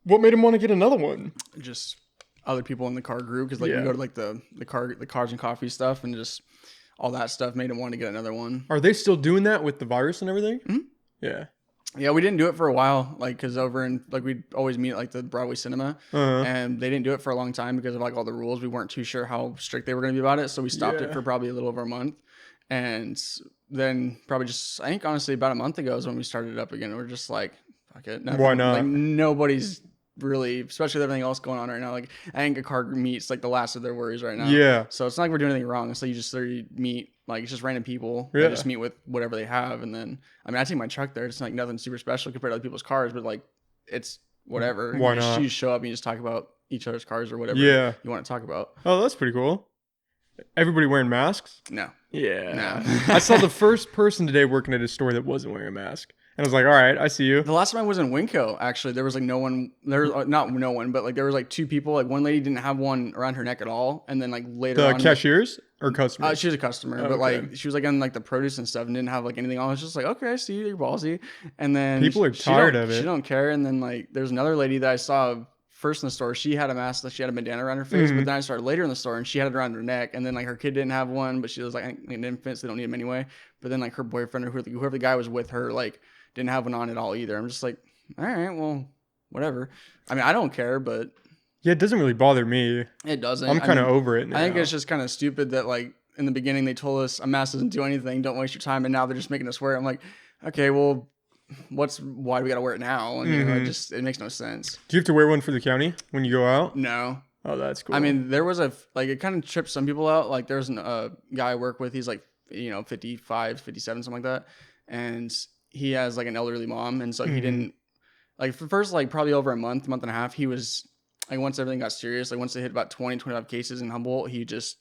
What made him want to get another one? Just other people in the car group, because like we go to like the cars and coffee stuff, and just all that stuff made him want to get another one. Are they still doing that with the virus and everything? Mm-hmm. Yeah. Yeah, we didn't do it for a while, like, because over in, like, we'd always meet at, like, the Broadway Cinema, and they didn't do it for a long time because of, like, all the rules. We weren't too sure how strict they were going to be about it, so we stopped it for probably a little over a month, and then probably just, I think, honestly, about a month ago is when we started it up again. We're just like, fuck it. Nothing, why not? Like, nobody's really, especially with everything else going on right now, like, I think a car meets, like, the last of their worries right now. Yeah. So it's not like we're doing anything wrong. So you just literally meet, like, it's just random people. Yeah. They just meet with whatever they have. And then, I mean, I take my truck there. It's like nothing super special compared to other people's cars, but like, it's whatever. Why not? You just show up and you just talk about each other's cars or whatever you want to talk about. Oh, that's pretty cool. Everybody wearing masks? No. Yeah. No. I saw the first person today working at a store that wasn't wearing a mask. And I was like, all right, I see you. The last time I was in Winco, actually, there was like no one, not no one, but like there was like two people. Like one lady didn't have one around her neck at all. And then like later on. The cashiers or customers? She was a customer, but like she was like on like the produce and stuff and didn't have like anything on. I was just like, okay, I see you, you're ballsy. And then people are tired of it. She don't care. And then like there's another lady that I saw first in the store. She had a mask, she had a bandana around her face, but then I started later in the store and she had it around her neck. And then like her kid didn't have one, but she was like an infant, so they don't need them anyway. But then like her boyfriend or whoever the guy was with her, like didn't have one on at all either. I'm just like, all right, well, whatever. I mean, I don't care, but yeah, it doesn't really bother me. It doesn't. I'm kind of over it now. I think it's just kind of stupid that like in the beginning they told us a mask doesn't do anything, don't waste your time, and now they're just making us wear it. I'm like, okay, well, why do we gotta wear it now? And you know, it makes no sense. Do you have to wear one for the county when you go out? No. Oh, that's cool. I mean, there was it kind of tripped some people out. Like there's a guy I work with, he's like, 55, 57, something like that, and he has like an elderly mom, and so he didn't like for the first like probably over a month and a half, he was like, once everything got serious, like once they hit about 25 cases in Humboldt, he just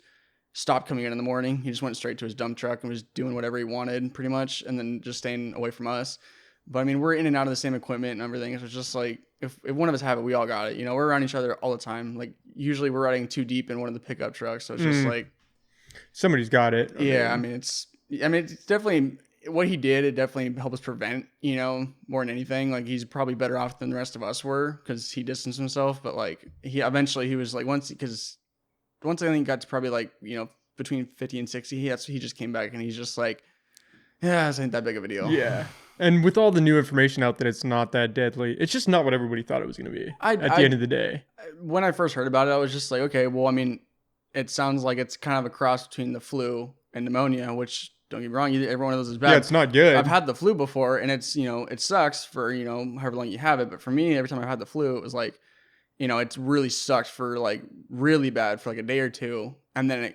stopped coming in the morning. He just went straight to his dump truck and was doing whatever he wanted pretty much, and then just staying away from us. But I mean, we're in and out of the same equipment and everything. It was just like, if one of us have it, we all got it. We're around each other all the time. Like usually we're riding too deep in one of the pickup trucks. So it's just like, somebody's got it. I mean, it's definitely what he did. It definitely helped us prevent, more than anything. Like he's probably better off than the rest of us were because he distanced himself. But like he was like, once I think he got to probably like, between 50 and 60, he just came back and he's just like, yeah, this ain't that big of a deal. Yeah. And with all the new information out that it's not that deadly, it's just not what everybody thought it was going to be at the end of the day. When I first heard about it, I was just like, okay, well, I mean, it sounds like it's kind of a cross between the flu and pneumonia, which don't get me wrong, every one of those is bad. Yeah, it's not good. I've had the flu before and it's, it sucks for, however long you have it. But for me, every time I've had the flu, it was like, it's really sucked for like really bad for like a day or two. And then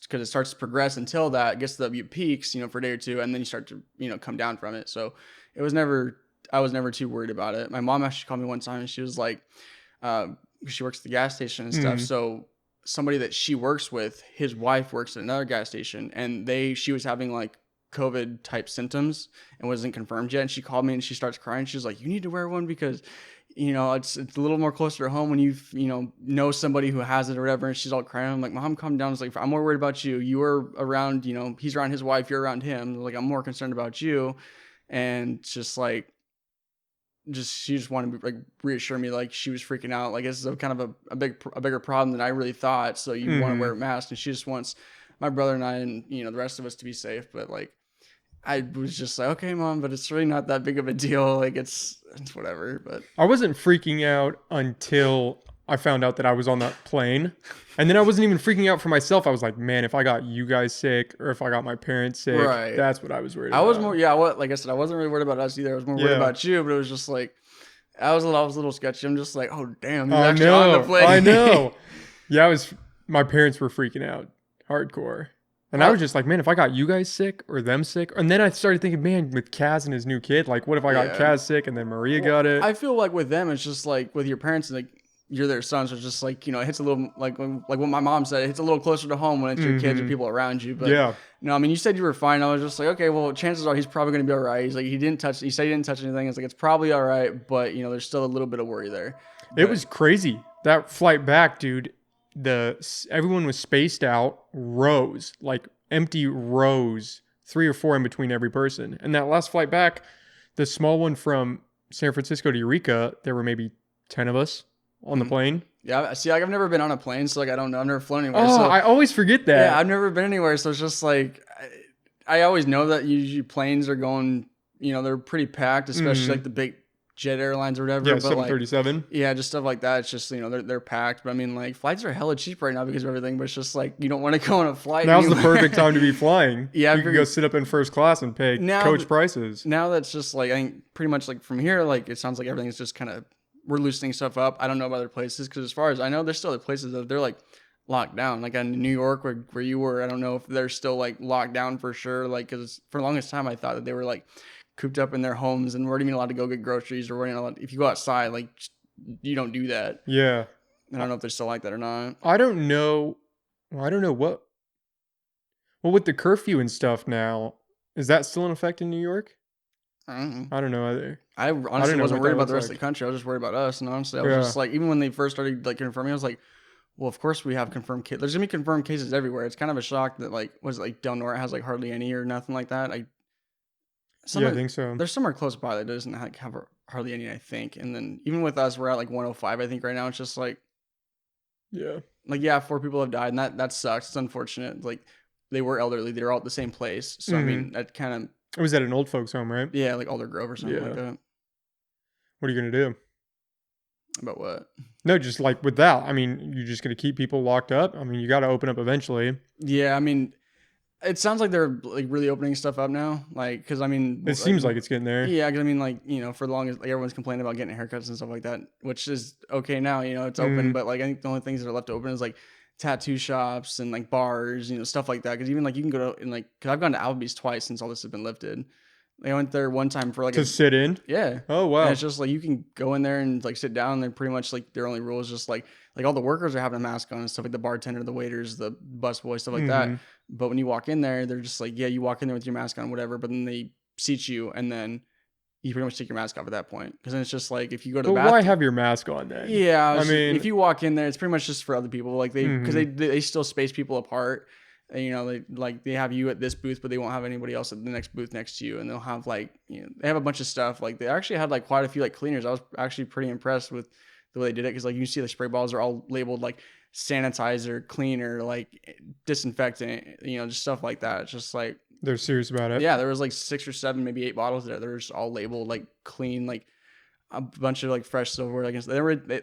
because it starts to progress until that gets to the peaks, for a day or two, and then you start to, come down from it. So I was never too worried about it. My mom actually called me one time and she was like, she works at the gas station and stuff. So somebody that she works with, his wife works at another gas station, and she was having like COVID type symptoms and wasn't confirmed yet. And she called me and she starts crying. She's like, you need to wear one because it's a little more closer to home when you know somebody who has it or whatever. And she's all crying. I'm like, Mom, calm down. It's like, I'm more worried about you. You are around, he's around his wife, you're around him. Like, I'm more concerned about you. And just like, she just wanted to like reassure me, like she was freaking out. Like, this is kind of a bigger problem than I really thought. So you want to wear a mask. And she just wants my brother and I and, the rest of us to be safe. But like, I was just like, okay, Mom, but it's really not that big of a deal. Like it's whatever. But I wasn't freaking out until I found out that I was on that plane. And then I wasn't even freaking out for myself. I was like, man, if I got you guys sick or if I got my parents sick, that's what I was worried about. I was more, like I said, I wasn't really worried about us either. I was more worried about you, but it was just like, I was a little sketchy. I'm just like, oh, damn, he's actually on the plane. I know. Yeah, my parents were freaking out hardcore. And I was just like, man, if I got you guys sick or them sick. And then I started thinking, man, with Kaz and his new kid, like, what if I got Kaz sick and then Maria got it? I feel like with them, it's just like with your parents, like, you're their son. So it's just like, it hits a little, like what my mom said, it hits a little closer to home when it's your kids or people around you. But no, I mean, you said you were fine. I was just like, okay, well, chances are he's probably going to be all right. He's like, he said he didn't touch anything. It's like, it's probably all right. But, there's still a little bit of worry there. It was crazy. That flight back, dude, everyone was spaced out, rows, like empty rows, 3 or 4 in between every person. And that last flight back, the small one from San Francisco to Eureka, there were maybe 10 of us on the plane. Yeah, see, like I've never been on a plane, so like I don't know. I've never flown anywhere. Oh, So I always forget that. yeah, I've never been anywhere, so it's just like I always know that usually planes are going. They're pretty packed, especially like the big jet airlines or whatever. Yeah, but 737. Like, yeah, just stuff like that. It's just they're packed. But I mean, like flights are hella cheap right now because of everything. But it's just like you don't want to go on a flight. Now's anywhere. the perfect time to be flying. Yeah, you can go sit up in first class and pay coach prices. Now that's just like I think pretty much like from here, like it sounds like everything's just kind of we're loosening stuff up. I don't know about other places because as far as I know, there's still other places that they're like locked down. Like in New York where you were, I don't know if they're still like locked down for sure. Like because for the longest time I thought that they were like cooped up in their homes and weren't even allowed to go get groceries or weren't allowed. If you go outside, like you don't do that. Yeah, I don't know if they're still like that or not. I don't know. I don't know what. Well, with the curfew and stuff now, is that still in effect in New York? I don't know. I don't know either. I honestly wasn't worried about the rest of the country. I was just worried about us. And honestly, I was just like, even when they first started like confirming, I was like, well, of course we have confirmed cases. There's gonna be confirmed cases everywhere. It's kind of a shock that like Del Norte has like hardly any or nothing like that. I think so. There's somewhere close by that doesn't have hardly any, I think. And then even with us, we're at like 105. I think right now it's just like, yeah, 4 people have died, and that sucks. It's unfortunate. Like they were elderly. They were all at the same place. So I mean, that kind of. It was at an old folks home, right? Yeah, like Alder Grove or something like that. What are you gonna do? About what? No, just like with that. I mean, you're just gonna keep people locked up. I mean, you got to open up eventually. Yeah, I mean, it sounds like they're like really opening stuff up now. Like, because I mean, it seems like it's getting there. Yeah, because I mean, like for the longest, like everyone's complaining about getting haircuts and stuff like that, which is okay now. It's open, but like I think the only things that are left open is like tattoo shops and like bars, stuff like that. Because even like you can go to and like, because I've gone to Applebee's twice since all this has been lifted. I went there one time for like to sit in. Yeah. Oh wow. And it's just like you can go in there and like sit down. They're pretty much like their only rule is just like all the workers are having a mask on and stuff, like the bartender, the waiters, the busboy, stuff like that. But when you walk in there, they're just like, yeah, you walk in there with your mask on, whatever. But then they seat you and then you pretty much take your mask off at that point. Because then it's just like if you go to the bathroom, why have your mask on then? Yeah, I mean, if you walk in there, it's pretty much just for other people. Like because they still space people apart. And, they have you at this booth, but they won't have anybody else at the next booth next to you. And they'll have they have a bunch of stuff. Like they actually had like quite a few like cleaners. I was actually pretty impressed with the way they did it. Cause like you see the spray bottles are all labeled like sanitizer, cleaner, like disinfectant, just stuff like that. It's just like, they're serious about it. Yeah. There was like 6 or 7, maybe 8 bottles there. They're just all labeled like clean, like a bunch of like fresh silverware. Like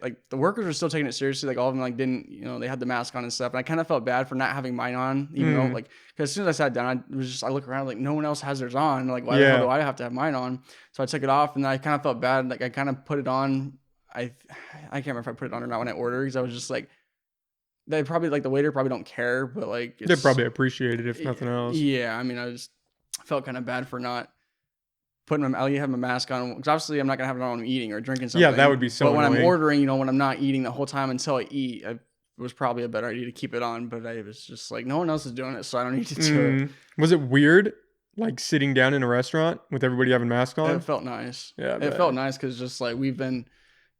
like the workers were still taking it seriously. Like all of them like didn't, they had the mask on and stuff. And I kind of felt bad for not having mine on, even though like, because as soon as I sat down, I look around like no one else has theirs on. Like why the hell do I have to have mine on? So I took it off and I kind of felt bad. Like I kind of put it on. I can't remember if I put it on or not when I ordered because I was just like, they probably like the waiter probably don't care, but like they probably appreciate it if nothing else. Yeah, I mean I just felt kind of bad for not putting I have my mask on because obviously I'm not gonna have it on when I'm eating or drinking something. Yeah, that would be so. But when I'm ordering, when I'm not eating the whole time until I eat, it was probably a better idea to keep it on. But I was just like, no one else is doing it, so I don't need to do it. Was it weird, like sitting down in a restaurant with everybody having masks on? It felt nice. Yeah, it felt nice because just like we've been,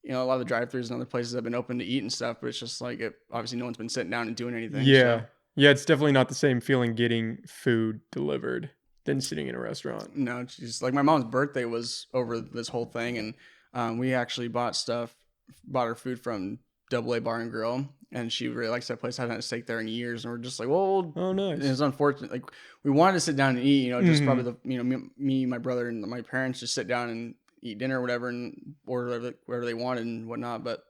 a lot of the drive-throughs and other places have been open to eat and stuff, but it's just like obviously no one's been sitting down and doing anything. Yeah, yeah, it's definitely not the same feeling getting food delivered than sitting in a restaurant. No, just like my mom's birthday was over this whole thing, and we actually bought her food from AA Bar and Grill, and she really likes that place. I haven't had a steak there in years, and we're just like, well, oh nice. It's unfortunate. Like we wanted to sit down and eat, just probably the me, my brother, and my parents just sit down and eat dinner or whatever, and order whatever they wanted and whatnot. But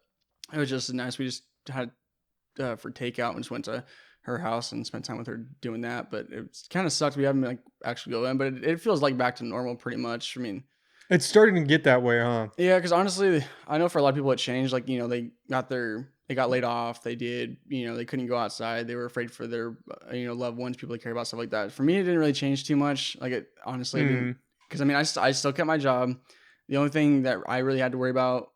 it was just nice. We just had for takeout and just went to her house and spent time with her doing that. But it kind of sucks we haven't like actually go in, but it feels like back to normal pretty much. I mean, it's starting to get that way, huh? Yeah, because honestly, I know for a lot of people it changed. Like they got laid off. They did, they couldn't go outside. They were afraid for their loved ones, people they care about, stuff like that. For me, it didn't really change too much. Like it honestly didn't, because I mean I still kept my job. The only thing that I really had to worry about,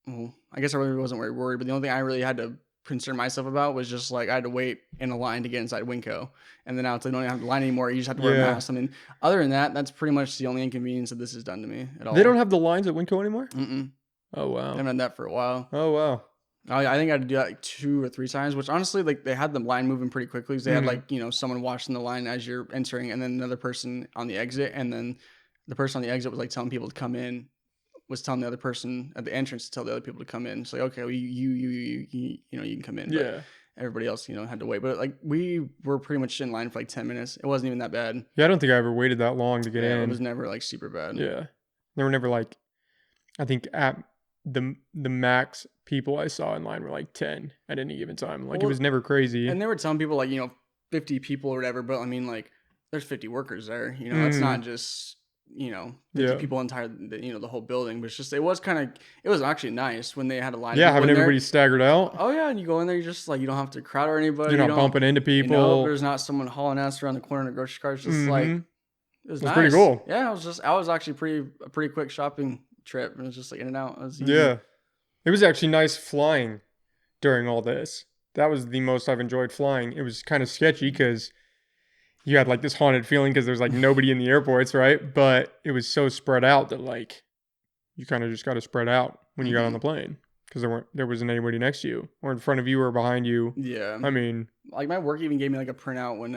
well, I guess I really wasn't very worried, but the only thing I really had to concern myself about was just like I had to wait in a line to get inside Winco, and then now it's like, you don't have to line anymore. You just have to wear a mask. I mean, other than that, that's pretty much the only inconvenience that this has done to me at all. They don't have the lines at Winco anymore? Oh wow, I haven't had that for a while. Oh wow. I think I had to do that like 2 or 3 times, which honestly, like they had the line moving pretty quickly because they had like someone watching the line as you're entering, and then another person on the exit, and then the person on the exit was like telling people to come in was telling the other person at the entrance to tell the other people to come in. It's like, okay, well, you know, you can come in. But Yeah. everybody else, you know, had to wait. But like we were pretty much in line for like 10 minutes. It wasn't even that bad. Yeah, I don't think I ever waited that long to get in. It was never like super bad. Yeah. There were never like, I think at the max people I saw in line were like 10 at any given time. Like, it was never crazy. And they were telling people like, you know, 50 people or whatever. But I mean, like, there's 50 workers there. You know, that's not just, you know, 50 people entire, you know, the whole building. But it's just, it was actually nice when they had a line. Yeah, having everybody staggered out. Oh, yeah. And you go in there, you're just like, you don't have to crowd or anybody. You're not bumping into people. You know, there's not someone hauling ass around the corner in a grocery cart. It's just like, it was nice. Pretty cool. Yeah, I was actually a pretty quick shopping trip. And it was just like in and out. It was easy. Yeah. It was actually nice flying during all this. That was the most I've enjoyed flying. It was kind of sketchy because you had like this haunted feeling because there's like nobody in the airports, right? But it was so spread out that like you kind of just got to spread out when you got on the plane because there wasn't anybody next to you or in front of you or behind you. Yeah. I mean, like my work even gave me like a printout when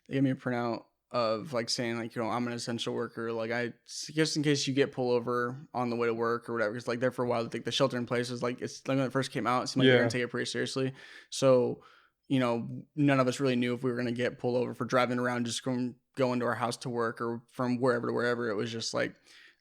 they gave me a printout of like saying like, you know, I'm an essential worker. Like just in case you get pulled over on the way to work or whatever. Because like there for a while, like the shelter in place was like, it's like when it first came out, it seemed like they were gonna take it pretty seriously. So, you know, none of us really knew if we were gonna get pulled over for driving around just from going to our house to work or from wherever to wherever. It was just like,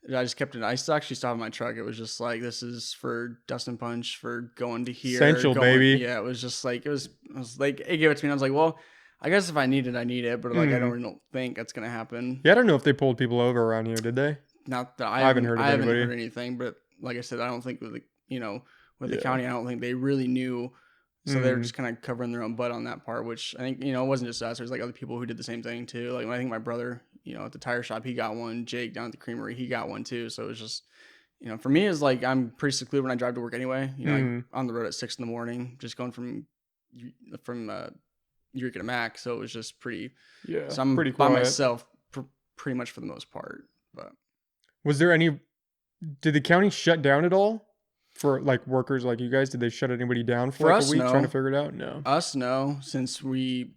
I just kept it. I still actually stopped my truck. It was just like, this is for Dustyn Punch for going to here. Essential, baby. Yeah, it was just like, it was like, it gave it to me. And I was like, well, I guess if I need it, I need it. But like, I don't think that's going to happen. Yeah, I don't know if they pulled people over around here, did they? Not that I haven't heard anything. But like I said, I don't think with the, you know, with the county, I don't think they really knew. So they were just kind of covering their own butt on that part, which I think, you know, it wasn't just us. There's like other people who did the same thing too. Like I think my brother, you know, at the tire shop, he got one. Jake down at the creamery, he got one too. So it was just, you know, for me, it's like I'm pretty secluded when I drive to work anyway. You know, like on the road at 6 a.m, just going from Eureka to Mac. So it was just pretty. Yeah. So I'm pretty by quiet. myself pretty much for the most part. But was there did the county shut down at all for like workers like you guys? Did they shut anybody down for like us, a week no. trying to figure it out? No. Us, no, since we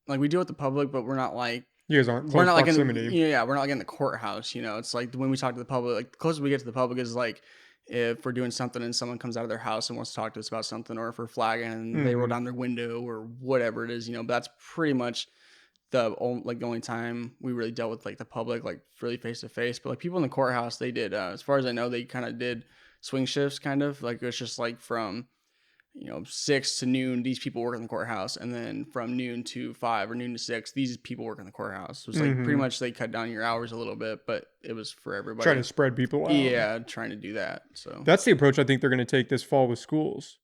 deal with the public, but we're not like. You guys aren't. We're not like proximity. we're not like in the courthouse. You know, it's like when we talk to the public, like the closer we get to the public is like if we're doing something and someone comes out of their house and wants to talk to us about something, or if we're flagging and they roll down their window or whatever it is. You know, but that's pretty much the only time we really dealt with like the public, like really face to face. But like people in the courthouse, they did. As far as I know, they kind of did swing shifts, kind of like it's just like from. 6 to noon, these people work in the courthouse. And then from noon to 5 or noon to 6, these people work in the courthouse. So it's like pretty much they cut down your hours a little bit, but it was for everybody. Trying to spread people out. Yeah, trying to do that. So that's the approach I think they're going to take this fall with schools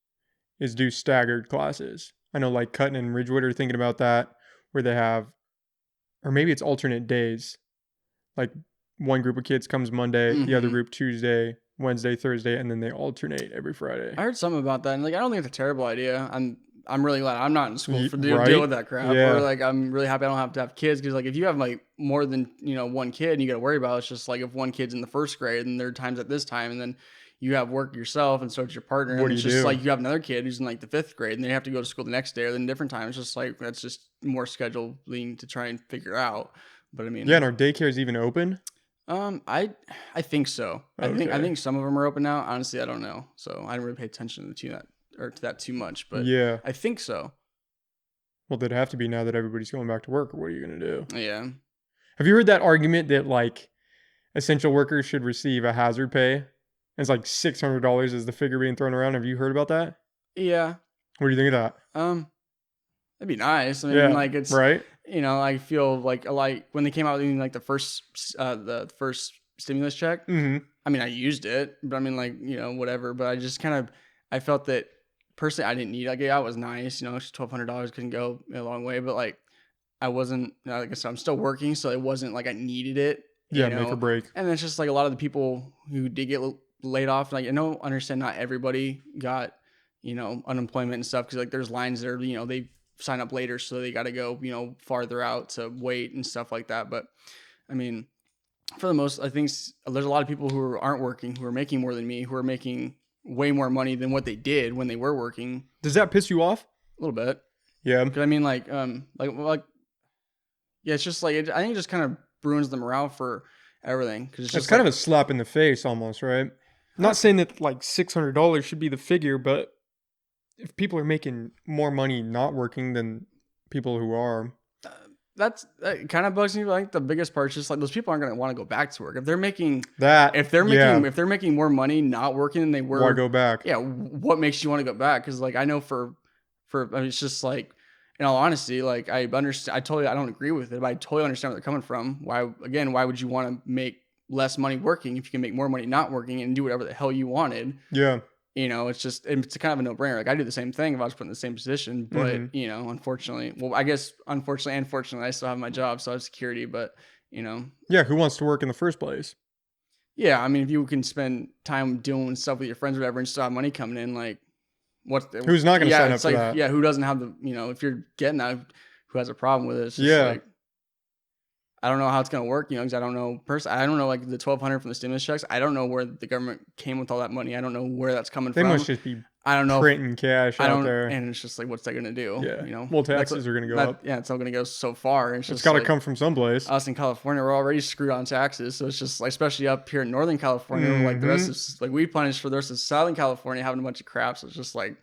is do staggered classes. I know like Cutton and Ridgewood are thinking about that where they have, or maybe it's alternate days. Like one group of kids comes Monday, the other group Tuesday, Wednesday, Thursday, and then they alternate every Friday. I heard something about that, and like I don't think it's a terrible idea. I'm really glad I'm not in school for deal with that crap. Or like I'm really happy I don't have to have kids because like if you have like more than one kid and you got to worry about, it's just like if one kid's in the first grade and there are times at this time, and then you have work yourself and so it's your partner, and it's just like you have another kid who's in like the 5th grade and they have to go to school the next day or then different times. It's just like that's just more scheduling to try and figure out. But I mean, yeah, and our daycare is even open. I think so. Okay. I think some of them are open now. Honestly, I don't know. So I didn't really pay attention to that too much. But yeah, I think so. Well, they'd have to be now that everybody's going back to work. Or what are you gonna do? Yeah. Have you heard that argument that like essential workers should receive a hazard pay? And it's like $600 is the figure being thrown around. Have you heard about that? Yeah. What do you think of that? That'd be nice. I mean, like it's right. I feel like when they came out with like the first stimulus check. I mean, I used it, but I mean, like whatever. But I just I felt that personally, I didn't need it. Like, yeah, it was nice. $1,200 couldn't go a long way, but like I wasn't. Like I said, I'm still working, so it wasn't like I needed it. Yeah, make or break. And it's just like a lot of the people who did get laid off. Like I don't understand. Not everybody got unemployment and stuff because like there's lines there. They sign up later, so they got to go farther out to wait and stuff like that. But I mean, for the most, I think there's a lot of people who aren't working, who are making more than me, who are making way more money than what they did when they were working. Does that piss you off? A little bit. Yeah. Because I mean, yeah, it's just like I think it just kind of ruins the morale for everything. Because It's kind of a slap in the face almost, right? Not saying that like $600 should be the figure, but if people are making more money not working than people who are, that kind of bugs me. Like the biggest part is just like those people aren't going to want to go back to work if they're making that if they're making if they're making more money not working than they were. Why go back? Yeah, what makes you want to go back? Because like I know I mean, it's just like, in all honesty, like I understand. I don't agree with it, but I totally understand where they're coming from. Why would you want to make less money working if you can make more money not working and do whatever the hell you wanted? Yeah. You know, it's kind of a no-brainer. Like I do the same thing if I was put in the same position, but you know, unfortunately, I guess unfortunately and fortunately, I still have my job, so I have security. But you know, yeah, who wants to work in the first place? Yeah, I mean, if you can spend time doing stuff with your friends or whatever and still have money coming in, like who's not going to sign up for that? Yeah, who doesn't have the, you know, if you're getting that, who has a problem with it? It's just like, I don't know how it's going to work, you know, because I don't know I don't know like the $1,200 from the stimulus checks. I don't know where the government came with all that money. I don't know where that's coming from. They must just be I don't know printing cash out there. And it's just like, what's that going to do? Yeah. You know, well, taxes are going to go up. Yeah, it's all going to go so far. It's got to come from someplace. Us in California, we're already screwed on taxes. So it's just like, especially up here in Northern California, like the rest of, like we punish for the rest of Southern California having a bunch of crap. So it's just like,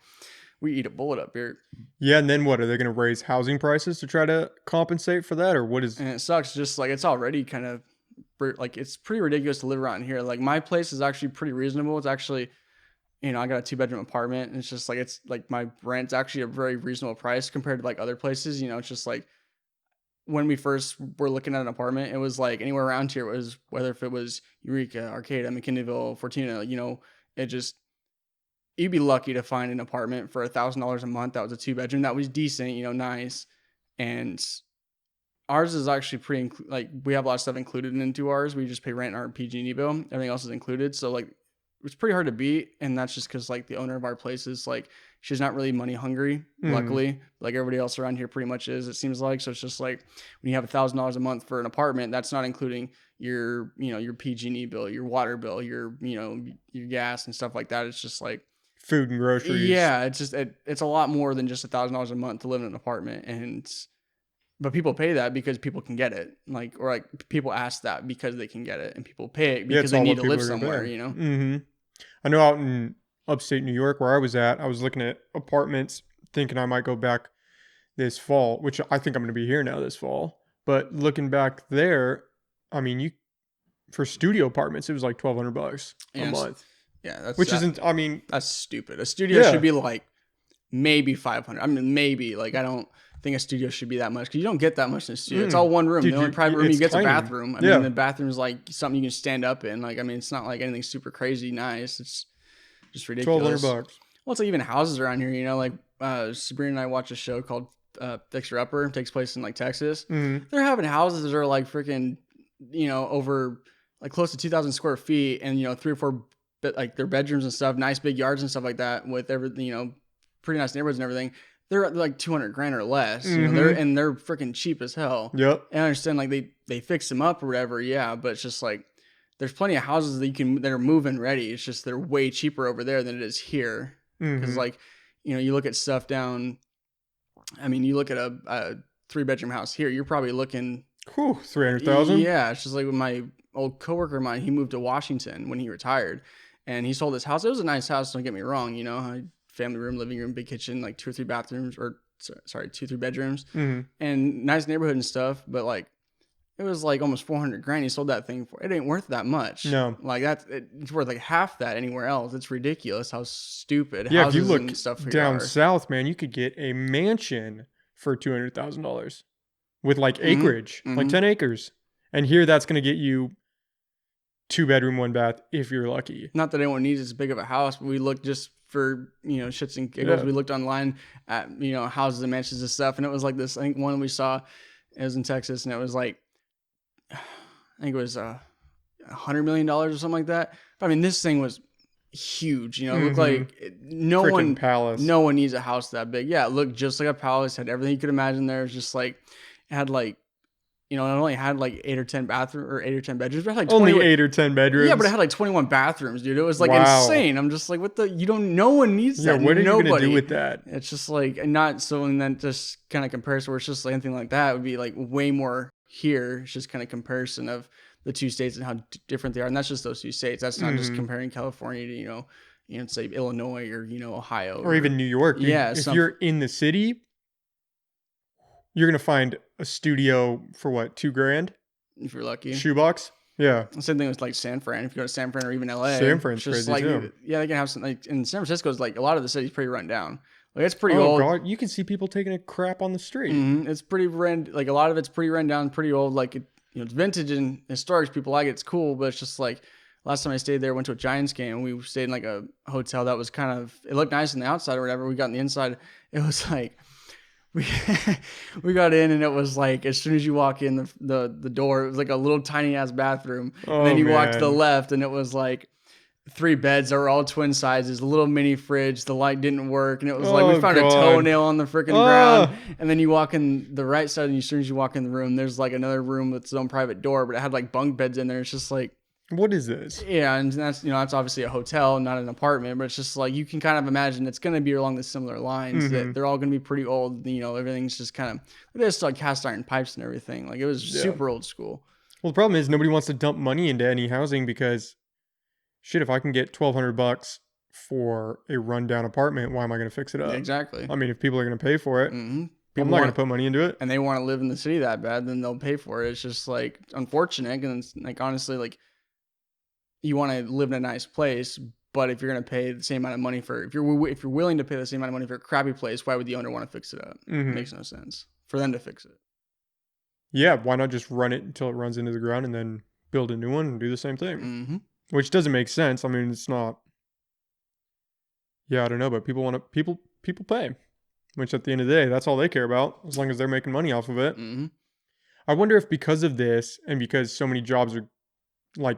we eat a bullet up here. Yeah, and then what? Are they going to raise housing prices to try to compensate for that? Or what is... And it sucks. Just like, it's already kind of, like, it's pretty ridiculous to live around here. Like, my place is actually pretty reasonable. It's actually, you know, I got a 2-bedroom apartment. And it's just like, it's like my rent's actually a very reasonable price compared to like other places. You know, it's just like, when we first were looking at an apartment, it was like anywhere around here, it was whether if it was Eureka, Arcata, McKinleyville, Fortuna, you know, it just... You'd be lucky to find an apartment for $1,000 a month that was a 2-bedroom that was decent, you know, nice. And ours is actually pretty like, we have a lot of stuff included into ours. We just pay rent and our PG&E bill. Everything else is included. So like, it's pretty hard to beat, and that's just because like the owner of our place is like, she's not really money hungry. Luckily, like everybody else around here pretty much is. It seems like. So it's just like when you have $1,000 a month for an apartment, that's not including your, you know, your PG&E bill, your water bill, your, you know, your gas and stuff like that. It's just like food and groceries. Yeah, it's just it's a lot more than just $1,000 a month to live in an apartment, but people pay that because people can get it, like, or like people ask that because they can get it, and people pay it because they need to live somewhere, you know. I know out in upstate New York where I was at, I was looking at apartments thinking I might go back this fall, which I think I'm going to be here now this fall. But looking back there, I mean, for studio apartments, it was like $1,200 a month. Yeah, isn't. I mean, that's stupid. A studio should be like maybe 500. I mean, maybe like I don't think a studio should be that much because you don't get that much in a studio. It's all one room. Dude, the only private room you get is a bathroom. I mean, the bathroom's like something you can stand up in. Like, I mean, it's not like anything super crazy nice. It's just ridiculous. $1,200. Well, it's like even houses around here. You know, like Sabrina and I watch a show called Fixer Upper. It takes place in like Texas. They're having houses that are like freaking, you know, over like close to 2,000 square feet, and you know, 3 or 4. Like their bedrooms and stuff, nice big yards and stuff like that, with everything, you know, pretty nice neighborhoods and everything. They're like $200,000 or less. You know, they're freaking cheap as hell. Yep. And I understand like they fix them up or whatever, yeah, but it's just like there's plenty of houses that are move-in ready. It's just they're way cheaper over there than it is here. Because like, you know, you look at stuff down. I mean, you look at a 3-bedroom house here, you're probably looking $300,000. Yeah, it's just like with my old coworker of mine. He moved to Washington when he retired. And he sold his house. It was a nice house, don't get me wrong. You know, family room, living room, big kitchen, like 2 or 3 bathrooms, or 2 or 3 bedrooms, and nice neighborhood and stuff. But like, it was like almost $400,000. He sold that thing for. It ain't worth that much. No, like it's worth like half that anywhere else. It's ridiculous how stupid. Yeah, houses if you look and stuff down south, man, you could get a mansion for $200,000 with like acreage, like 10 acres, and here that's going to get you 2-bedroom, 1 bath if you're lucky. Not that anyone needs as big of a house, but we looked just for, you know, shits and giggles. We looked online at, you know, houses and mansions and stuff, and it was like this. I think one we saw, it was in Texas, and it was like, I think it was $100 million or something like that. But I mean, this thing was huge. You know, it looked like no one needs a house that big. Yeah, it looked just like a palace. Had everything you could imagine there. It was just like, it had like, you know, it only had like 8 or 10 bathrooms or 8 or 10 bedrooms. But it had like only 8 or 10 bedrooms. Yeah, but it had like 21 bathrooms, dude. It was like insane. I'm just like, what the? No one needs that. Yeah, what are you gonna do with that? It's just like, and not so. And then just kind of comparison where it's just like anything like that would be like way more here. It's just kind of comparison of the two states and how different they are. And that's just those two states. That's not just comparing California to, say Illinois or, Ohio. Or even New York. Dude. Yeah. If you're in the city, you're going to find a studio for what, $2,000? If you're lucky. Shoebox? Yeah. Same thing with like San Fran. If you go to San Fran or even LA. San Fran's crazy like, too. Yeah, they can have some, like in San Francisco's like a lot of the city's pretty run down. Like it's pretty old. Oh God, you can see people taking a crap on the street. It's pretty like a lot of it's pretty run down, pretty old. Like it's vintage and historic. People like it. It's cool, but it's just like last time I stayed there, went to a Giants game. We stayed in like a hotel that was kind of, it looked nice on the outside or whatever. We got on the inside. It was like we got in and it was like as soon as you walk in the door, it was like a little tiny ass bathroom. And then you walk to the left and it was like 3 beds that were all twin sizes, a little mini fridge. The light didn't work, and it was like we found a toenail on the freaking ground. And then you walk in the right side, and as soon as you walk in the room, there's like another room with its own private door, but it had like bunk beds in there. It's just like, what is this? Yeah, and that's that's obviously a hotel, not an apartment, but it's just like you can kind of imagine it's going to be along the similar lines. That they're all going to be pretty old. Everything's just kind of they just like cast iron pipes and everything. Like it was super old school. Well, the problem is nobody wants to dump money into any housing because. Shit, if I can get $1,200 for a rundown apartment, why am I going to fix it up? Exactly. I mean, if people are going to pay for it, I'm not going to put money into it. And they want to live in the city that bad, then they'll pay for it. It's just like unfortunate. And it's like, honestly, like you want to live in a nice place, but if you're going to pay the same amount of money if you're willing to pay the same amount of money for a crappy place, why would the owner want to fix it up? It makes no sense for them to fix it. Yeah. Why not just run it until it runs into the ground and then build a new one and do the same thing? Which doesn't make sense. I mean, it's not. Yeah, I don't know, but people pay, which at the end of the day, that's all they care about, as long as they're making money off of it. I wonder if because of this and because so many jobs are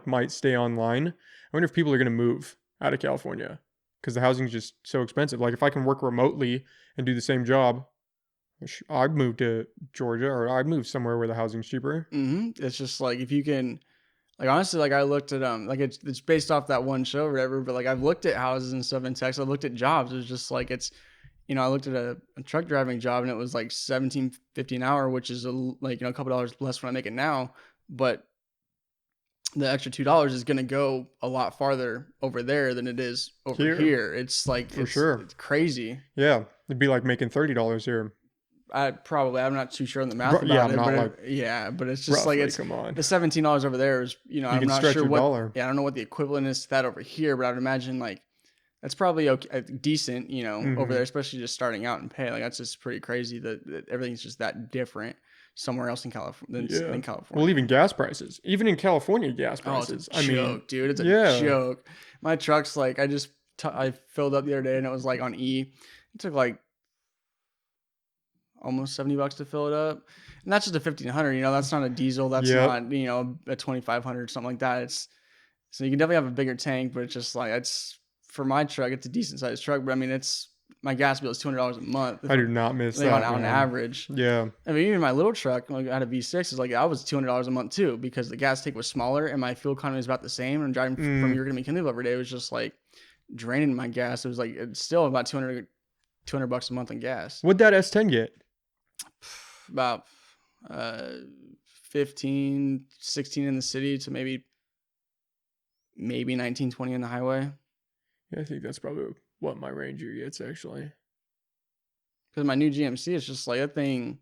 might stay online, I wonder if people are going to move out of California because the housing is just so expensive. Like if I can work remotely and do the same job, I'd move to Georgia or I'd move somewhere where the housing's cheaper. It's just like if you can. Like, honestly, like I looked at, like it's based off that one show or whatever, but like I've looked at houses and stuff in Texas. I've looked at jobs. It was just like, I looked at a truck driving job and it was like $17.50 an hour, which is a couple dollars less when I make it now. But the extra $2 is going to go a lot farther over there than it is over here. It's like, for sure. It's crazy. Yeah. It'd be like making $30 here. I'm not too sure on the math about it. But it's just roughly, like it's come on. The $17 over there is I'm not sure what. Dollar. Yeah, I don't know what the equivalent is to that over here, but I'd imagine like that's probably okay, decent, over there, especially just starting out and pay. Like that's just pretty crazy that everything's just that different somewhere else in California than California. Well, even gas prices, even in California, gas prices. It's a joke, dude. It's a joke. My truck's like I filled up the other day and it was like on E. It took like almost $70 to fill it up, and that's just a 1,500. That's not a diesel. That's not a 2,500 or something like that. So you can definitely have a bigger tank, but it's just like it's for my truck. It's a decent sized truck, but I mean it's my gas bill is $200 a month. I do not miss that on average. Yeah, I mean even my little truck, like I had a V6, is like I was $200 a month too because the gas tank was smaller and my fuel economy was about the same. And driving from York to McKinley every day was just like draining my gas. It was like it's still about $200 a month in gas. What'd that S10 get? About 15, 16 in the city to maybe 19, 20 in the highway. Yeah, I think that's probably what my Ranger gets actually. Because my new GMC is just like that thing.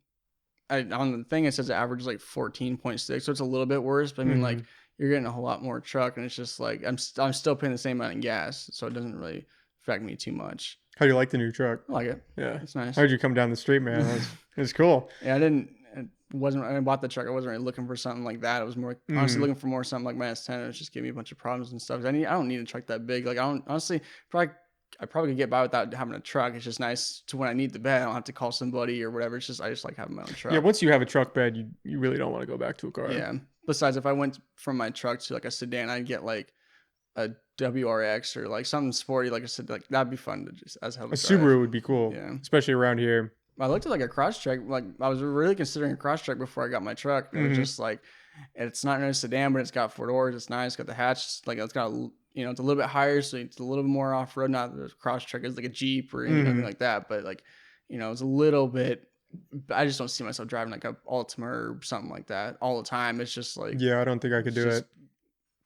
On the thing it says the average is like 14.6, so it's a little bit worse. But I mean, like you're getting a whole lot more truck, and it's just like I'm still paying the same amount in gas, so it doesn't really affect me too much. How do you like the new truck? I like it. Yeah, it's nice. How'd you come down the street, man? It's cool. Yeah, I bought the truck. I wasn't really looking for something like that. I was more honestly looking for more something like my S10. It was just gave me a bunch of problems and stuff. I don't need a truck that big. Like I probably could get by without having a truck. It's just nice to when I need the bed, I don't have to call somebody or whatever. It's just I just like having my own truck. Yeah, once you have a truck bed, you really don't want to go back to a car. Yeah. Besides, if I went from my truck to like a sedan, I'd get like a WRX or like something sporty, like I said, like that'd be fun to just as hell. A Subaru would be cool, especially around here. I looked at like a Crosstrek. Like I was really considering a Crosstrek before I got my truck. It was just like it's not really a sedan, but it's got 4 doors. It's nice. It's got the hatch. Like it's got it's a little bit higher, so it's a little bit more off road. Not the Crosstrek is like a Jeep or anything like that, but like it's a little bit I just don't see myself driving like a Altima or something like that all the time. It's just like, Yeah, I don't think I could do it.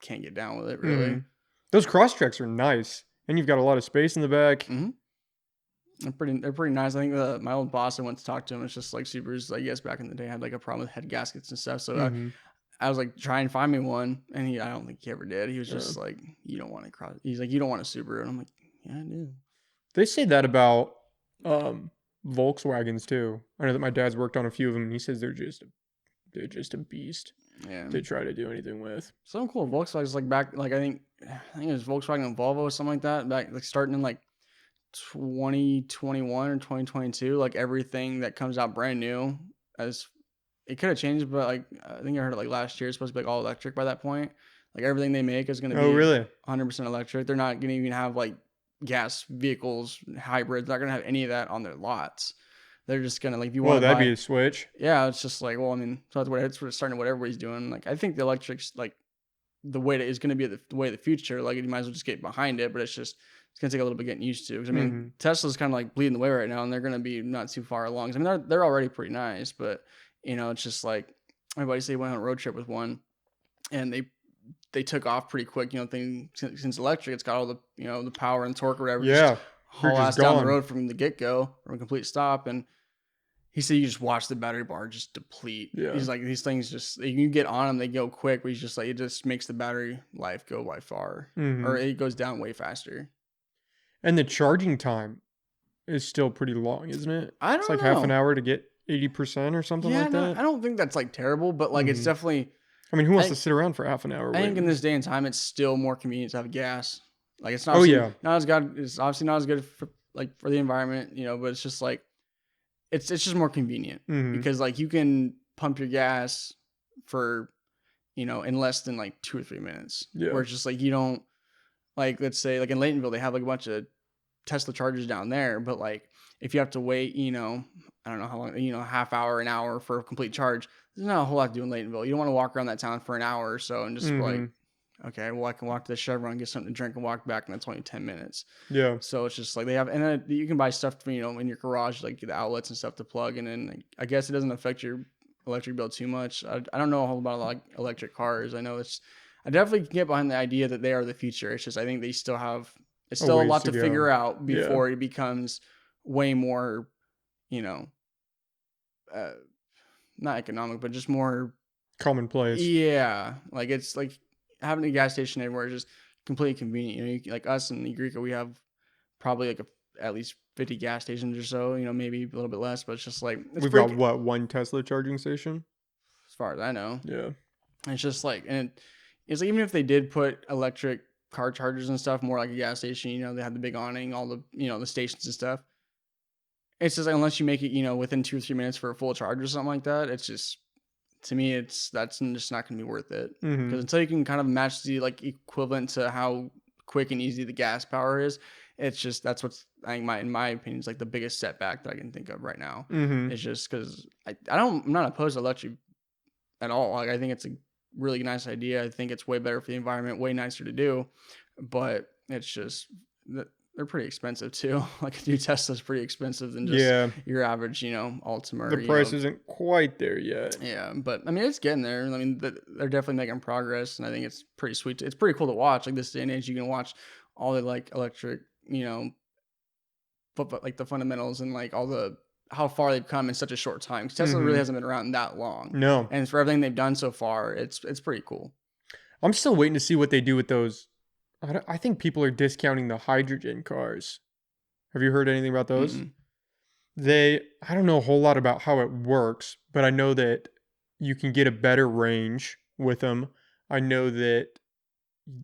can't get down with it really. Those cross tracks are nice, and you've got a lot of space in the back. They're pretty nice. I think my old boss, I went to talk to him. It's just like Subarus, I guess back in the day had like a problem with head gaskets and stuff. So I was like, try and find me one, and I don't think he ever did. He was just like, you don't want to cross. He's like, you don't want a Subaru, and I'm like, yeah, I do. They say that about Volkswagens too. I know that my dad's worked on a few of them, and he says they're just a beast. Yeah. To try to do anything with. Something cool. Volkswagen's like back, like I think it was Volkswagen and Volvo or something like that. Back like starting in like 2021 or 2022, like everything that comes out brand new, as it could have changed, but like I think I heard it like last year, it's supposed to be like all electric by that point. Like everything they make is going to be really 100% electric. They're not going to even have like gas vehicles, hybrids. They're not going to have any of that on their lots. They're just gonna, like, if you want to that'd be a switch. Yeah, it's just like, well, I mean, so it's starting to what everybody's doing. Like, I think the electric's like the way that is going to be the way of the future. Like, you might as well just get behind it, but it's gonna take a little bit getting used to. Because I mean, Tesla's kind of like bleeding the way right now, and they're gonna be not too far along. I mean, they're already pretty nice, but it's just like everybody say went on a road trip with one, and they took off pretty quick. Since electric, it's got all the the power and torque or whatever. Yeah, haul ass down the road from the get go, from a complete stop. And he said you just watch the battery bar just deplete. Yeah. He's like, these things just, you get on them, they go quick, but he's just like, it just makes the battery life go by far, or it goes down way faster. And the charging time is still pretty long, isn't it? It's like half an hour to get 80% or something like that. I don't think that's like terrible, but like it's definitely. I mean, who wants to sit around for half an hour? I think in this day and time, it's still more convenient to have gas. Like it's not. Not as good. It's obviously not as good for the environment, but it's just like. It's just more convenient because like you can pump your gas for, in less than like 2 or 3 minutes. Yeah. Where it's just like you don't, like, let's say like in Laytonville they have like a bunch of Tesla chargers down there, but like if you have to wait, I don't know how long, half hour, an hour for a complete charge, there's not a whole lot to do in Laytonville. You don't want to walk around that town for an hour or so and just like, okay, well, I can walk to the Chevron, get something to drink, and walk back, and that's only 10 minutes. Yeah. So it's just like they have, and then you can buy stuff, in your garage, like the outlets and stuff to plug, and then I guess it doesn't affect your electric bill too much. I don't know a whole lot about like electric cars. I know I definitely can get behind the idea that they are the future. It's just I think they still have, it's still a lot to figure out before it becomes way more, not economic, but just more commonplace. Yeah, like it's like having a gas station everywhere is just completely convenient. Like us in Eureka, we have probably like at least 50 gas stations or so. Maybe a little bit less, but it's just like we've got one Tesla charging station, as far as I know. Yeah, it's just like, and it's like even if they did put electric car chargers and stuff, more like a gas station. They have the big awning, all the the stations and stuff. It's just like, unless you make it within 2 or 3 minutes for a full charge or something like that, it's just. To me, that's just not going to be worth it because until you can kind of match the like equivalent to how quick and easy the gas power is, it's just that's what's I think in my opinion is like the biggest setback that I can think of right now. It's just because I'm not opposed to electric at all. Like I think it's a really nice idea. I think it's way better for the environment, way nicer to do, but it's just they're pretty expensive too. Like a new Tesla's pretty expensive than just your average, Altima. The price isn't quite there yet. Yeah, but I mean, it's getting there. I mean, they're definitely making progress, and I think it's pretty sweet. It's pretty cool to watch. Like this day and age, you can watch all the like electric, but like the fundamentals and like all the how far they've come in such a short time. Because Tesla really hasn't been around that long. No, and for everything they've done so far, it's pretty cool. I'm still waiting to see what they do with those. I think people are discounting the hydrogen cars. Have you heard anything about those? I don't know a whole lot about how it works, but I know that you can get a better range with them. I know that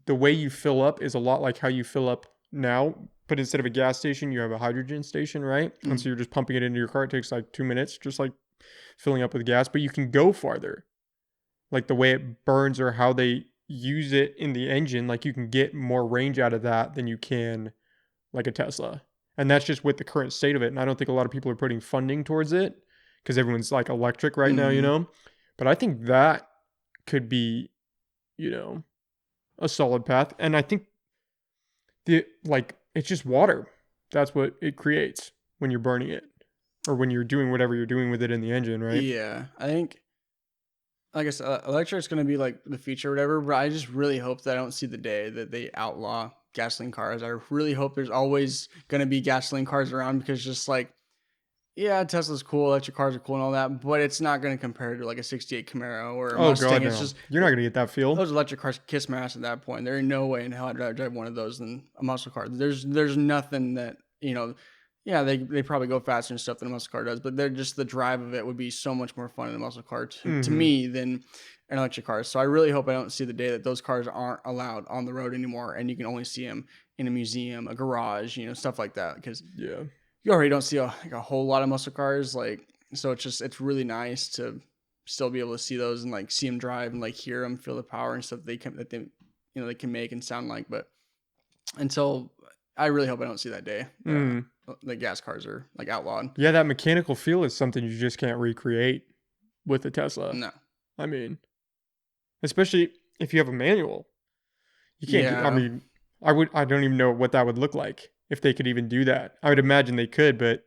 the way you fill up is a lot like how you fill up now, but instead of a gas station, you have a hydrogen station, right? And so you're just pumping it into your car. It takes like 2 minutes, just like filling up with gas, but you can go farther. Like the way it burns or how they use it in the engine, like you can get more range out of that than you can like a Tesla. And that's just with the current state of it. And I don't think a lot of people are putting funding towards it because everyone's like electric right now, But I think that could be, a solid path. And I think it's just water. That's what it creates when you're burning it. or when you're doing whatever you're doing with it in the engine, right? Yeah, I think, like I said, electric's gonna be like the future, or whatever. But I just really hope that I don't see the day that they outlaw gasoline cars. I really hope there's always gonna be gasoline cars around, because just like, yeah, Tesla's cool, electric cars are cool and all that, but it's not gonna compare to like a '68 Camaro or a Oh Mustang. God, It's no. just You're not gonna get that feel. those electric cars kiss my ass at that point. There ain't no way in hell I'd rather drive one of those than a muscle car. There's nothing that, yeah, they probably go faster and stuff than a muscle car does, but they're just, the drive of it would be so much more fun in a muscle car to Mm-hmm. me than an electric car. So I really hope I don't see the day that those cars aren't allowed on the road anymore, and you can only see them in a museum, a garage, stuff like that, because Yeah. you already don't see a whole lot of muscle cars. Like, so it's really nice to still be able to see those and like see them drive and like hear them, feel the power and stuff they can make and sound like. But until, I really hope I don't see that day. Mm. The gas cars are like outlawed. Yeah, that mechanical feel is something you just can't recreate with a Tesla. No. I mean, especially if you have a manual. You can't Yeah. I mean, I don't even know what that would look like if they could even do that. I would imagine they could, but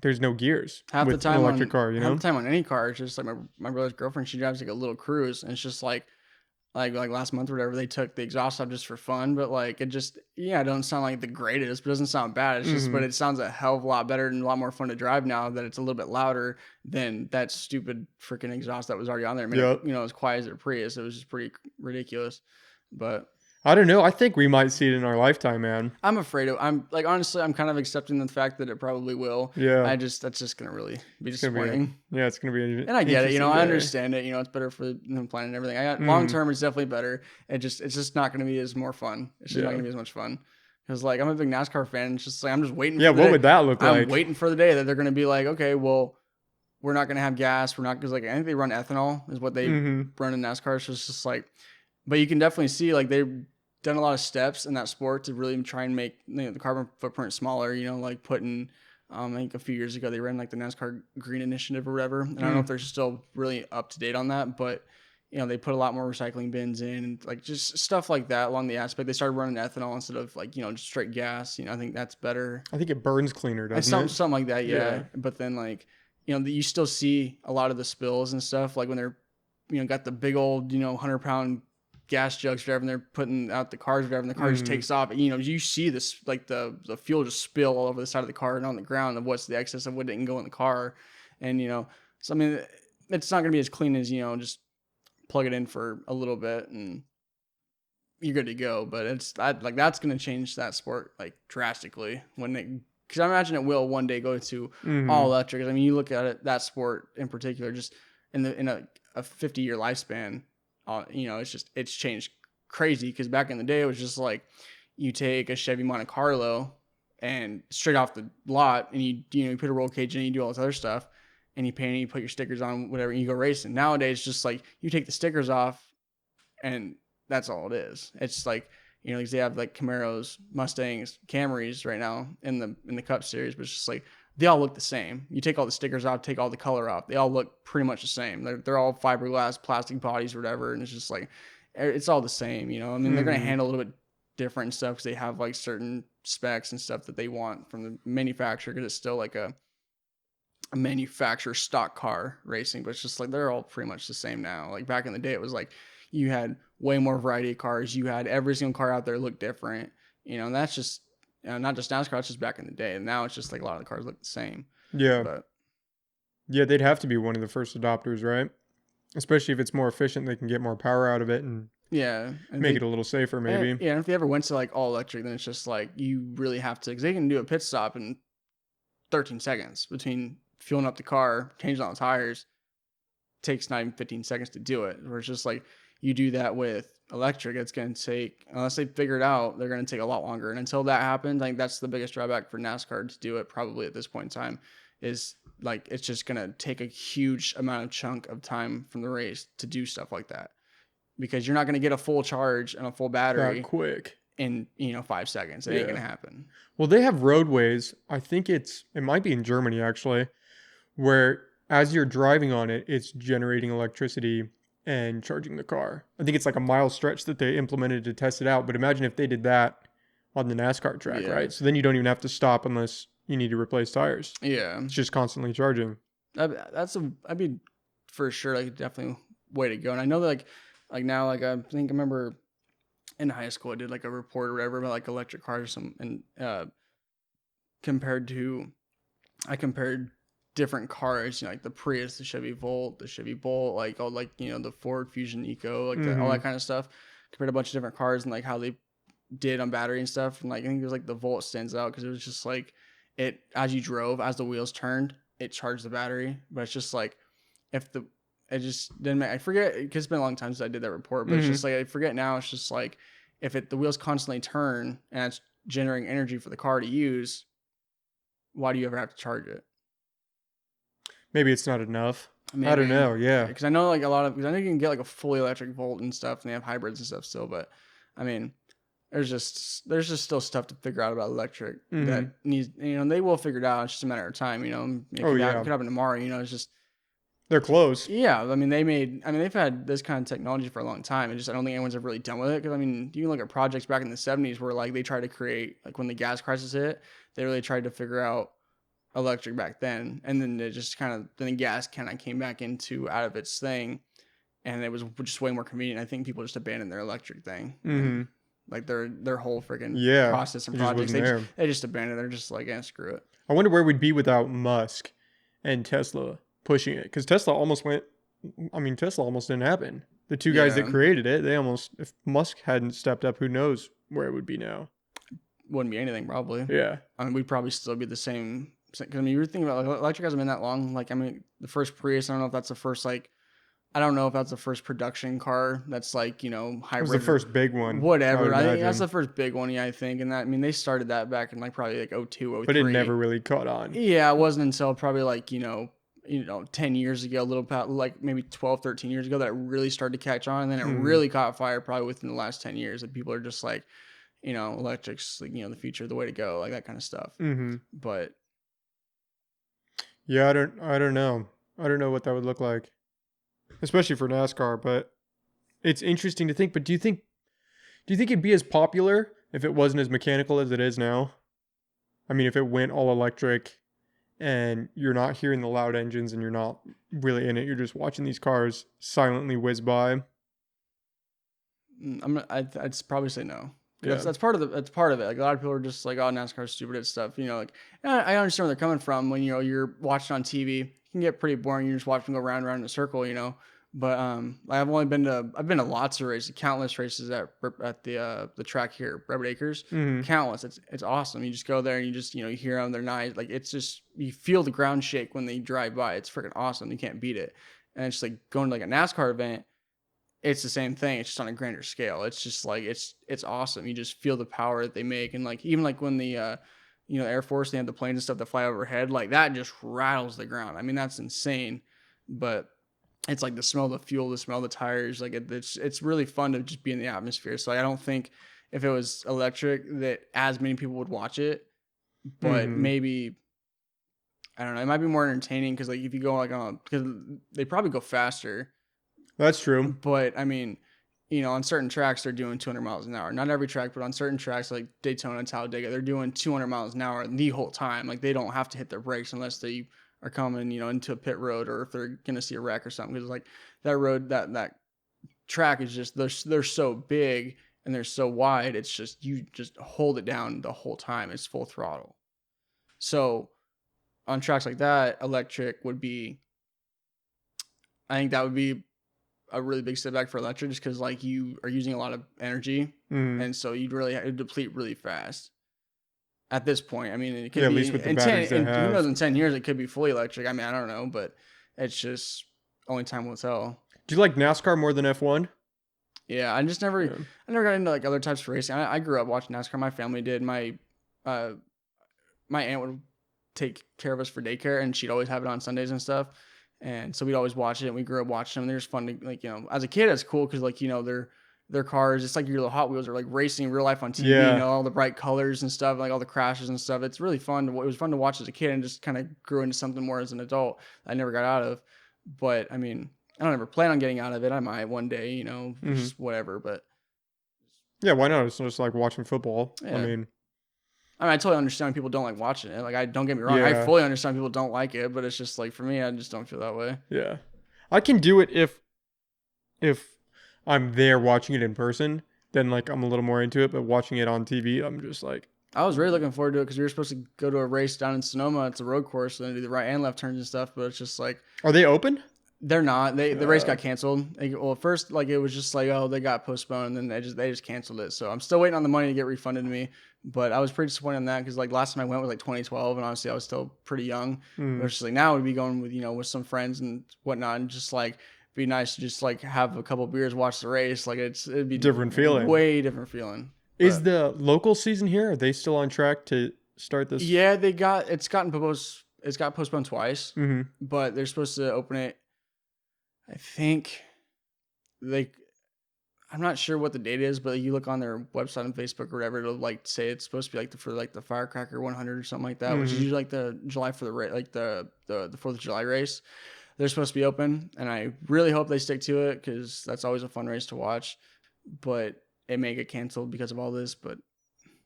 there's no gears Half with the time an electric car, half the time on any car, it's just like my brother's girlfriend. She drives like a little Cruise, and it's just like last month or whatever, they took the exhaust off just for fun. But like, it just, yeah, it doesn't sound like the greatest, but it doesn't sound bad. It's just, but it sounds a hell of a lot better and a lot more fun to drive now that it's a little bit louder than that stupid freaking exhaust that was already on there. I mean, Yep. as quiet as a Prius, it was just pretty ridiculous. But I don't know. I think we might see it in our lifetime, man. I'm afraid I'm like, honestly, I'm kind of accepting the fact that it probably will. Yeah. That's just gonna really be disappointing. It's gonna be And I get it, I day. understand it. It's better for the planet and everything. Long term, it's definitely better. It's just not going to be as more fun. It's just not going to be as much fun. Because like, I'm a big NASCAR fan. It's just like, I'm just waiting. Yeah, for the what day. would that look like? I'm waiting for the day that they're going to be like, okay, well, we're not going to have gas. We're not, because like, I think they run ethanol is what they run in NASCAR. So it's just like, but you can definitely see like they've done a lot of steps in that sport to really try and make the carbon footprint smaller. Like putting. I think a few years ago they ran like the NASCAR Green Initiative or whatever. And I don't know if they're still really up to date on that, but they put a lot more recycling bins in and like just stuff like that along the aspect. They started running ethanol instead of like, just straight gas. I think that's better. I think it burns cleaner, doesn't it? Something like that. Yeah. But then like, you still see a lot of the spills and stuff, like when they're, got the big old, 100-pound gas jugs or whatever, and they're putting out the cars or whatever, and the car just takes off. You see this, like the fuel just spill all over the side of the car and on the ground of what's the excess of what didn't go in the car. And, so I mean, it's not going to be as clean as, just plug it in for a little bit and you're good to go. But that's going to change that sport like drastically because I imagine it will one day go to all electric. I mean, you look at it, that sport in particular, just in a 50-year lifespan, it's changed crazy. Because back in the day, it was just like you take a Chevy Monte Carlo and straight off the lot, and you put a roll cage in, and you do all this other stuff, and you paint it, you put your stickers on, whatever, and you go racing. Nowadays, just like you take the stickers off, and that's all it is. It's like because they have like Camaros, Mustangs, Camrys right now in the Cup Series, but it's just like they all look the same. You take all the stickers off, take all the color off, they all look pretty much the same. They're all fiberglass, plastic bodies, or whatever, and it's just like it's all the same. I mean, they're gonna handle a little bit different and stuff because they have like certain specs and stuff that they want from the manufacturer, because it's still like a manufacturer stock car racing, but it's just like they're all pretty much the same now. Like back in the day, it was like you had way more variety of cars. You had every single car out there look different. And that's just not just NASCAR. It's just back in the day. And now it's just like a lot of the cars look the same. Yeah. But yeah, they'd have to be one of the first adopters, right? Especially if it's more efficient, they can get more power out of it and make it a little safer, maybe. And if they ever went to like all electric, then it's just like you really have to, because they can do a pit stop in 13 seconds between fueling up the car, changing all the tires. Takes not even 15 seconds to do it. Where it's just like you do that with electric, it's going to take, unless they figure it out, they're going to take a lot longer. And until that happens, I think that's the biggest drawback for NASCAR to do it probably at this point in time, is like it's just going to take a huge amount of chunk of time from the race to do stuff like that, because you're not going to get a full charge and a full battery that quick in 5 seconds. It ain't going to happen. Well, they have roadways. I think it might be in Germany actually, where as you're driving on it, it's generating electricity and charging the car. I think it's like a mile stretch that they implemented to test it out. But imagine if they did that on the NASCAR track, right? So then you don't even have to stop unless you need to replace tires. Yeah. It's just constantly charging. I'd be for sure like definitely way to go. And I know that like now like I think I remember in high school I did like a report or whatever about like electric cars or something, and I compared different cars, like the Prius, the Chevy Volt, the Chevy Bolt, like all like the Ford Fusion Eco, like all that kind of stuff. Compared a bunch of different cars and like how they did on battery and stuff. And like I think it was like the Volt stands out because it was just like it as you drove, as the wheels turned, it charged the battery. But it's just like if the it just didn't make, I forget because it's been a long time since I did that report, but it's just like I forget now. It's just like if the wheels constantly turn and it's generating energy for the car to use, why do you ever have to charge it? Maybe it's not enough. Maybe. I don't know. Yeah. Because I know like because I know you can get like a fully electric Volt and stuff, and they have hybrids and stuff still. But I mean, there's just still stuff to figure out about electric that needs. They will figure it out. It's just a matter of time. It could happen tomorrow. It's just they're close. Yeah, I mean they've had this kind of technology for a long time. And just I don't think anyone's ever really done with it. Because I mean, you can look at projects back in the 70s where like they tried to create like when the gas crisis hit, they really tried to figure out electric back then, and then it just then the gas kind of came back out of its thing, and it was just way more convenient. I think people just abandoned their electric thing, and, like their whole freaking process and projects. They just abandoned. They're just like, screw it. I wonder where we'd be without Musk and Tesla pushing it, because Tesla almost didn't happen. The two guys that created it, if Musk hadn't stepped up, who knows where it would be now? Wouldn't be anything probably. Yeah, I mean we'd probably still be the same. Because I mean, you were thinking about like, electric hasn't been that long. Like, I mean, the first Prius, I don't know if that's the first production car that's like hybrid. It was the first big one. Whatever, I think that's the first big one. Yeah, I think, and that I mean they started that back in like probably like 02, 03. But it never really caught on. Yeah, it wasn't until probably like 10 years ago, like maybe 12, 13 years ago that it really started to catch on, and then it really caught fire probably within the last 10 years. That people are just like, electric's like the future, the way to go, like that kind of stuff. But yeah, I don't know. I don't know what that would look like, especially for NASCAR. But it's interesting to think. But do you think it'd be as popular if it wasn't as mechanical as it is now? I mean, if it went all electric, and you're not hearing the loud engines, and you're not really in it, you're just watching these cars silently whiz by. I'd probably say no. Yeah. That's part of it. Like a lot of people are just like, "Oh, NASCAR's stupid at stuff." Like I understand where they're coming from. When you're watching on TV, it can get pretty boring. You just watch them go round and round in a circle. But I've been to lots of races, countless races at the track here, Redwood Acres. Countless. It's awesome. You just go there and you just you hear them. They're nice. Like it's just you feel the ground shake when they drive by. It's freaking awesome. You can't beat it. And it's like going to like a NASCAR event. It's the same thing. It's just on a grander scale. It's just like it's awesome. You just feel the power that they make, and like even like when the Air Force, they have the planes and stuff that fly overhead, like that just rattles the ground. I mean that's insane, but it's like the smell of the fuel, the smell of the tires, like it's really fun to just be in the atmosphere. So I don't think if it was electric that as many people would watch it, but maybe I don't know. It might be more entertaining because like if you go like because they probably go faster. That's true. But I mean, on certain tracks they're doing 200 miles an hour. Not every track, but on certain tracks like Daytona and Talladega, they're doing 200 miles an hour the whole time. Like they don't have to hit their brakes unless they are coming, into a pit road or if they're gonna see a wreck or something. Because like that road, that track is just they're so big and they're so wide. It's just you just hold it down the whole time. It's full throttle. So on tracks like that, electric would be. I think that would be a really big setback for electric just because like you are using a lot of energy and so you'd really deplete really fast at this point. I mean it could be at least with the batteries who knows in 10 years it could be fully electric. I mean I don't know, but it's just only time will tell. Do you like NASCAR more than F1? Yeah, I never got into like other types of racing. I grew up watching NASCAR. My family did. My aunt would take care of us for daycare and she'd always have it on Sundays and stuff. And so we'd always watch it, and we grew up watching them. They're just fun to like, as a kid, it's cool because like their cars, it's like your little Hot Wheels are like racing in real life on TV. Yeah. All the bright colors and stuff, like all the crashes and stuff. It's really fun. It was fun to watch as a kid, and just kind of grew into something more as an adult. I never got out of, but I mean, I don't ever plan on getting out of it. I might one day, just whatever. But yeah, why not? It's just like watching football. Yeah. I mean, I mean, I totally understand when people don't like watching it. Like, I don't get me wrong, I Yeah. fully understand people don't like it, but it's just like for me, I just don't feel that way. Yeah. I can do it if I'm there watching it in person, then like I'm a little more into it, but watching it on TV, I'm just like, I was really looking forward to it because we were supposed to go to a race down in Sonoma. It's a road course, and do the right and left turns and stuff. But it's just like are they open? they're not. The race got canceled. Well, at first like it was just like, oh, they got postponed, and then they just canceled it. So I'm still waiting on the money to get refunded to me. But I was pretty disappointed in that because like last time I went was like 2012, and honestly I was still pretty young. But it's just like now we'd be going with with some friends and whatnot, and just like be nice to just like have a couple beers, watch the race. Like it'd be Different feeling. way different feeling. Is the local season here? Are they still on track to start this? Yeah, it's gotten proposed. It's got postponed twice, but they're supposed to open it. I think I'm not sure what the date is, but you look on their website and Facebook or whatever, it'll like say it's supposed to be like for like the Firecracker 100 or something like that, which is usually like the July for the like the 4th of July race. They're supposed to be open, and I really hope they stick to it because that's always a fun race to watch. But it may get canceled because of all this, but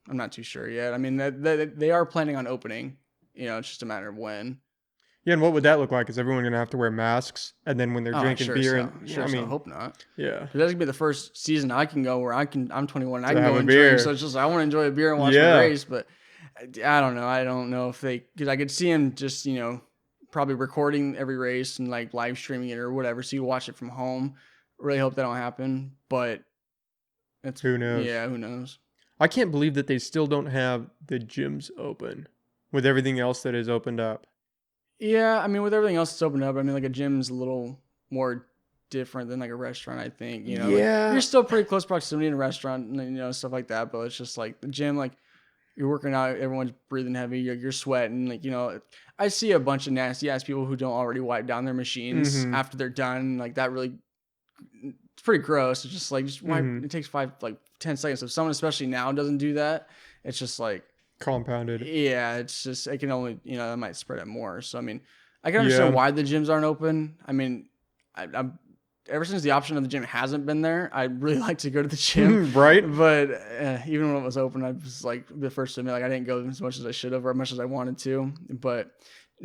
I'm not too sure yet. I mean, they are planning on opening. It's just a matter of when. Yeah, and what would that look like? Is everyone gonna have to wear masks? And then when they're drinking beer, I hope not. Yeah, because that's gonna be the first season I can go where I'm 21 and I can have go a and beer. drink. So it's just I want to enjoy a beer and watch the race, but I don't know. I don't know if because I could see him just probably recording every race and like live streaming it or whatever, so you watch it from home. Really hope that don't happen, but who knows? Yeah, who knows? I can't believe that they still don't have the gyms open with everything else that is opened up. Yeah, I mean, with everything else that's opened up, I mean, like a gym's a little more different than like a restaurant, I think. Yeah. Like, you're still pretty close proximity in a restaurant, and stuff like that. But it's just like the gym, like you're working out, everyone's breathing heavy, you're sweating. Like I see a bunch of nasty ass people who don't already wipe down their machines after they're done. Like that really, it's pretty gross. It's just like wipe. It takes 10 seconds. If someone, especially now, doesn't do that, it's just like. Compounded. Yeah, it's just it can only that might spread it more. So I mean, I can understand why the gyms aren't open. I mean, I'm ever since the option of the gym hasn't been there, I'd really like to go to the gym, right? But even when it was open, I was like the first to admit like I didn't go as much as I should have or as much as I wanted to. But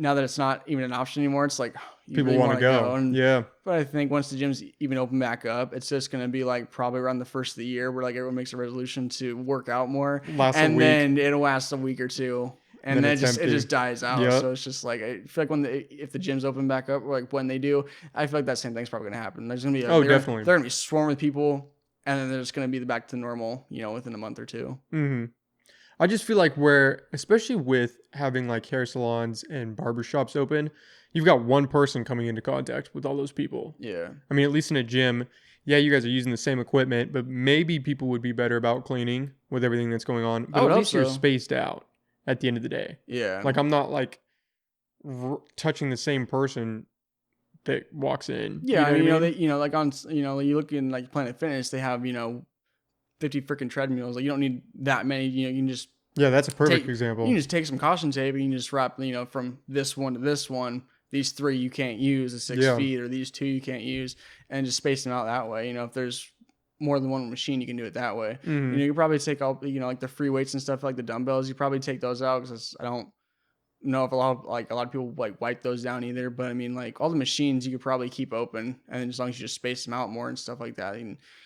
now that it's not even an option anymore, it's like people really want to go. Yeah. But I think once the gyms even open back up, it's just going to be like probably around the first of the year where like everyone makes a resolution to work out more. Then it'll last a week or two. And then it just dies out. Yep. So it's just like, I feel like if the gyms open back up, or like when they do, I feel like that same thing's probably going to happen. There's going to be definitely. They're going to be swarmed with people, and then they're just going to be back to normal, within a month or two. I just feel like especially with having like hair salons and barbershops open, you've got one person coming into contact with all those people. Yeah. I mean, at least in a gym, yeah, you guys are using the same equipment, but maybe people would be better about cleaning with everything that's going on. But at least you're spaced out at the end of the day. Yeah. Like I'm not like touching the same person that walks in. Yeah, I mean, like on, you look in like Planet Fitness, they have, 50 freaking treadmills. Like you don't need that many. You can just that's a perfect example. You can just take some caution tape and you can just wrap from this one to this one. These 3 you can't use the 6 feet, or these 2 you can't use, and just space them out that way. If there's more than one machine, you can do it that way. You can probably take all like the free weights and stuff like the dumbbells. You probably take those out because I don't know if a lot of people like wipe those down either. But I mean, like all the machines you could probably keep open, and as long as you just space them out more and stuff like that,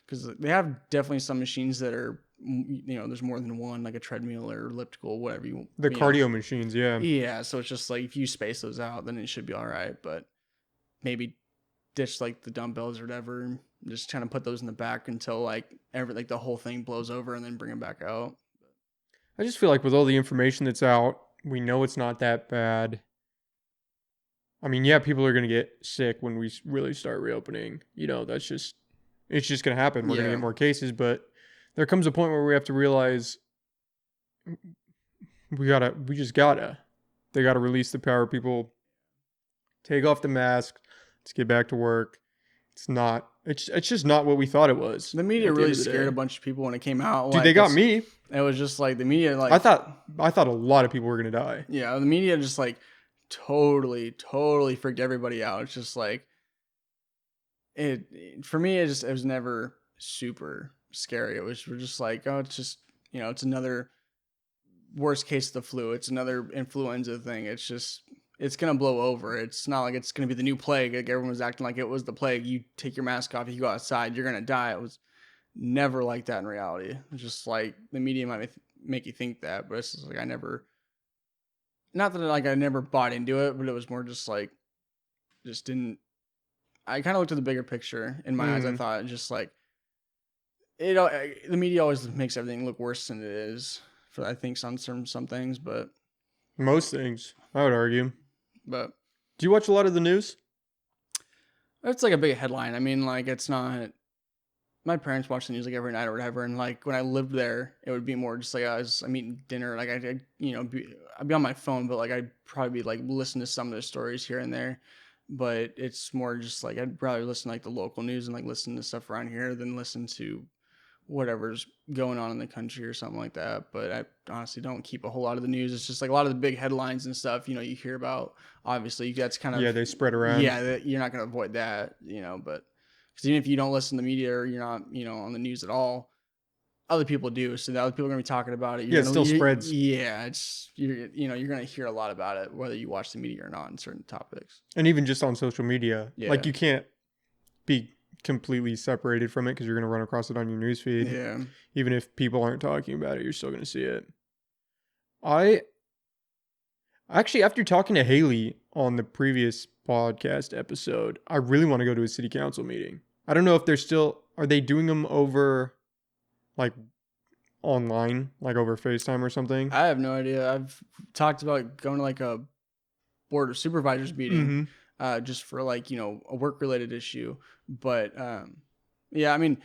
because they have definitely some machines that are there's more than one, like a treadmill or elliptical, whatever the cardio machines. Yeah, so it's just like if you space those out, then it should be all right. But maybe ditch like the dumbbells or whatever, and just kind of put those in the back until like the whole thing blows over, and then bring them back out. I just feel like with all the information that's out, we know it's not that bad. I mean, yeah, people are going to get sick when we really start reopening. It's just going to happen. We're going to get more cases, but there comes a point where we have to realize they got to release the power. People take off the mask. Let's get back to work. It's just not what we thought it was. The media really scared a bunch of people when it came out. Dude, they got me. It was just like the media, like I thought a lot of people were gonna die. Yeah, the media just like totally freaked everybody out. It's just like for me. It was never super scary. We're just like, oh, it's just it's another worst case of the flu. It's another influenza thing. It's just, it's going to blow over. It's not like it's going to be the new plague. Like everyone was acting like it was the plague. You take your mask off, you go outside, you're going to die. It was never like that in reality. It's just like the media might make you think that, but it's just like not that like I never bought into it, but it was more just like, just didn't, I kind of looked at the bigger picture in my eyes. I thought just like, the media always makes everything look worse than it is for, I think, some things, but most things, I would argue. But do you watch a lot of the news? It's like a big headline. I mean, like, it's not, my parents watch the news like every night or whatever. And like when I lived there, it would be more just like I'm eating dinner. Like I'd be on my phone, but like I'd probably be like listen to some of the stories here and there. But it's more just like I'd rather listen to like the local news and like listen to stuff around here than listen to whatever's going on in the country or something like that. But I honestly don't keep a whole lot of the news. It's just like a lot of the big headlines and stuff, you hear about. Obviously, that's kind of, they spread around. Yeah, you're not going to avoid that, but because even if you don't listen to the media or you're not, on the news at all, other people do. So the other people are going to be talking about it. It still spreads. Yeah, you're going to hear a lot about it, whether you watch the media or not on certain topics. And even just on social media, like you can't be completely separated from it because you're going to run across it on your newsfeed. Yeah. Even if people aren't talking about it, you're still going to see it. I actually, after talking to Haley on the previous podcast episode, I really want to go to a city council meeting. I don't know if are they doing them over like online, like over FaceTime or something? I have no idea. I've talked about going to like a board of supervisors meeting. Just for like, a work related issue. But, yeah, I mean,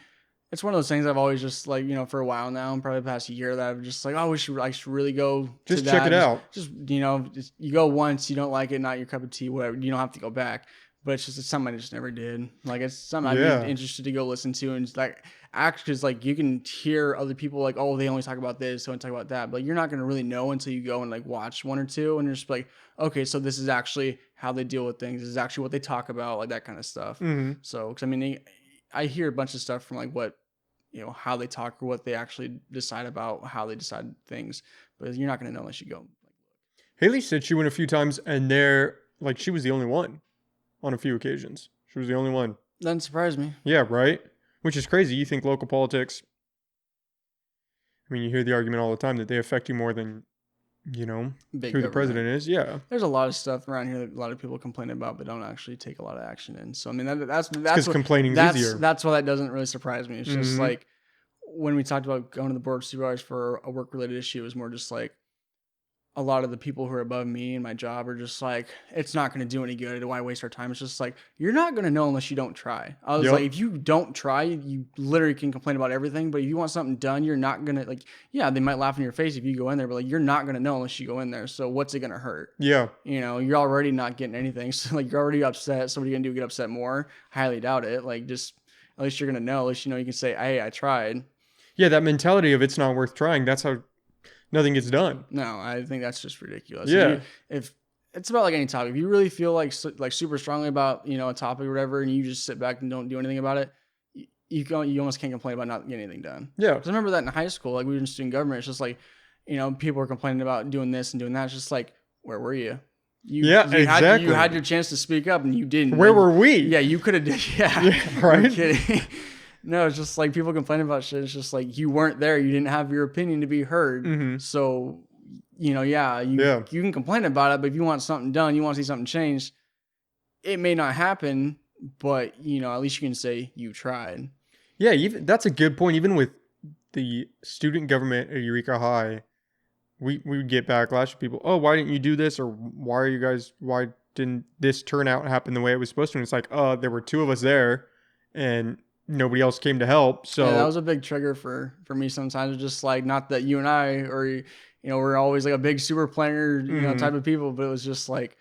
it's one of those things I've always just like, for a while now, and probably the past year that I've just like, I should really go just to check that. it out. Just, you go once, you don't like it, not your cup of tea, whatever. You don't have to go back. But it's something I just never did. Like, it's something I'd be interested to go listen to. And just like, actually, because like you can hear other people like, oh, they only talk about this, they only talk about that. But you're not going to really know until you go and like watch one or two. And you're just like, okay, so this is actually how they deal with things. This is actually what they talk about, like that kind of stuff. So, because I mean, I hear a bunch of stuff from like what, how they talk or what they actually decide about how they decide things. But you're not going to know unless you go. Haley said she went a few times and she was the only one on a few occasions. She was the only one. Doesn't surprise me. Yeah, right? Which is crazy. You think local politics, I mean, you hear the argument all the time that they affect you more than, Big who government. the president is. Yeah. There's a lot of stuff around here that a lot of people complain about, but don't actually take a lot of action in. So, I mean, that's because complaining's easier. That's why that doesn't really surprise me. It's just like when we talked about going to the board of supervisors for a work related issue, it was more just like, a lot of the people who are above me in my job are just like, it's not going to do any good. Why waste our time? It's just like, you're not going to know unless you don't try. I was like, if you don't try, you literally can complain about everything. But if you want something done, you're not going to they might laugh in your face if you go in there, but like, you're not going to know unless you go in there. So what's it going to hurt? Yeah. You're already not getting anything. So like, you're already upset. So what are you going to do? Get upset more? Highly doubt it. Like just, at least you're going to know, at least, you can say, hey, I tried. Yeah. That mentality of it's not worth trying. That's how nothing gets done. No, I think that's just ridiculous. Yeah. If it's about like any topic, if you really feel like super strongly about, a topic or whatever, and you just sit back and don't do anything about it, you almost can't complain about not getting anything done. Yeah. Because I remember that in high school, like we were in student government. It's just like, people were complaining about doing this and doing that. It's just like, where were you? Exactly. You had your chance to speak up and you didn't. Where were we? Yeah, you could have. Yeah. Right. I'm kidding. No, it's just like people complaining about shit. It's just like you weren't there. You didn't have your opinion to be heard. So, you can complain about it, but if you want something done, you want to see something changed, it may not happen, but, at least you can say you tried. Yeah, that's a good point. Even with the student government at Eureka High, we would get backlash from people. Oh, why didn't you do this? Or why didn't this turnout happen the way it was supposed to? And it's like, there were two of us there and nobody else came to help. So that was a big trigger for me sometimes. It's just like, not that you and I or, we're always like a big super planner, type of people, but it was just like,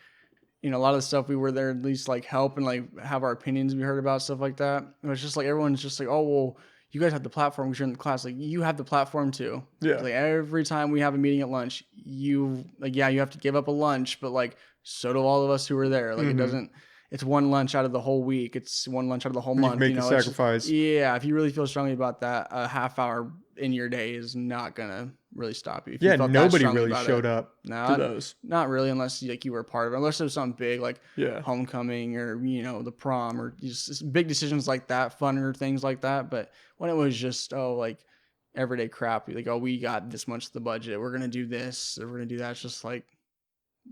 a lot of the stuff we were there at least like help and like have our opinions be heard about, stuff like that. It was just like, everyone's just like, oh, well, you guys have the platform because you're in the class. Like you have the platform too. Yeah. Like every time we have a meeting at lunch, you have to give up a lunch, but like, so do all of us who were there. Like it's it's one lunch out of the whole week. It's one lunch out of the whole You month. make You a know, sacrifice. yeah. If you really feel strongly about that, a half hour in your day is not gonna really stop you. If Yeah, you felt that nobody strongly really about showed it. up No, to those. not really, unless like you were a part of it. Unless it was something big like Yeah. homecoming or the prom or just big decisions like that, funner things like that. But when it was just like everyday crap, like we got this much of the budget, we're gonna do this, or we're gonna do that. It's just like,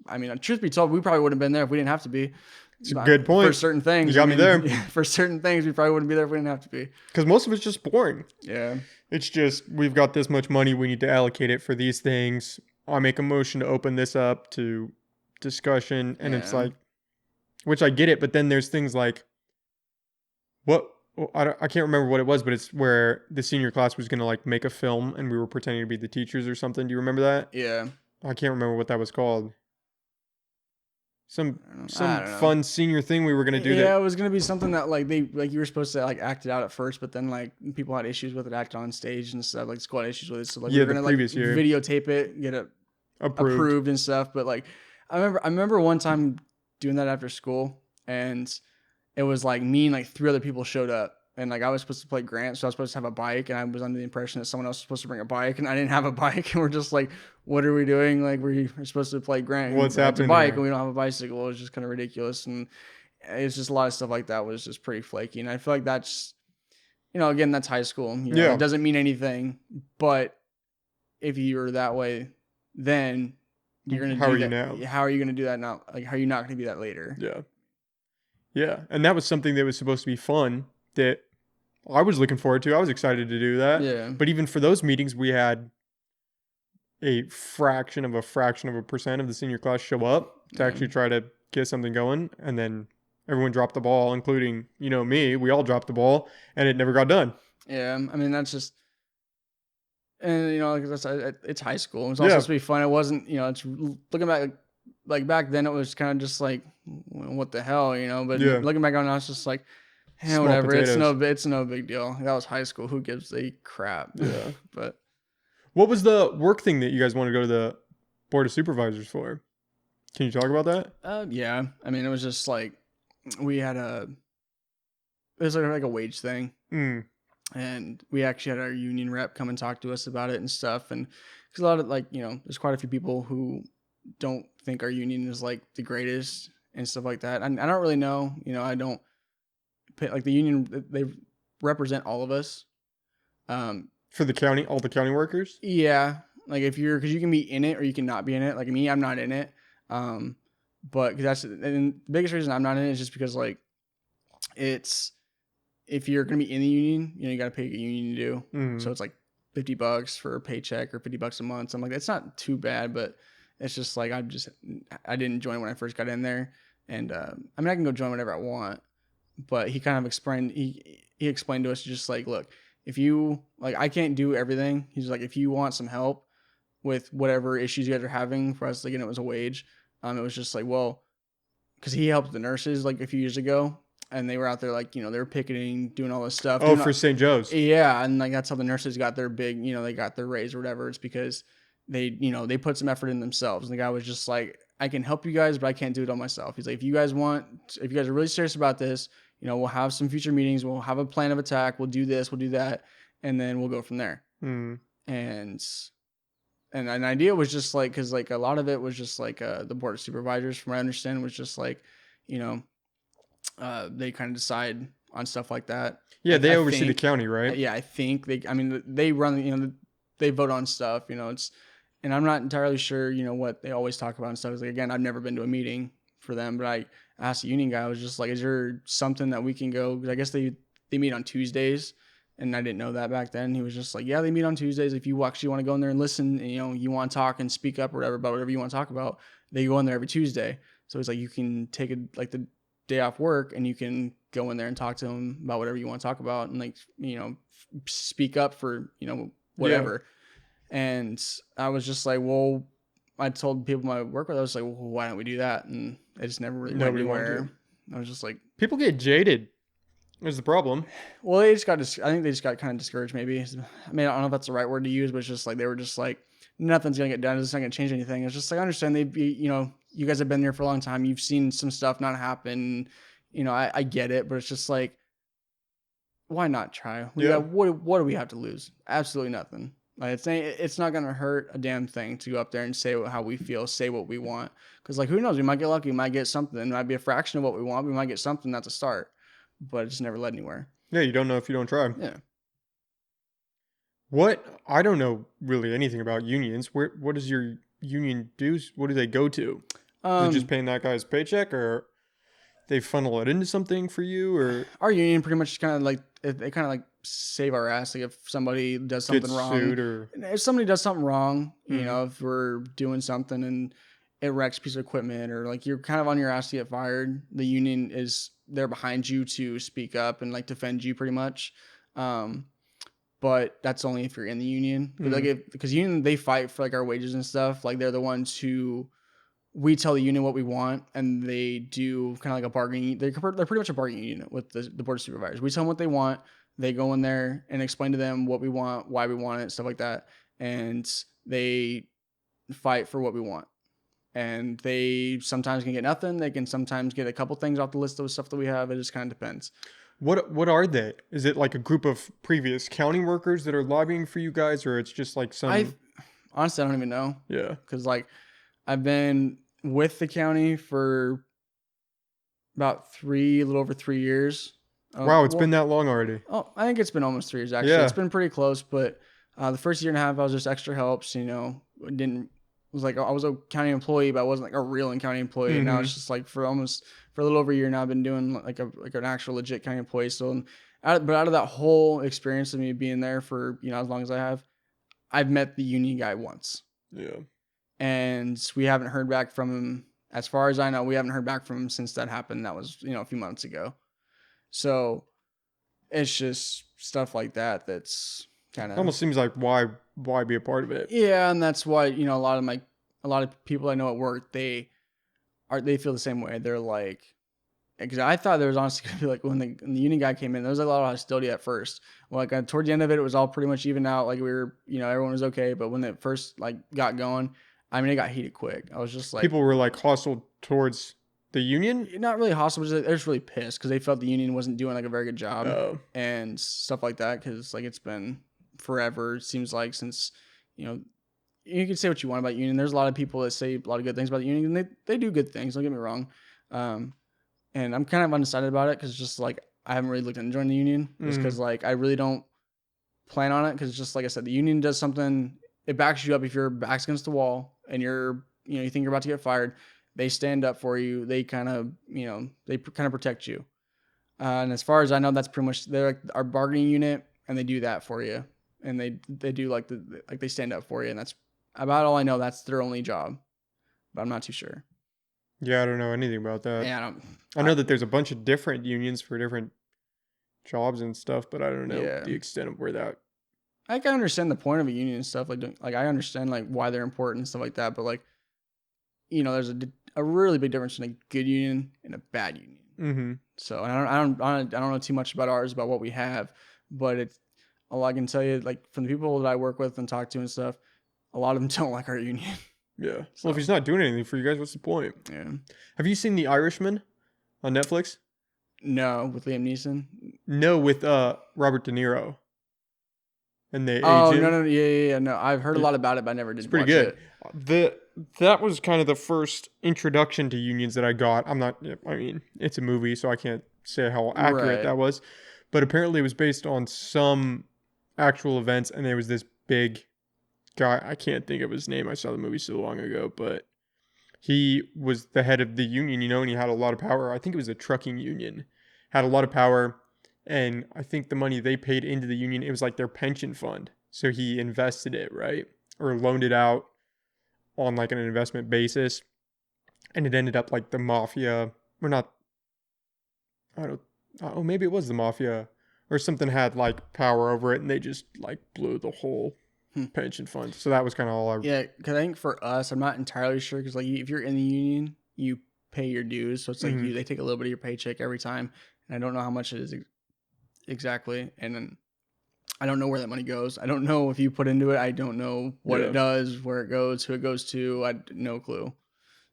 I mean, truth be told, we probably wouldn't have been there if we didn't have to be. It's a good point. For certain things. You got me there. For certain things, we probably wouldn't be there if we didn't have to be. Because most of it's just boring. Yeah. It's just, we've got this much money, we need to allocate it for these things. I make a motion to open this up to discussion, and it's like, which I get it, but then there's things like, I can't remember what it was, but it's where the senior class was going to like make a film and we were pretending to be the teachers or something. Do you remember that? Yeah. I can't remember what that was called. Some I don't know. fun senior thing we were gonna do. Yeah, it was gonna be something that like you were supposed to like act it out at first, but then like people had issues with it acting on stage and stuff. Like school had issues with it, so like we were gonna like year. videotape it, get it approved and stuff. But like I remember one time doing that after school, and it was like me and like 3 other people showed up. And like I was supposed to play Grant, so I was supposed to have a bike, and I was under the impression that someone else was supposed to bring a bike, and I didn't have a bike, and we're just like, "What are we doing? Like we're supposed to play Grant, what's happening? A bike, and we don't have a bicycle." It was just kind of ridiculous, and it's just a lot of stuff like that was just pretty flaky. And I feel like that's, again, that's high school. It doesn't mean anything, but if you're that way, then you're gonna. How are you now? How are you gonna do that now? Like, how are you not gonna be that later? Yeah, and that was something that was supposed to be fun. That I was looking forward to. I was excited to do that. Yeah. But even for those meetings, we had a fraction of a percent of the senior class show up to actually try to get something going. And then everyone dropped the ball, including, me. We all dropped the ball, and it never got done. Yeah. I mean, that's just, and, it's high school. It was all supposed to be fun. It wasn't, it's looking back, like back then it was kind of just like, what the hell, But looking back on it, it's just like, yeah, whatever. Potatoes. It's no big deal. That was high school. Who gives a crap? Yeah. But what was the work thing that you guys want to go to the board of supervisors for? Can you talk about that? Yeah. I mean, it was just like we had it was like a wage thing, and we actually had our union rep come and talk to us about it and stuff. And because a lot of there's quite a few people who don't think our union is like the greatest and stuff like that. And I don't really know. I don't. Like the union, they represent all of us. For the county, all the county workers? Yeah. Like because you can be in it or you can not be in it. Like me, I'm not in it. But and the biggest reason I'm not in it is just because like if you're going to be in the union, you got to pay a union due. Mm-hmm. So it's like $50 for a paycheck or $50 a month. So I'm like, that's not too bad, but it's just like, I didn't join when I first got in there. And, I mean, I can go join whenever I want. But he kind of explained, he explained to us just like, look, if you, like, I can't do everything. He's like, if you want some help with whatever issues you guys are having for us, like, it was a wage. It was just like, well, because he helped the nurses like a few years ago, and they were out there like, they were picketing, doing all this stuff. Oh, for St. Joe's. Yeah, and like that's how the nurses got their big, they got their raise or whatever. It's because they put some effort in themselves. And the guy was just like, I can help you guys, but I can't do it all myself. He's like, if you guys are really serious about this, we'll have some future meetings. We'll have a plan of attack. We'll do this. We'll do that. And then we'll go from there. And an idea was just like, because like a lot of it was just like the board of supervisors, from what I understand, was just like, they kind of decide on stuff like that. Yeah, they oversee the county, right? Yeah, I think they run, they vote on stuff, and I'm not entirely sure, what they always talk about and stuff. It's like, again, I've never been to a meeting for them, but I asked the union guy, I was just like, is there something that we can go? Because I guess they meet on Tuesdays, and I didn't know that back then. He was just like, yeah, they meet on Tuesdays. If you actually want to go in there and listen, and, you want to talk and speak up or whatever about whatever you want to talk about, they go in there every Tuesday. So it's like, you can take the day off work and you can go in there and talk to them about whatever you want to talk about and like, speak up for, whatever. Yeah. And I was just like, well, I told people I work with, I was like, well, why don't we do that? And I just never really went anywhere. I was just like, people get jaded. There's the problem. Well, I think they just got kind of discouraged maybe. I mean, I don't know if that's the right word to use, but it's just like, they were just like, nothing's going to get done. It's not going to change anything. It's just like, I understand you guys have been there for a long time. You've seen some stuff not happen. I get it, but it's just like, why not try? Yeah. What do we have to lose? Absolutely nothing. Like it's not gonna hurt a damn thing to go up there and say how we feel, say what we want. Because like who knows? We might get lucky. We might get something. It might be a fraction of what we want. We might get something. That's a start, but it just never led anywhere. Yeah, you don't know if you don't try. Yeah. I don't know really anything about unions. What does your union do? What do they go to? Is it just paying that guy's paycheck, or they funnel it into something for you, or our union pretty much kind of like they kind of like save our ass. Like if somebody does something gets wrong, sued, or if somebody does something wrong, Mhm. if we're doing something and it wrecks a piece of equipment or like you're kind of on your ass to get fired, the union is there behind you to speak up and like defend you pretty much. But that's only if you're in the union. But like because union they fight for like our wages and stuff. Like they're the ones who we tell the union what we want, and they do kind of like a bargaining. They're pretty much a bargaining unit with the board of supervisors. We tell them what they want. They go in there and explain to them what we want, why we want it, stuff like that, and they fight for what we want. And they sometimes can get nothing. They can sometimes get a couple things off the list of stuff that we have. It just kind of depends. what are they? Is it like a group of previous county workers that are lobbying for you guys, or it's just like some? Honestly, I don't even know. Yeah. Because like I've been with the county for about a little over 3 years. Wow, it's been that long already. Oh, I think it's been almost 3 years actually. Yeah. It's been pretty close, but the first year and a half I was just extra helps. Was like I was a county employee, but I wasn't like a real county employee. And now it's just like for a little over a year now, I've been doing like an actual legit county employee. So, but out of that whole experience of me being there for as long as I have, I've met the union guy once. Yeah. And we haven't heard back from him. As far as I know, we haven't heard back from him since that happened. That was a few months ago. So it's just stuff like that. That's kind of almost seems like why be a part of it? Yeah, and that's why a lot of people I know at work they feel the same way. They're like, because I thought there was honestly gonna be like when the union guy came in, there was a lot of hostility at first. Well, like towards the end of it, it was all pretty much even out. Like we were, everyone was okay. But when it first like got going, I mean, it got heated quick. I was just like, people were like hostile towards the union. Not really hostile, but they're just really pissed because they felt the union wasn't doing like a very good job and stuff like that. Because like it's been forever. It seems like since you can say what you want about union. There's a lot of people that say a lot of good things about the union, and they do good things. Don't get me wrong. And I'm kind of undecided about it because just like I haven't really looked into joining the union just because like I really don't plan on it because just like I said, the union does something. It backs you up if your back's against the wall and you think you're about to get fired. They stand up for you. They kind of protect you. And as far as I know, that's pretty much they're like our bargaining unit, and they do that for you. And they do like they stand up for you, and that's about all I know. That's their only job, but I'm not too sure. Yeah, I don't know anything about that. Yeah, I know that there's a bunch of different unions for different jobs and stuff, but I don't know the extent of where that. I can understand the point of a union and stuff. Like I understand like why they're important and stuff like that, but like there's a really big difference in a good union and a bad union. Mm-hmm. So I don't know too much about ours, about what we have, but it's all I can tell you. Like from the people that I work with and talk to and stuff, a lot of them don't like our union. Yeah. So, well, if he's not doing anything for you guys, what's the point? Yeah. Have you seen The Irishman on Netflix? No, with Liam Neeson. No, with Robert De Niro. And the agent. No, yeah. No, I've heard a lot about it, but I never did. It's pretty good. That was kind of the first introduction to unions that I got. I mean, it's a movie, so I can't say how accurate that was. But apparently it was based on some actual events, and there was this big guy. I can't think of his name. I saw the movie so long ago, but he was the head of the union, and he had a lot of power. I think it was a trucking union. Had a lot of power, and I think the money they paid into the union, it was like their pension fund. So he invested it, right? Or loaned it out on like an investment basis, and it ended up like the mafia. Maybe it was the mafia or something had like power over it, and they just like blew the whole pension fund. So that was kind of all because I think for us, I'm not entirely sure because like if you're in the union, you pay your dues, so it's like they take a little bit of your paycheck every time, and I don't know how much it is exactly, and then I don't know where that money goes. I don't know if you put into it. I don't know what it does, where it goes, who it goes to. I no clue.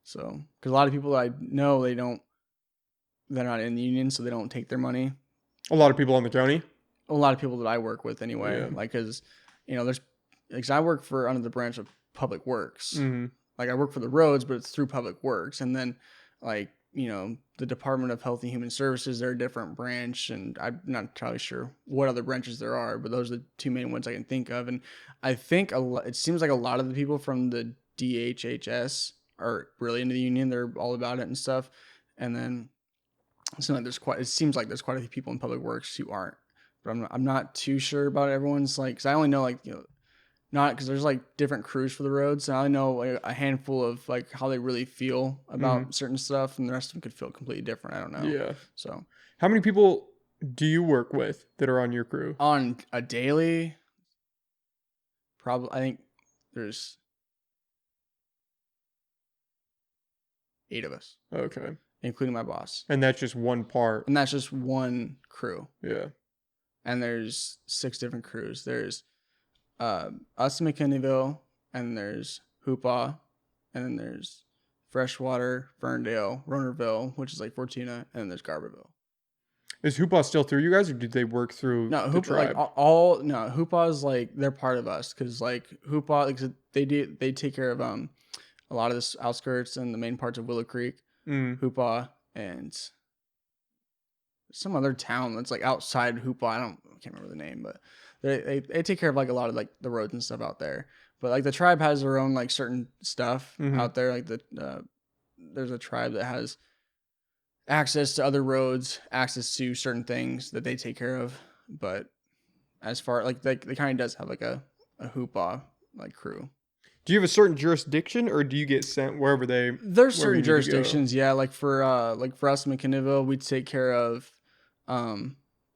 So, because a lot of people that I know, they're not in the union, so they don't take their money. A lot of people in the county. A lot of people that I work with anyway, Yeah. like, cause there's, like, I work for under the branch of Public Works. Mm-hmm. Like, I work for the roads, but it's through Public Works. And then, like, the Department of Health and Human Services, they're a different branch, and I'm not entirely sure what other branches there are, but those are the two main ones I can think of. And I think it seems like a lot of the people from the DHHS are really into the union. They're all about it and stuff. And then it seems like there's quite a few people in Public Works who aren't, but I'm not too sure about everyone's, like, cause I only know, like, not because there's, like, different crews for the roads. So I only know, like, a handful of, like, how they really feel about certain stuff, and the rest of them could feel completely different. I don't know. Yeah. So How many people do you work with that are on your crew? on a daily, probably, I think there's 8 of us, Okay. including my boss. And that's just one part. And that's just one crew. Yeah. And there's 6 different crews. There's us in McKinneyville, and there's Hoopaw, and then there's Freshwater, Ferndale, Ronerville, which is like Fortuna, and then there's Garberville. Is Hoopaw still through you guys, or did they work through No, the Hoopaw, tribe? like, no, Hoopaw's, like, they're part of us, because, like, Hoopaw, like, they take care of a lot of the outskirts and the main parts of Willow Creek. Hoopaw and some other town that's, like, outside Hoopaw. I can't remember the name, but they take care of, like, a lot of, like, the roads and stuff out there. But, like, the tribe has their own, like, certain stuff out there. Like, there's a tribe that has access to other roads, access to certain things that they take care of. But as far, like, they kind of does have, like, a Hoopaw, like, crew. Do you have a certain jurisdiction, or do you get sent wherever they? There's certain jurisdictions, yeah. Like for us in McKinneyville, we take care of,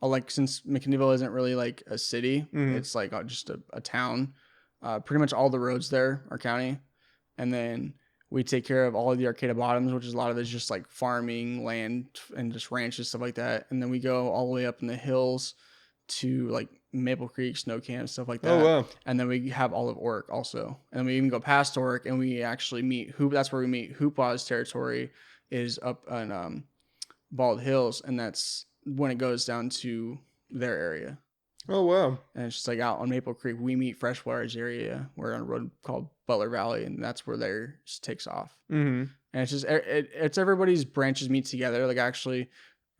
like, since McKinneyville isn't really like a city, it's like just a town. Pretty much all the roads there are county, and then we take care of all of the Arcata Bottoms, which is a lot of it's just like farming land and just ranches, stuff like that. And then we go all the way up in the hills to, like, Maple Creek, Snow Camp, stuff like that. Oh, wow. And then we have all of Oric also. And then we even go past Oric, and we actually meet that's where we meet Hoopaw's territory is up on Bald Hills, and that's when it goes down to their area. Oh, wow. And it's just like out on Maple Creek, we meet Freshwater's area. We're on a road called Butler Valley, and that's where theirs takes off. And it's just it's everybody's branches meet together. Like, actually,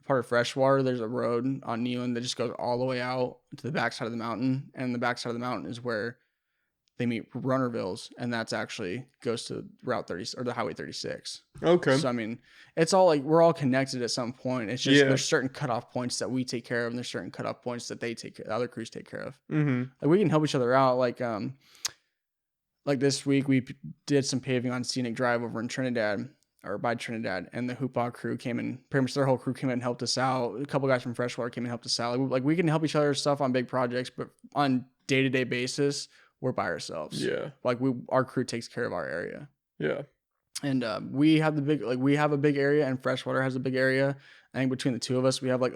part of Freshwater, there's a road on Neelan that just goes all the way out to the backside of the mountain, and the backside of the mountain is where they meet Runnervilles, and that's actually goes to Route 30 or the Highway 36. Okay. So I mean, it's all, like, we're all connected at some point. It's just there's certain cutoff points that we take care of, and there's certain cutoff points that the other crews take care of. Like, we can help each other out. Like this week we did some paving on Scenic Drive over in Trinidad, or by Trinidad, and the Hoopaw crew came in. Pretty much their whole crew came in and helped us out. A couple guys from Freshwater came in and helped us out. Like, we can help each other stuff on big projects, but on day-to-day basis, we're by ourselves. Yeah. Like, our crew takes care of our area. Yeah. And we have a big area, and Freshwater has a big area. I think between the two of us, we have, like,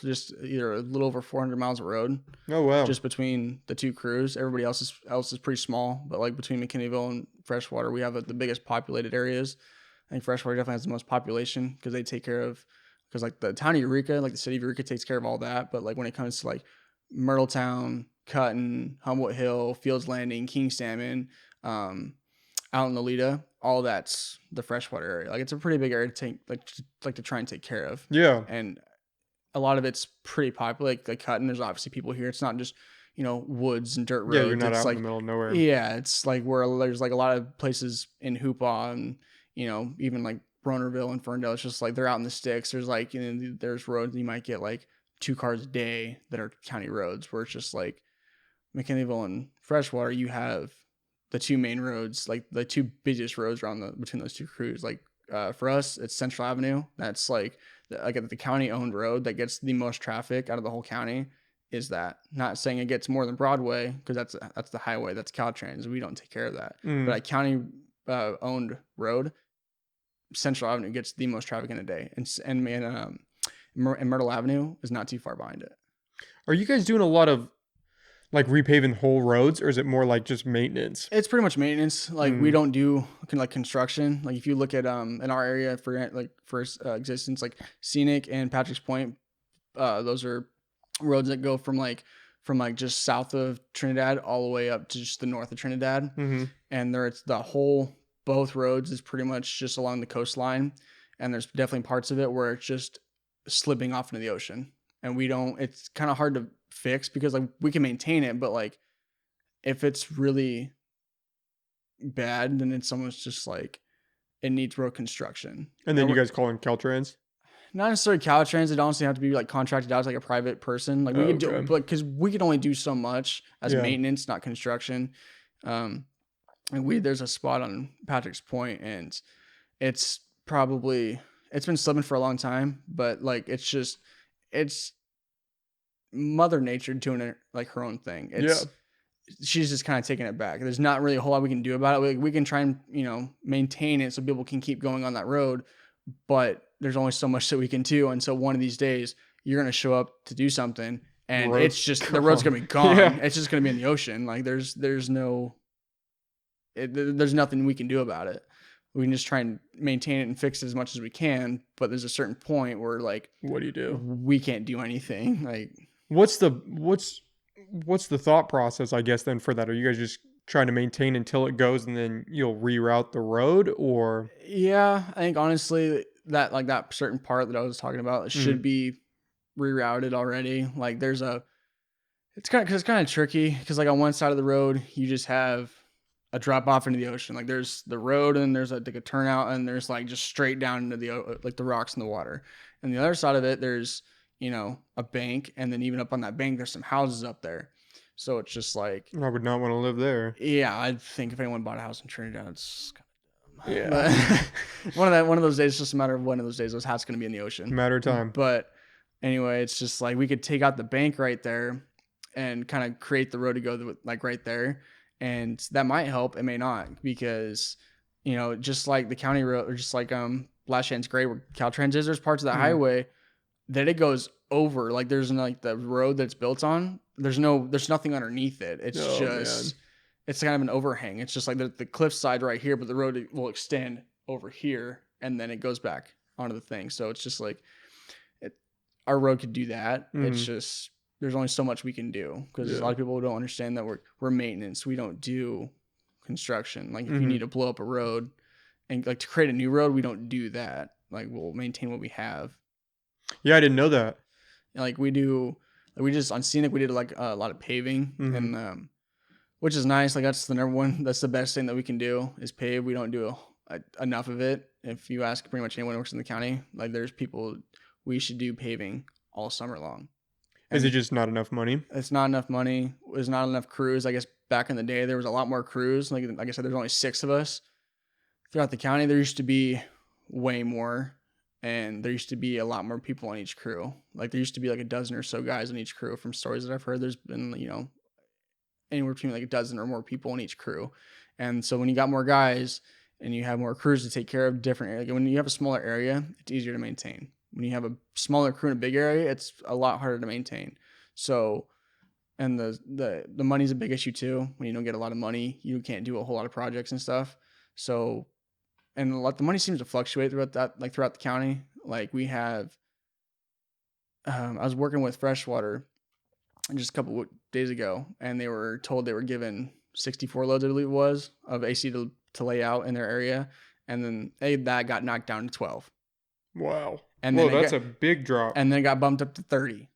just either a little over 400 miles of road. Oh, wow. Just between the two crews. Everybody else is pretty small, but, like, between McKinneyville and Freshwater, we have, like, the biggest populated areas. I think Freshwater definitely has the most population because they take care of, because, like, the town of Eureka, like the city of Eureka takes care of all that. But, like, when it comes to, like, Myrtletown, Cutton, Humboldt Hill, Fields Landing, King Salmon, out in Lolita, all that's the Freshwater area. Like, it's a pretty big area to to try and take care of. Yeah. And a lot of it's pretty popular. Like Cutton, there's obviously people here. It's not just, woods and dirt roads. Yeah, you're not out in the middle of nowhere. Yeah, it's like where there's, like, a lot of places in Hoopaw and, even, like, Ronerville and Ferndale. It's just like they're out in the sticks. There's, like, there's roads you might get, like, 2 cars a day that are county roads, where it's just like McKinneyville and Freshwater, you have the 2 main roads, like the 2 busiest roads around between those 2 crews. Like, for us, it's Central Avenue. That's like the county owned road that gets the most traffic out of the whole county. Is that, not saying it gets more than Broadway, because that's the highway, that's Caltrans. We don't take care of that. But a county owned road, Central Avenue gets the most traffic in a day, and Myrtle Avenue is not too far behind it. Are you guys doing a lot of Like repaving whole roads, or is it more like just maintenance? It's pretty much maintenance. Like we don't do like construction. Like if you look at in our area for like for existence, like Scenic and Patrick's Point, those are roads that go from like just south of Trinidad all the way up to just the north of Trinidad, and there it's the whole both roads is pretty much just along the coastline, and there's definitely parts of it where it's just slipping off into the ocean, and we don't. It's kind of hard to fix because like we can maintain it, but like if it's really bad, then it's almost just like it needs road construction. And then you guys call in Caltrans? Not necessarily Caltrans. It honestly have to be like contracted out as like a private person. Like we could do, but because we could only do so much as maintenance, not construction. And there's a spot on Patrick's Point, and it's been slipping for a long time, but like it's Mother Nature doing it like her own thing. She's just kind of taking it back. There's not really a whole lot we can do about it. We can try and, maintain it so people can keep going on that road, but there's only so much that we can do. And so one of these days you're going to show up to do something and it's just, the road's going to be gone. It's just going to be in the ocean. Like there's nothing we can do about it. We can just try and maintain it and fix it as much as we can. But there's a certain point where like, what do you do? We can't do anything. Like what's the thought process, I guess, then for that? Are you guys just trying to maintain until it goes and then you'll reroute the road, or? Yeah, I think honestly that certain part that I was talking about should be rerouted already. Like it's kind of tricky because like on one side of the road, you just have a drop off into the ocean. Like there's the road and there's like a turnout and there's like just straight down into the rocks in the water. And the other side of it, there's, a bank, and then even up on that bank, there's some houses up there. So it's just like, I would not want to live there. Yeah, I think if anyone bought a house in Trinidad, it's kind of dumb. Yeah. But one of those days, it's just a matter of one of those days, those houses going to be in the ocean. Matter of time. But anyway, it's just like we could take out the bank right there and kind of create the road to go like right there. And that might help. It may not, because, just like the county road, or just like Blashan's Gray where Caltrans is, there's parts of that highway that it goes over. Like there's like the road that's built on, there's nothing underneath it. It's it's kind of an overhang. It's just like the cliffside right here, but the road will extend over here and then it goes back onto the thing. So it's just like our road could do that. It's just, there's only so much we can do because a lot of people don't understand that we're maintenance. We don't do construction. Like if you need to blow up a road and like to create a new road, we don't do that. Like we'll maintain what we have. Yeah, I didn't know that. Like we just on Scenic, we did like a lot of paving and which is nice. Like that's the number one, that's the best thing that we can do is pave. We don't do enough of it. If you ask pretty much anyone who works in the county, like there's people, we should do paving all summer long. Is it just not enough money? It's not enough money. There's not enough crews. I guess back in the day, there was a lot more crews. Like I said, there's only 6 of us throughout the county. There used to be way more, and there used to be a lot more people on each crew. Like there used to be like a dozen or so guys on each crew. From stories that I've heard, there's been, anywhere between like a dozen or more people on each crew. And so when you got more guys and you have more crews to take care of different areas, like when you have a smaller area, it's easier to maintain. When you have a smaller crew in a big area, it's a lot harder to maintain. So, and the money's a big issue too. When you don't get a lot of money, you can't do a whole lot of projects and stuff. So, and the money seems to fluctuate throughout the county. Like we have, I was working with Freshwater just a couple of days ago, and they were told they were given 64 loads, I believe it was, of AC to lay out in their area, and then that got knocked down to 12. Wow. And then that's a big drop. And then it got bumped up to 30.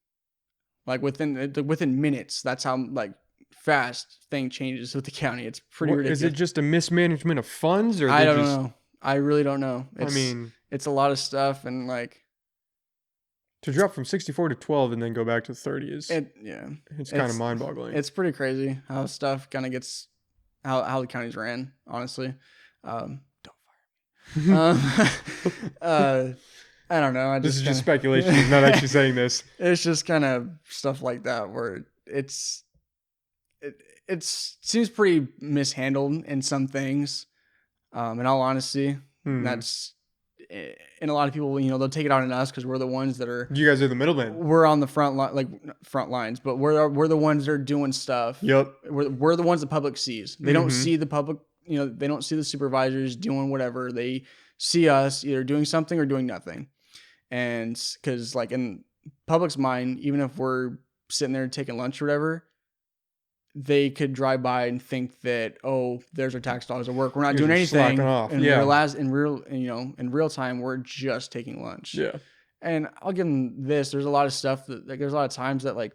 Like within minutes. That's how like fast thing changes with the county. It's pretty ridiculous. Is it just a mismanagement of funds, or I don't know. I really don't know. It's a lot of stuff, and like to drop from 64 to 12 and then go back to 30 is it's kind of mind-boggling. It's pretty crazy how stuff kind of gets how the county's ran, honestly. Don't fire me. I don't know. This is just speculation. I'm not actually saying this. It's just kind of stuff like that where it seems pretty mishandled in some things. In all honesty, and a lot of people, they'll take it out on us because we're the ones that are. You guys are the middlemen. We're on the front line, like front lines, but we're the ones that are doing stuff. Yep. We're the ones the public sees. They don't see the public. They don't see the supervisors doing whatever. They see us either doing something or doing nothing. And because like in public's mind, even if we're sitting there taking lunch or whatever, they could drive by and think that, oh, there's our tax dollars at work. We're not doing anything. Off. And in real time, we're just taking lunch. Yeah. And I'll give them this. There's a lot of stuff that like, there's a lot of times that like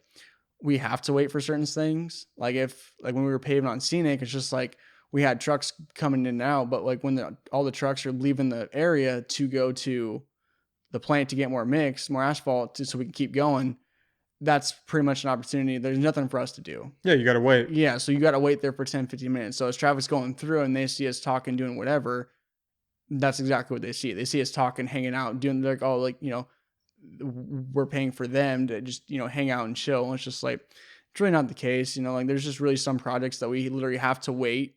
we have to wait for certain things. Like when we were paving on Scenic, it's just like we had trucks coming in and out, but like when all the trucks are leaving the area to go to the plant to get more mix, more asphalt, so we can keep going, that's pretty much an opportunity. There's nothing for us to do. Yeah, you got to wait. Yeah, so you got to wait there for 10, 15 minutes. So as traffic's going through and they see us talking, doing whatever, that's exactly what they see. They see us talking, hanging out, doing like, oh, like, we're paying for them to just, hang out and chill. And it's just like, it's really not the case. Like there's just really some projects that we literally have to wait.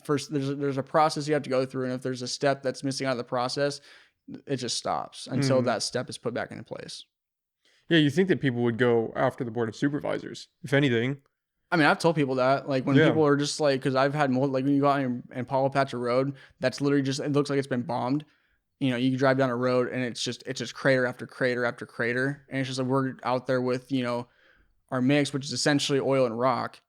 First, there's a process you have to go through. And if there's a step that's missing out of the process, it just stops until that step is put back into place. Yeah, you think that people would go after the board of supervisors, if anything. I mean, I've told people that, like when people are just like, because I've had more, like when you go out and Paulo Patch a road, that's literally just, it looks like it's been bombed. You can drive down a road and it's just crater after crater after crater. And it's just like, we're out there with, our mix, which is essentially oil and rock.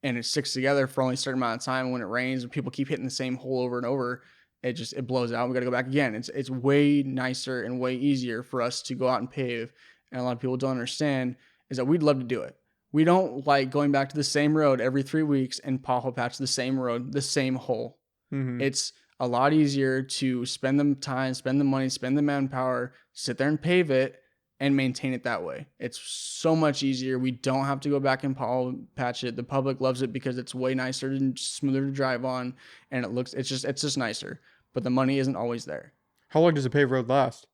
And it sticks together for only a certain amount of time. And when it rains and people keep hitting the same hole over and over, it blows out. We got to go back again. It's way nicer and way easier for us to go out and pave. And a lot of people don't understand is that we'd love to do it. We don't like going back to the same road every 3 weeks and pothole patch the same road, the same hole. Mm-hmm. It's a lot easier to spend the time, spend the money, spend the manpower, sit there and pave it and maintain it that way. It's so much easier. We don't have to go back and pothole patch it. The public loves it because it's way nicer and smoother to drive on, and it's just nicer. But the money isn't always there. How long does a paved road last?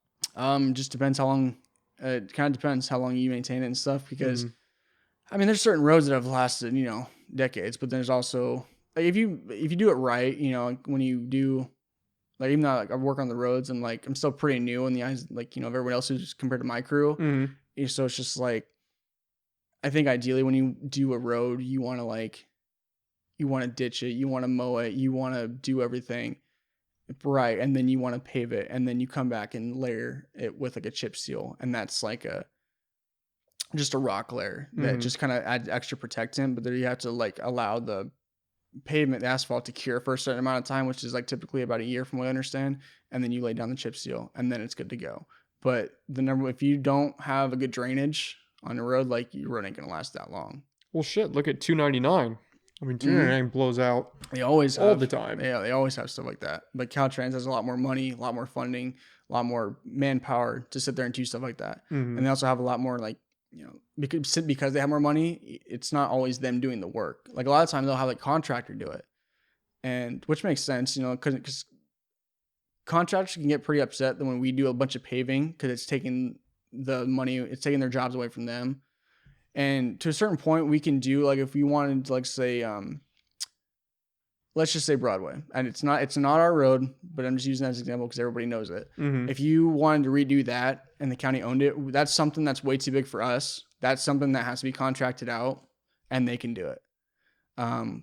Just depends how long. It kind of depends how long you maintain it and stuff. Because I mean, there's certain roads that have lasted, decades. But there's also like if you do it right, when you do, like even though like, I work on the roads and like I'm still pretty new in the eyes, like of everyone else who's compared to my crew. Mm-hmm. So it's just like I think ideally when you do a road, you want to ditch it, you want to mow it, you want to do everything right, and then you want to pave it, and then you come back and layer it with like a chip seal, and that's like just a rock layer that just kind of adds extra protectant. But then you have to like allow the pavement, the asphalt, to cure for a certain amount of time, which is like typically about a year from what I understand, and then you lay down the chip seal, and then it's good to go. But if you don't have a good drainage on the road, like your road ain't gonna last that long. Well, shit, look at 299. I mean, 299 blows out. They always all the time. Yeah, they always have stuff like that. But Caltrans has a lot more money, a lot more funding, a lot more manpower to sit there and do stuff like that. Mm-hmm. And they also have a lot more like, because they have more money, it's not always them doing the work. Like a lot of times they'll have like contractor do it, and which makes sense, because contractors can get pretty upset that when we do a bunch of paving because it's taking the money, it's taking their jobs away from them. And to a certain point, we can do like if we wanted to like say, let's just say Broadway, and it's not our road, but I'm just using that as an example because everybody knows it. Mm-hmm. If you wanted to redo that and the county owned it, that's something that's way too big for us. That's something that has to be contracted out, and they can do it.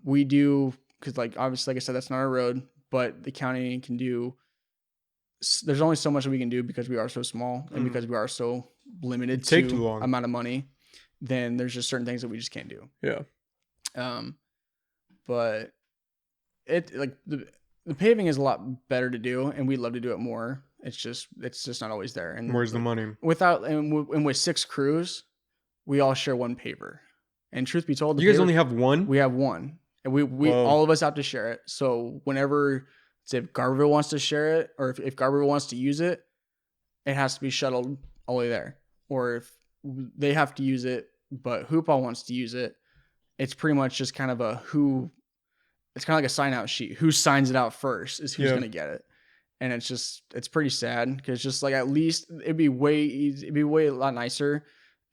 We do because like obviously, like I said, that's not our road, but the county can do. There's only so much that we can do because we are so small and because we are so limited to amount of money. Then there's just certain things that we just can't do. Yeah. But it like the paving is a lot better to do, and we'd love to do it more. It's just not always there. And where's the money? With 6 crews, we all share one paver. And truth be told, you guys only have one? We have one, and we all of us have to share it. So whenever, say if Garberville wants to share it, or if Garberville wants to use it, it has to be shuttled all the way there. Or if they have to use it, but Hoopaw wants to use it, it's pretty much just kind of it's kind of like a sign out sheet. Who signs it out first is who's going to get it. And it's pretty sad because just like at least it'd be way a lot nicer.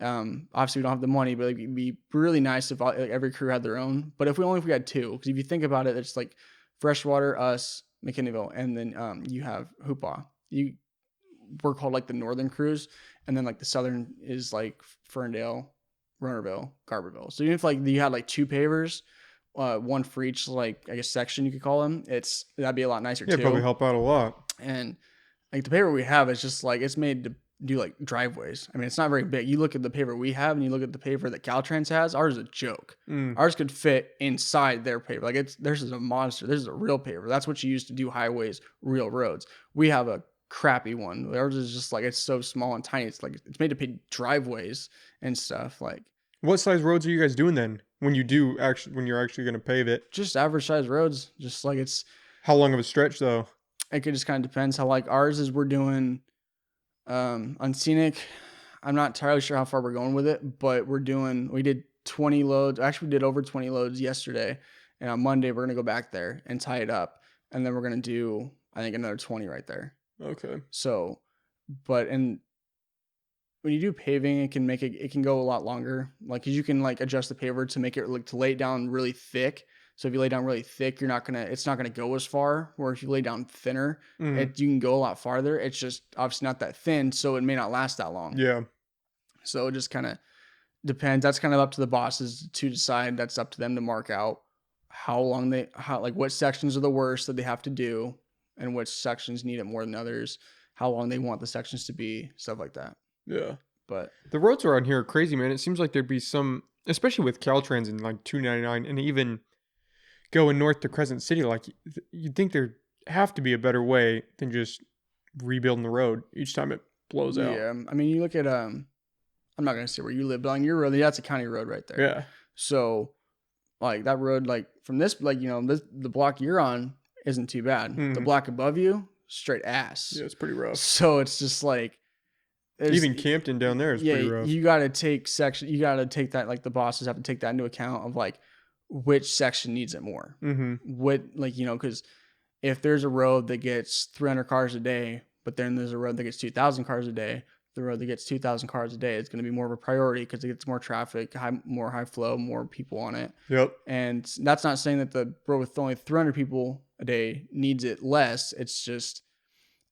Obviously we don't have the money, but like, it'd be really nice if every crew had their own. But if we had 2, because if you think about it, it's like Freshwater, us, McKinneyville, and then you have Hoopaw. we're called like the northern crews, and then like the southern is like Ferndale, Ronerville, Garberville. So even if like you had like 2 pavers, one for each, like I guess section you could call them, that'd be a lot nicer Yeah, too. probably help out a lot. And like the paver we have is just like it's made to do like driveways. I mean, it's not very big. You look at the paver we have and you look at the paver that Caltrans has, ours is a joke. Ours could fit inside their paver. Like theirs is a monster. This is a real paver. That's what you use to do highways, real roads. We have a crappy one. Ours is just like it's so small and tiny. It's like it's made to pay driveways and stuff. Like What size roads are you guys doing then? When you're actually going to pave it? just average size roads. Just like How long of a stretch though? it could just kind of depends how like ours is. We're doing on scenic. I'm not entirely sure how far we're going with it, but we did 20 loads. Actually, we did over 20 loads yesterday. And on Monday, we're going to go back there and tie it up. And then we're going to do, I think, another 20 right there. Okay. So, and when you do paving, it can go a lot longer. Like, 'cause you can like adjust the paver to make it like to lay it down really thick. So if you lay down really thick, it's not gonna go as far. Or if you lay down thinner, you can go a lot farther. It's just obviously not that thin, so it may not last that long. Yeah. So it just kind of depends. That's kind of up to the bosses to decide. That's up to them to mark out what sections are the worst that they have to do, and which sections need it more than others. How long they want the sections to be, stuff like that. Yeah. But the roads around here are crazy, man. It seems like there'd be some, especially with Caltrans and like 299, and even going north to Crescent City, like you'd think there'd have to be a better way than just rebuilding the road each time it blows out. Yeah, I mean, you look at I'm not gonna say where you live, but on your road, that's a county road right there. Yeah. So, like that road, like from this, like the block you're on isn't too bad. The block above you, straight ass. Yeah, it's pretty rough. So it's just like even Campton down there is pretty rough. You got to take that, like the bosses have to take that into account of like which section needs it more. What, like, because if there's a road that gets 300 cars a day, but then there's a road that gets 2,000 cars a day, the road that gets 2,000 cars a day is going to be more of a priority because it gets more traffic, more high flow, more people on it. Yep. And that's not saying that the road with only 300 people a day needs it less. It's just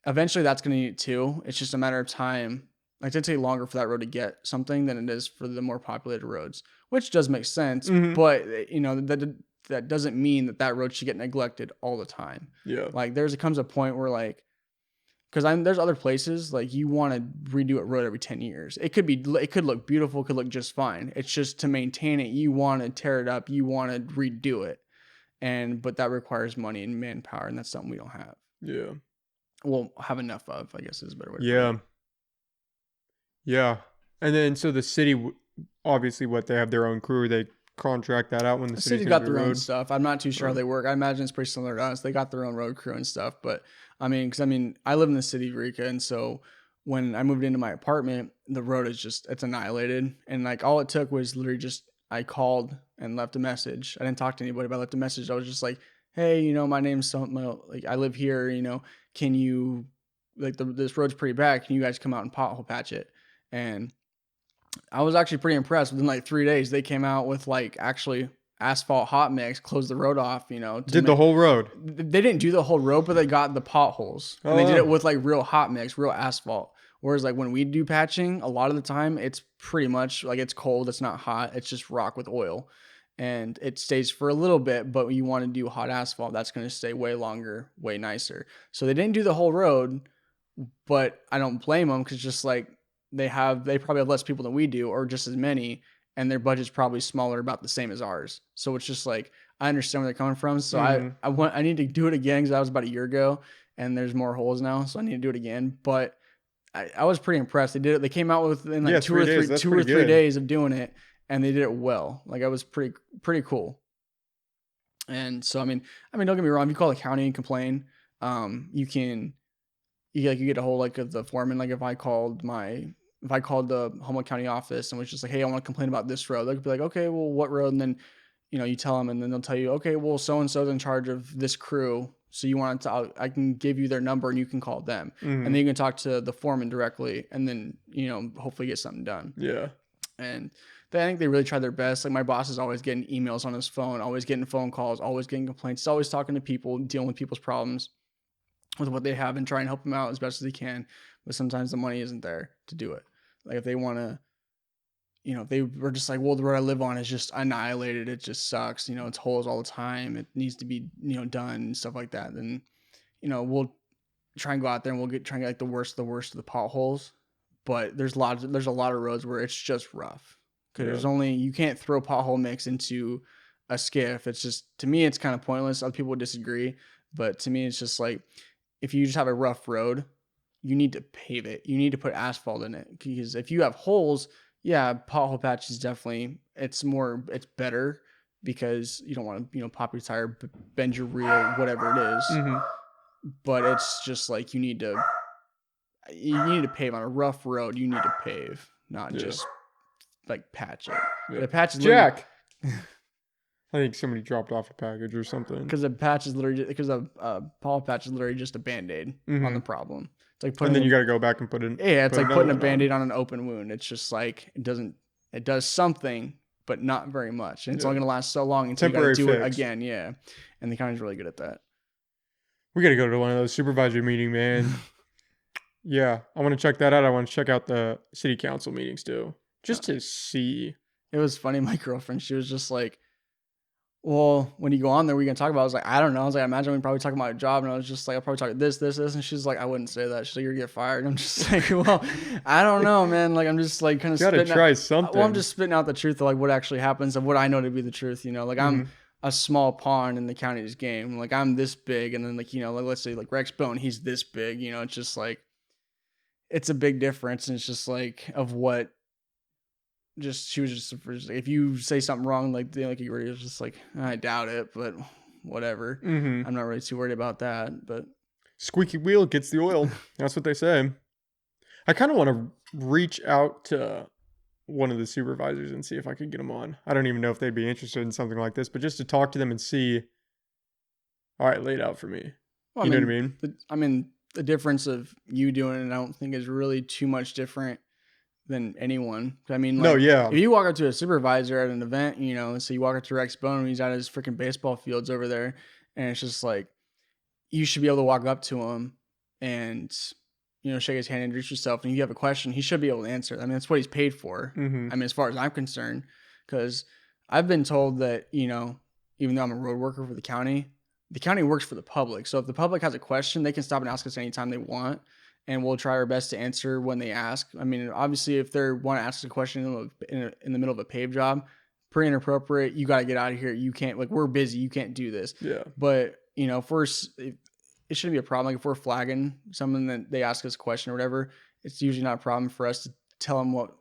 eventually that's going to need it too. It's just a matter of time. Like, it'd take longer for that road to get something than it is for the more populated roads, which does make sense. But that doesn't mean that road should get neglected all the time. Yeah. Like comes a point where like, because there's other places like you want to redo a road every 10 years. It could look beautiful, could look just fine. It's just to maintain it, you want to tear it up, you want to redo it, but that requires money and manpower, and that's something we don't have. Yeah. We'll have enough of, I guess, is a better way. Yeah. Yeah. And then so the city, obviously, they have their own crew. They contract that out when the city's got their own stuff. I'm not too sure how they work. I imagine it's pretty similar to us. They got their own road crew and stuff. But I mean, I live in the city of Eureka, and so when I moved into my apartment, the road it's annihilated. And like all it took was literally just I called and left a message. I didn't talk to anybody, but I left a message. I was just like, hey, my name's something. Like I live here. Can you this road's pretty bad. Can you guys come out and pothole patch it? And I was actually pretty impressed. Within like 3 days, they came out with like actually asphalt hot mix, closed the road off, the whole road. They didn't do the whole road, but they got the potholes. And they did it with like real hot mix, real asphalt. Whereas like when we do patching, a lot of the time it's pretty much like it's cold, it's not hot, it's just rock with oil. And it stays for a little bit, but when you want to do hot asphalt, that's going to stay way longer, way nicer. So they didn't do the whole road, but I don't blame them because just like they probably have less people than we do, or just as many, and their budget's probably smaller, about the same as ours. So it's just like I understand where they're coming from. So I need to do it again because that was about a year ago, and there's more holes now, so I need to do it again. But I was pretty impressed. They did it. They came out within like 2 or 3 days of doing it, and they did it well. Like I was pretty cool. And so I mean, don't get me wrong. If you call the county and complain, you get a hold like of the foreman. Like if I called the Humboldt County office and was just like, hey, I want to complain about this road, they'd be like, okay, well, what road? And then, you tell them, and then they'll tell you, okay, well, so-and-so's in charge of this crew. So you want to, I can give you their number and you can call them. And then you can talk to the foreman directly and then, hopefully get something done. Yeah. And I think they really tried their best. Like my boss is always getting emails on his phone, always getting phone calls, always getting complaints. He's always talking to people, dealing with people's problems. with what they have and try and help them out as best as they can. But sometimes the money isn't there to do it. Like if they want to, if they were just like, well, the road I live on is just annihilated. It just sucks. It's holes all the time. It needs to be, done and stuff like that. Then, we'll try and go out there and try and get like the worst of the potholes. But there's a lot of roads where it's just rough because you can't throw pothole mix into a skiff. It's just, to me, it's kind of pointless. Other people would disagree, but to me, it's just like, if you just have a rough road, you need to pave it. You need to put asphalt in it, because if you have holes, pothole patch is definitely, it's better because you don't want to, pop your tire, bend your reel, whatever it is. Mm-hmm. But it's just like you need to pave on a rough road. You need to pave, not just like patch it. Yeah. The patch is Jack. I think somebody dropped off a package or something. Because a pothole patch is literally just a Band-Aid on the problem. It's like and then you got to go back and put it in. Yeah, it's like putting a Band-Aid on an open wound. It's just like it does something, but not very much. And it's only going to last so long until you got to do it again. Yeah. And the county's really good at that. We got to go to one of those supervisory meetings, man. Yeah, I want to check that out. I want to check out the city council meetings too, just to see. It was funny. My girlfriend, she was just like, well, when you go on there, we're going to talk about it. I was like, I don't know. I was like, I imagine we're probably talking about a job. And I was just like, I'll probably talk this. And she's like, I wouldn't say that. She's like, you're going to get fired. I'm just like, well, I don't know, man. Like, I'm just like kind of spitting out. You got to try something. Well, I'm just spitting out the truth of like what actually happens and what I know to be the truth, Like I'm a small pawn in the county's game. Like I'm this big. And then like, like let's say like Rex Bone, he's this big, it's just like, it's a big difference. And it's just like of what, she was just, if you say something wrong, like you were just like, I doubt it, but whatever. I'm not really too worried about that. But squeaky wheel gets the oil. That's what they say. I kind of want to reach out to one of the supervisors and see if I could get them on. I don't even know if they'd be interested in something like this, but just to talk to them and see. All right, lay it out for me. Well, know what I mean? The difference of you doing it, I don't think is really too much different than anyone. I mean, like, if you walk up to a supervisor at an event, so you walk up to Rex Bone and he's at his freaking baseball fields over there, and it's just like, you should be able to walk up to him and, shake his hand, introduce yourself, and if you have a question, he should be able to answer. I mean, that's what he's paid for. I mean, as far as I'm concerned, because I've been told that, even though I'm a road worker for the county works for the public. So if the public has a question, they can stop and ask us anytime they want. And we'll try our best to answer when they ask. I mean, obviously, if they want to ask a question in the middle of a pave job, pretty inappropriate. You got to get out of here. You can't, like, we're busy. You can't do this. Yeah. But, it shouldn't be a problem. Like, if we're flagging someone that they ask us a question or whatever, it's usually not a problem for us to tell them what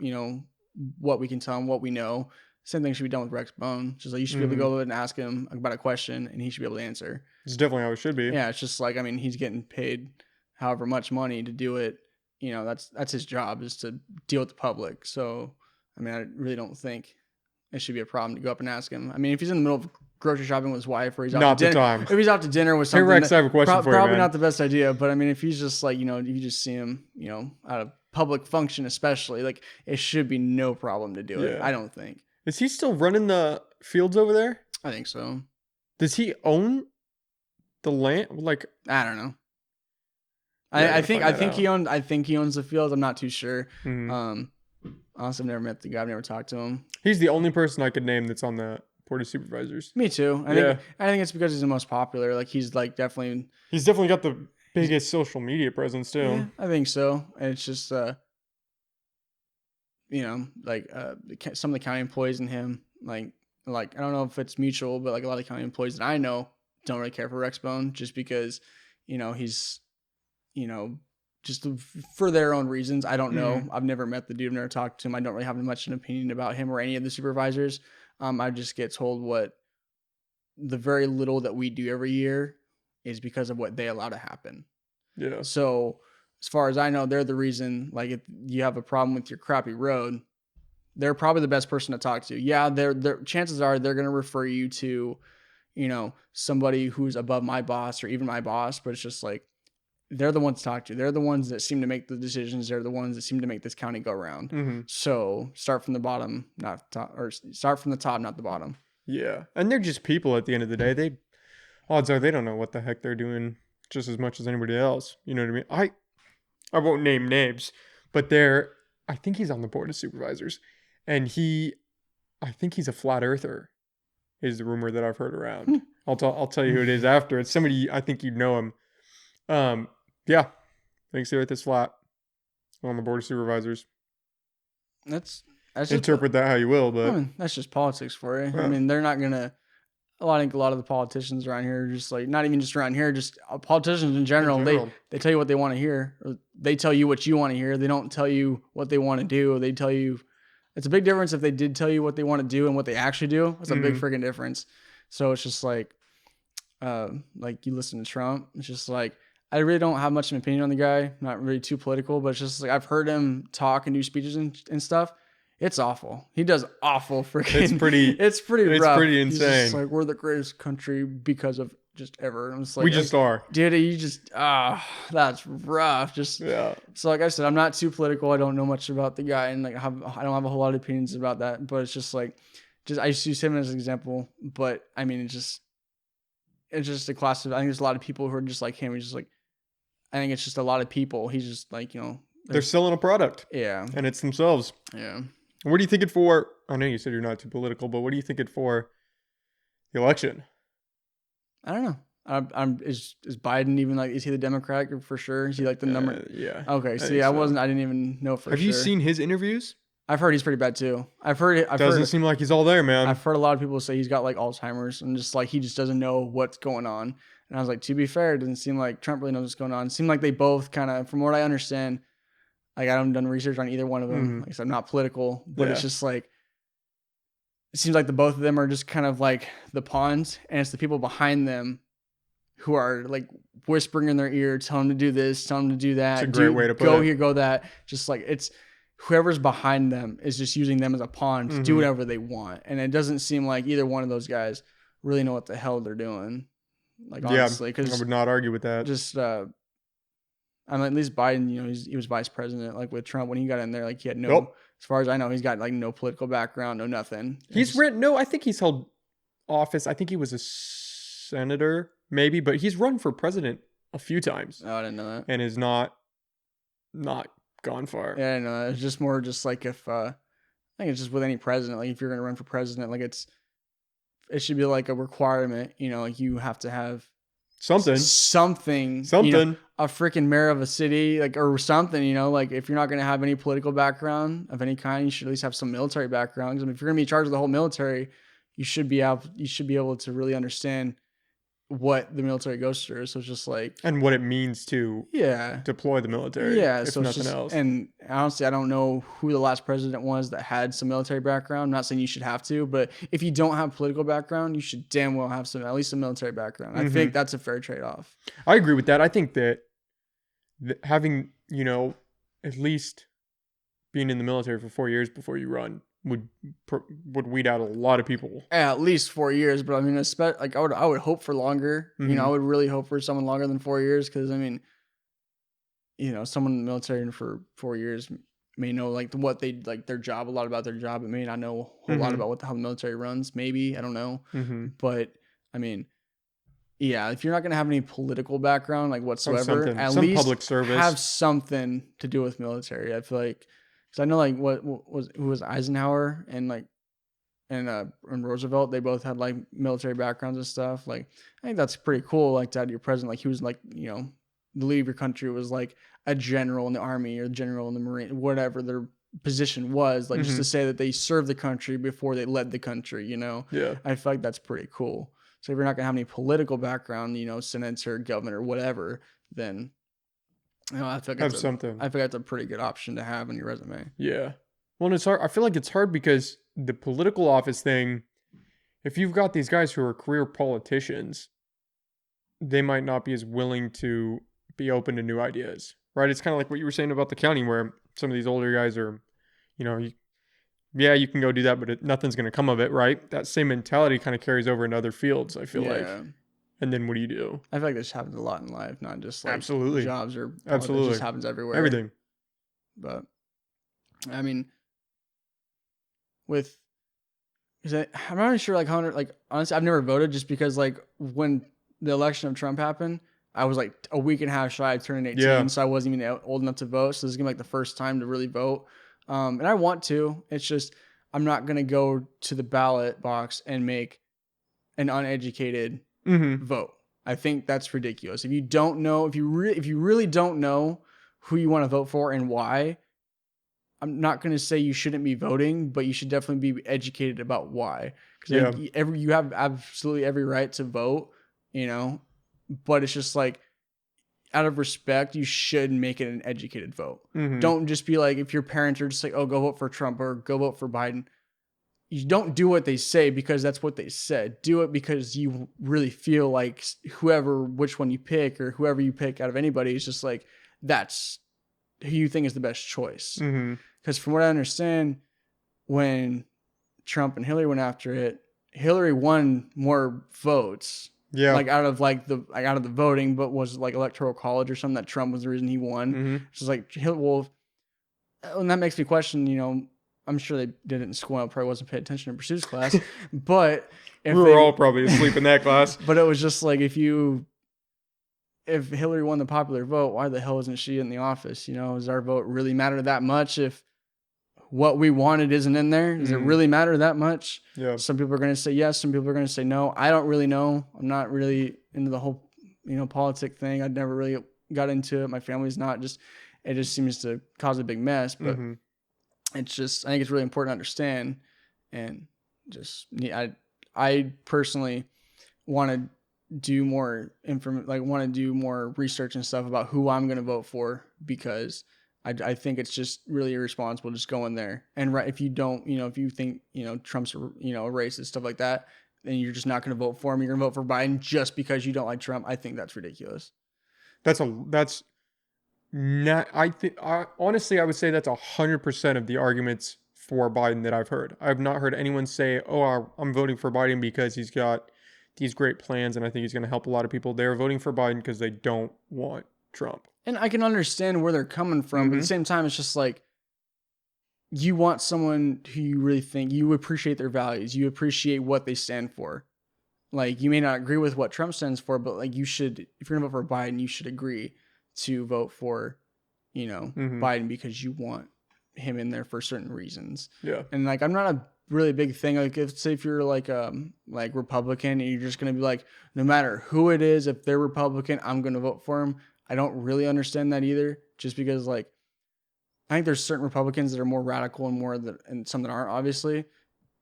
we can tell them, what we know. Same thing should be done with Rex Bone. Just like you should be able to go and ask him about a question and he should be able to answer. It's definitely how it should be. Yeah. It's just like, I mean, he's getting paid however much money to do it, that's his job, is to deal with the public. So, I mean, I really don't think it should be a problem to go up and ask him. I mean, if he's in the middle of grocery shopping with his wife, or he's out to dinner, if he's out to dinner with something, hey Rex, I have a question for you, probably man. not the best idea. But I mean, if he's just like, you just see him, at a public function, especially, like, it should be no problem to do it. I don't think. Is he still running the fields over there? I think so. Does he own the land? Like, I don't know. I think he owns the field. I'm not too sure. Honestly, I've never met the guy. I've never talked to him. He's the only person I could name that's on the board of supervisors. Me too. I think it's because he's the most popular. Like, he's like definitely. He's definitely got the biggest social media presence too. Yeah, I think so. And it's just some of the county employees and him, like I don't know if it's mutual, but like a lot of county employees that I know don't really care for Rex Bone, just because he's. Just for their own reasons. I don't know. I've never met the dude. I've never talked to him. I don't really have much an opinion about him or any of the supervisors. I just get told what the very little that we do every year is because of what they allow to happen. Yeah. So as far as I know, they're the reason. Like, if you have a problem with your crappy road, they're probably the best person to talk to. Yeah, they're chances are they're going to refer you to, somebody who's above my boss or even my boss. But it's just like, they're the ones to talk to. They're the ones that seem to make the decisions. They're the ones that seem to make this county go around. So start from the bottom, not top, or start from the top, not the bottom. Yeah. And they're just people at the end of the day. Odds are they don't know what the heck they're doing just as much as anybody else. You know what I mean? I won't name names, but I think he's on the board of supervisors, and I think he's a flat earther. Is the rumor that I've heard around. I'll tell you who it is after. It's somebody I think you know him. Yeah, thanks to Earth is flat on the board of supervisors. That's Interpret that how you will, but I mean, that's just politics for you. I mean, they're not gonna. I think a lot of the politicians around here are just like, not even just around here, just politicians in general. They tell you what they want to hear, or they tell you what you want to hear. They don't tell you what they want to do. They tell you. It's a big difference if they did tell you what they want to do and what they actually do. It's a big freaking difference. So it's just like you listen to Trump. It's just like, I really don't have much of an opinion on the guy. Not really too political, but it's just like, I've heard him talk and do speeches and stuff. It's awful. He does awful freaking. It's pretty rough. It's pretty insane. He's just like, we're the greatest country because of just ever. I'm just like, we just are. Dude, you just that's rough. Just yeah. So like I said, I'm not too political. I don't know much about the guy, and like I don't have a whole lot of opinions about that. But it's just like, I just use him as an example. But I mean, it's just a class of. I think there's a lot of people who are just like him. He's just like, I think it's just a lot of people. He's just like, they're selling a product. Yeah, and it's themselves. Yeah. What do you think it for? I know you said you're not too political, but what do you think it for the election? I don't know. Is Biden even like, is he the Democrat for sure? Is he like the number? Yeah. Okay. See, I didn't even know for sure. Have you seen his interviews? I've heard he's pretty bad too. Doesn't seem like he's all there, man. I've heard a lot of people say he's got like Alzheimer's and just like, he just doesn't know what's going on. And I was like, to be fair, it doesn't seem like Trump really knows what's going on. It seemed like they both kind of, from what I understand, like I haven't done research on either one of them. Like I said, I'm not political, but it's just like, it seems like the both of them are just kind of like the pawns, and it's the people behind them who are like whispering in their ear, tell them to do this, tell them to do that. It's a great way to put go it. Here, go that. Just like, it's whoever's behind them is just using them as a pawn to do whatever they want. And it doesn't seem like either one of those guys really know what the hell they're doing. Like, honestly, because I would not argue with that. Just, I mean, at least Biden, he was vice president. Like with Trump, when he got in there, like he had as far as I know, he's got like no political background, no nothing. I think he's held office. I think he was a senator, maybe, but he's run for president a few times. Oh, I didn't know that. And is not gone far. Yeah, I know. It's just more just like if, I think it's just with any president, like if you're going to run for president, like it should be like a requirement, like you have to have something, a freaking mayor of a city, like, or something, like if you're not going to have any political background of any kind, you should at least have some military background. I mean, if you're going to be in charge of the whole military, you should be able to really understand what the military goes through. So it's just like, and what it means to deploy the military. If so nothing else. And honestly, I don't know who the last president was that had some military background. I'm not saying you should have to, but if you don't have political background, you should damn well have at least some military background. I think that's a fair trade-off. I agree with that. I think that having, at least being in the military for 4 years before you run would weed out a lot of people. Yeah, at least 4 years, but I mean, like I would hope for longer. I would really hope for someone longer than 4 years, because I mean, someone in the military for 4 years may know like what they like their job, a lot about their job. It may not know a whole lot about how the military runs. Maybe, I don't know, but I mean, yeah, if you're not gonna have any political background like whatsoever, at least public service, have something to do with military. I feel like. So I know like who was Eisenhower and Roosevelt, they both had like military backgrounds and stuff. Like I think that's pretty cool. Like to have your president, like he was like, the leader of your country was like a general in the army or a general in the Marine, whatever their position was, like just to say that they served the country before they led the country, Yeah. I feel like that's pretty cool. So if you're not gonna have any political background, senator, governor, whatever, then I feel like that's a pretty good option to have on your resume. Yeah. Well, and it's hard. I feel like it's hard because the political office thing, if you've got these guys who are career politicians, they might not be as willing to be open to new ideas, right? It's kind of like what you were saying about the county, where some of these older guys are, you can go do that, but nothing's going to come of it, right? That same mentality kind of carries over into other fields, I feel like. And then what do you do? I feel like this happens a lot in life, not just like absolutely jobs or absolutely. It just happens everywhere. Everything. But I mean, I'm not really sure like how, like honestly, I've never voted just because like when the election of Trump happened, I was like a week and a half shy of turning 18, Yeah. so I wasn't even old enough to vote. So this is gonna be like the first time to really vote. And I want to. It's just I'm not gonna go to the ballot box and make an uneducated vote. I think that's ridiculous. If you don't know, if you really don't know who you want to vote for and why, I'm not going to say you shouldn't be voting, but you should definitely be educated about why. Because you have absolutely every right to vote, you know, but it's just like out of respect, you should make it an educated vote. Don't just be like, if your parents are just like, oh, go vote for Trump or go vote for Biden. You don't do what they say because that's what they said. Do it because you really feel like which one you pick or whoever you pick out of anybody is just like, that's who you think is the best choice. Because from what I understand, when Trump and Hillary went after it, Hillary won more votes. Yeah. Like out of the voting, but was like electoral college or something that Trump was the reason he won. It's just like, well, and that makes me question, you know, I'm sure they did it in school. I probably wasn't paying attention in Pursuit's class, but we were all probably asleep in that class. But it was just like, if Hillary won the popular vote, why the hell isn't she in the office? You know, does our vote really matter that much if what we wanted isn't in there? Does it really matter that much? Yeah. Some people are going to say yes. Some people are going to say no. I don't really know. I'm not really into the whole, you know, politic thing. I never really got into it. My family's not. It just seems to cause a big mess. But it's just, I think it's really important to understand, and just I personally want to do more want to do more research and stuff about who I'm going to vote for, because I think it's just really irresponsible just going there. And if you don't, you know, if you think, you know, Trump's, you know, a racist, stuff like that, then you're just not going to vote for him. You're going to vote for Biden just because you don't like Trump. I think that's ridiculous. Honestly, I would say that's 100% of the arguments for Biden that I've heard. I've not heard anyone say, oh, I'm voting for Biden because he's got these great plans and I think he's going to help a lot of people. They're voting for Biden because they don't want Trump. And I can understand where they're coming from, but at the same time, it's just like, you want someone who you really think, you appreciate their values, you appreciate what they stand for. Like, you may not agree with what Trump stands for, but like, you should, if you're gonna vote for Biden, you should agree to vote for, you know, Biden, because you want him in there for certain reasons. Yeah. And like, I'm not a really big thing. Like, if you're like Republican and you're just going to be like, no matter who it is, if they're Republican, I'm going to vote for them. I don't really understand that either, just because like, I think there's certain Republicans that are more radical and some that aren't, obviously.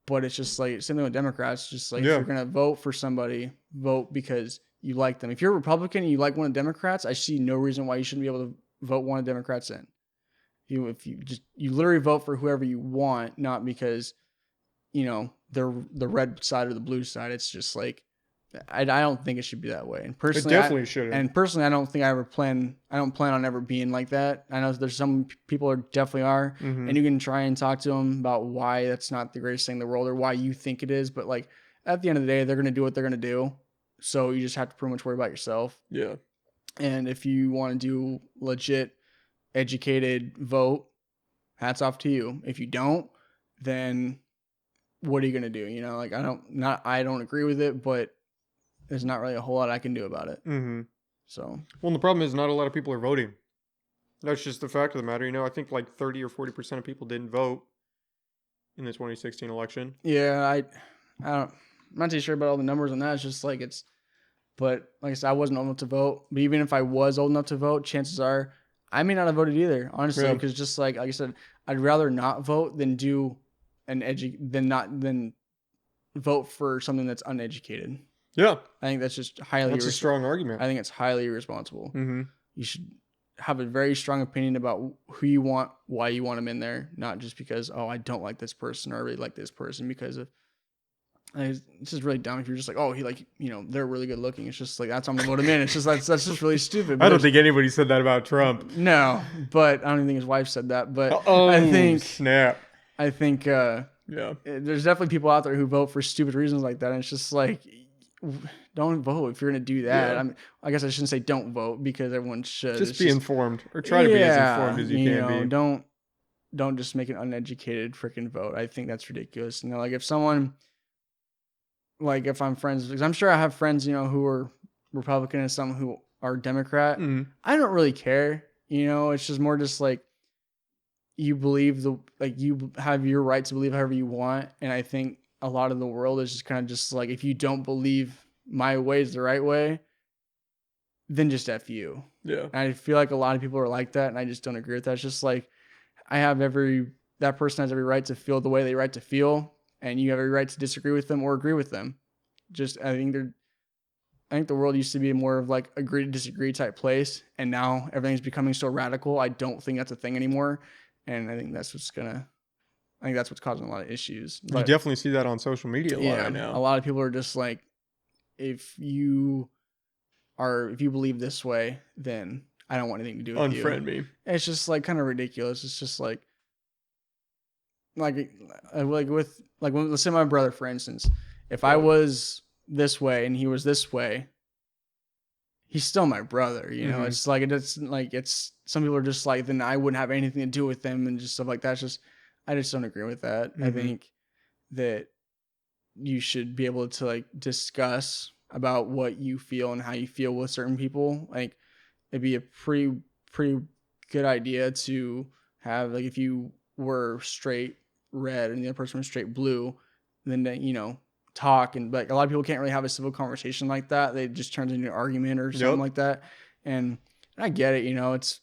But it's just like, same thing with Democrats. Just like, if you're going to vote for somebody, vote because you like them. If you're a Republican and you like one of the Democrats, I see no reason why you shouldn't be able to vote one of the Democrats in. You literally vote for whoever you want, not because, you know, they're the red side or the blue side. It's just like, I don't think it should be that way. And personally, it definitely shouldn't. And personally, I don't think I don't plan on ever being like that. I know there's some people who definitely are, and you can try and talk to them about why that's not the greatest thing in the world or why you think it is. But like, at the end of the day, they're going to do what they're going to do. So you just have to pretty much worry about yourself. Yeah. And if you want to do legit, educated vote, hats off to you. If you don't, then what are you going to do? You know, like, I don't agree with it, but there's not really a whole lot I can do about it. So, well, the problem is not a lot of people are voting. That's just the fact of the matter. You know, I think like 30 or 40% of people didn't vote in the 2016 election. Yeah, I'm not too sure about all the numbers on that. It's just like, but like I said, I wasn't old enough to vote. But even if I was old enough to vote, chances are I may not have voted either, honestly, because just like I said, I'd rather not vote than do than vote for something that's uneducated. Yeah. I think that's just That's a strong argument. I think it's highly irresponsible. You should have a very strong opinion about who you want, why you want them in there, not just because, oh, I don't like this person or I really like this person because of. It's just really dumb if you're just like, oh, he like, you know, they're really good looking. It's just like, that's how I'm gonna vote him in. It's just that's just really stupid. But I don't think anybody said that about Trump. No, but I don't even think his wife said that. But snap. I think there's definitely people out there who vote for stupid reasons like that. And it's just like, don't vote if you're going to do that. I mean, I guess I shouldn't say don't vote because everyone should. Just be informed or try to be as informed as you can be. Don't just make an uneducated freaking vote. I think that's ridiculous. You know, like if someone, like if I'm friends, because I'm sure I have friends, you know, who are Republican and some who or Democrat, Mhm. I don't really care. You know, it's just more just like you believe you have your right to believe however you want. And I think a lot of the world is just kind of just like, if you don't believe my way is the right way, then just F you. Yeah. And I feel like a lot of people are like that, and I just don't agree with that. It's just like that person has every right to feel the way they right to feel, and you have every right to disagree with them or agree with them. Just I think the world used to be more of like agree to disagree type place, and now everything's becoming so radical. I don't think that's a thing anymore, and I think that's what's causing a lot of issues. You But definitely see that on social media a lot yeah, right a now. lot of people are just like, if you believe this way, then I don't want anything to do with you. Unfriend me. It's just like kind of ridiculous. It's just like when, let's say my brother, for instance, if I was this way and he was this way, he's still my brother. You know, it's some people are just like, then I wouldn't have anything to do with them and just stuff like that. It's just, I just don't agree with that. I think that you should be able to like discuss about what you feel and how you feel with certain people. Like it'd be a pretty good idea to have, like, if you were straight red and the other person was straight blue, then talk. And like a lot of people can't really have a civil conversation like that. They just turns into an argument or something like that. And I get it, it's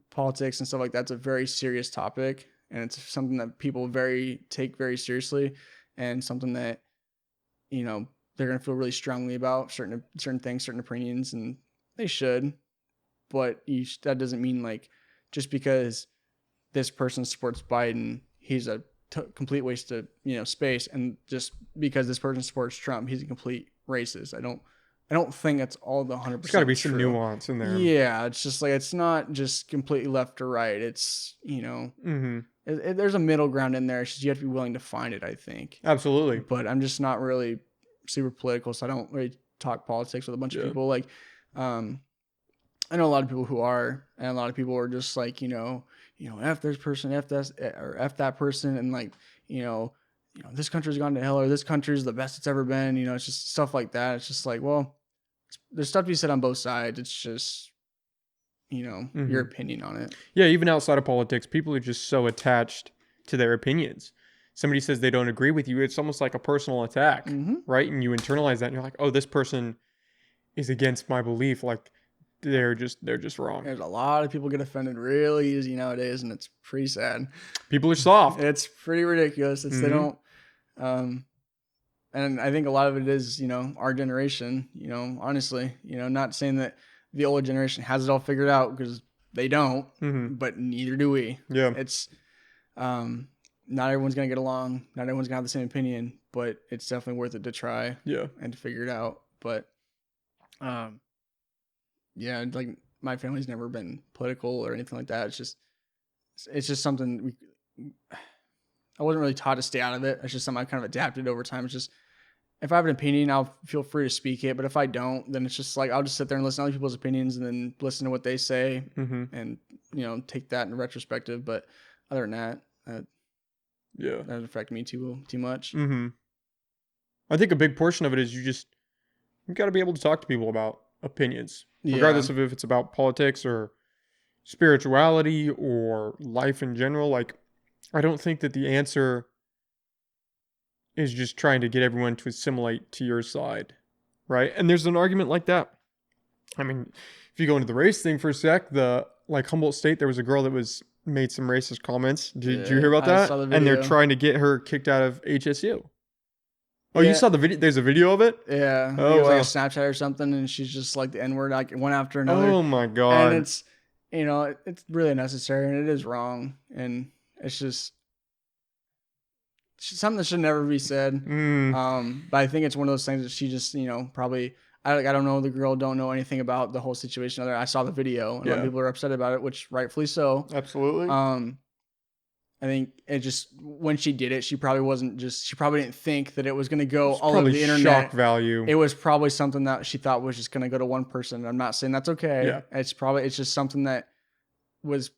politics and stuff like that. It's a very serious topic, and it's something that people take very seriously, and something that they're going to feel really strongly about certain things, certain opinions, and they should. But that doesn't mean like just because this person supports Biden, he's a complete waste of space, and just because this person supports Trump, he's a complete racist. I don't think that's all the 100%. There's got to be some nuance in there. Yeah, it's just like, it's not just completely left or right. It's there's a middle ground in there. It's just you have to be willing to find it, I think. Absolutely. But I'm just not really super political, so I don't really talk politics with a bunch of people. Like, I know a lot of people who are, and a lot of people are just like, F this person, F this, or F that person, and like, this country's gone to hell, or this country's the best it's ever been. It's just stuff like that. It's just like, well, there's stuff to be said on both sides. It's just, your opinion on it. Yeah, even outside of politics, people are just so attached to their opinions. Somebody says they don't agree with you, it's almost like a personal attack, right? And you internalize that, and you're like, oh, this person is against my belief. Like, they're just wrong. There's a lot of people get offended really easy nowadays, and it's pretty sad. People are soft. It's pretty ridiculous. They don't, and I think a lot of it is, our generation, honestly, not saying that the older generation has it all figured out, because they don't, but neither do we. Yeah. It's, not everyone's going to get along. Not everyone's going to have the same opinion, but it's definitely worth it to try and to figure it out. But, yeah, like my family's never been political or anything like that. It's just something I wasn't really taught to stay out of it. It's just something I kind of adapted over time. It's just, if I have an opinion, I'll feel free to speak it. But if I don't, then it's just like, I'll just sit there and listen to other people's opinions and then listen to what they say and, take that in retrospective. But other than that, that doesn't affect me too much. I think a big portion of it is you got to be able to talk to people about opinions, regardless of if it's about politics or spirituality or life in general. Like, I don't think that the answer is just trying to get everyone to assimilate to your side, right? And there's an argument like that. I mean, if you go into the race thing for a sec, like Humboldt State, there was a girl that made some racist comments. Did you hear about that? I saw the video. And they're trying to get her kicked out of HSU. Oh, you saw the video? There's a video of it? Yeah. Oh, it was like a Snapchat or something, and she's just like the N-word, like one after another. Oh my God. And it's, it's really unnecessary, and it is wrong. And it's just something that should never be said. But I think it's one of those things that she just, probably, I don't know the girl, don't know anything about the whole situation. I saw the video, and a lot of people are upset about it, which rightfully so. Absolutely. I think it just, when she did it, she probably didn't think that it was going to go all over the internet. Shock value. It was probably something that she thought was just going to go to one person. I'm not saying that's okay. Yeah. It's just something that was,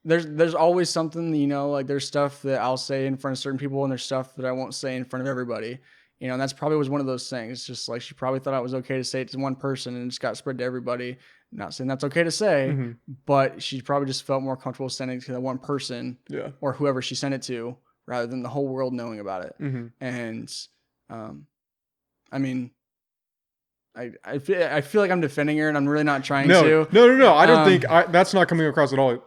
there's always something, like there's stuff that I'll say in front of certain people, and there's stuff that I won't say in front of everybody. You know, and that's probably was one of those things. Just like she probably thought it was okay to say it to one person and it just got spread to everybody. Not saying that's okay to say, Mm-hmm. but she probably just felt more comfortable sending it to that one person Yeah. or whoever she sent it to rather than the whole world knowing about it. Mm-hmm. And, I mean, I feel like I'm defending her and I'm really not trying to. No. I don't think that's not coming across at all.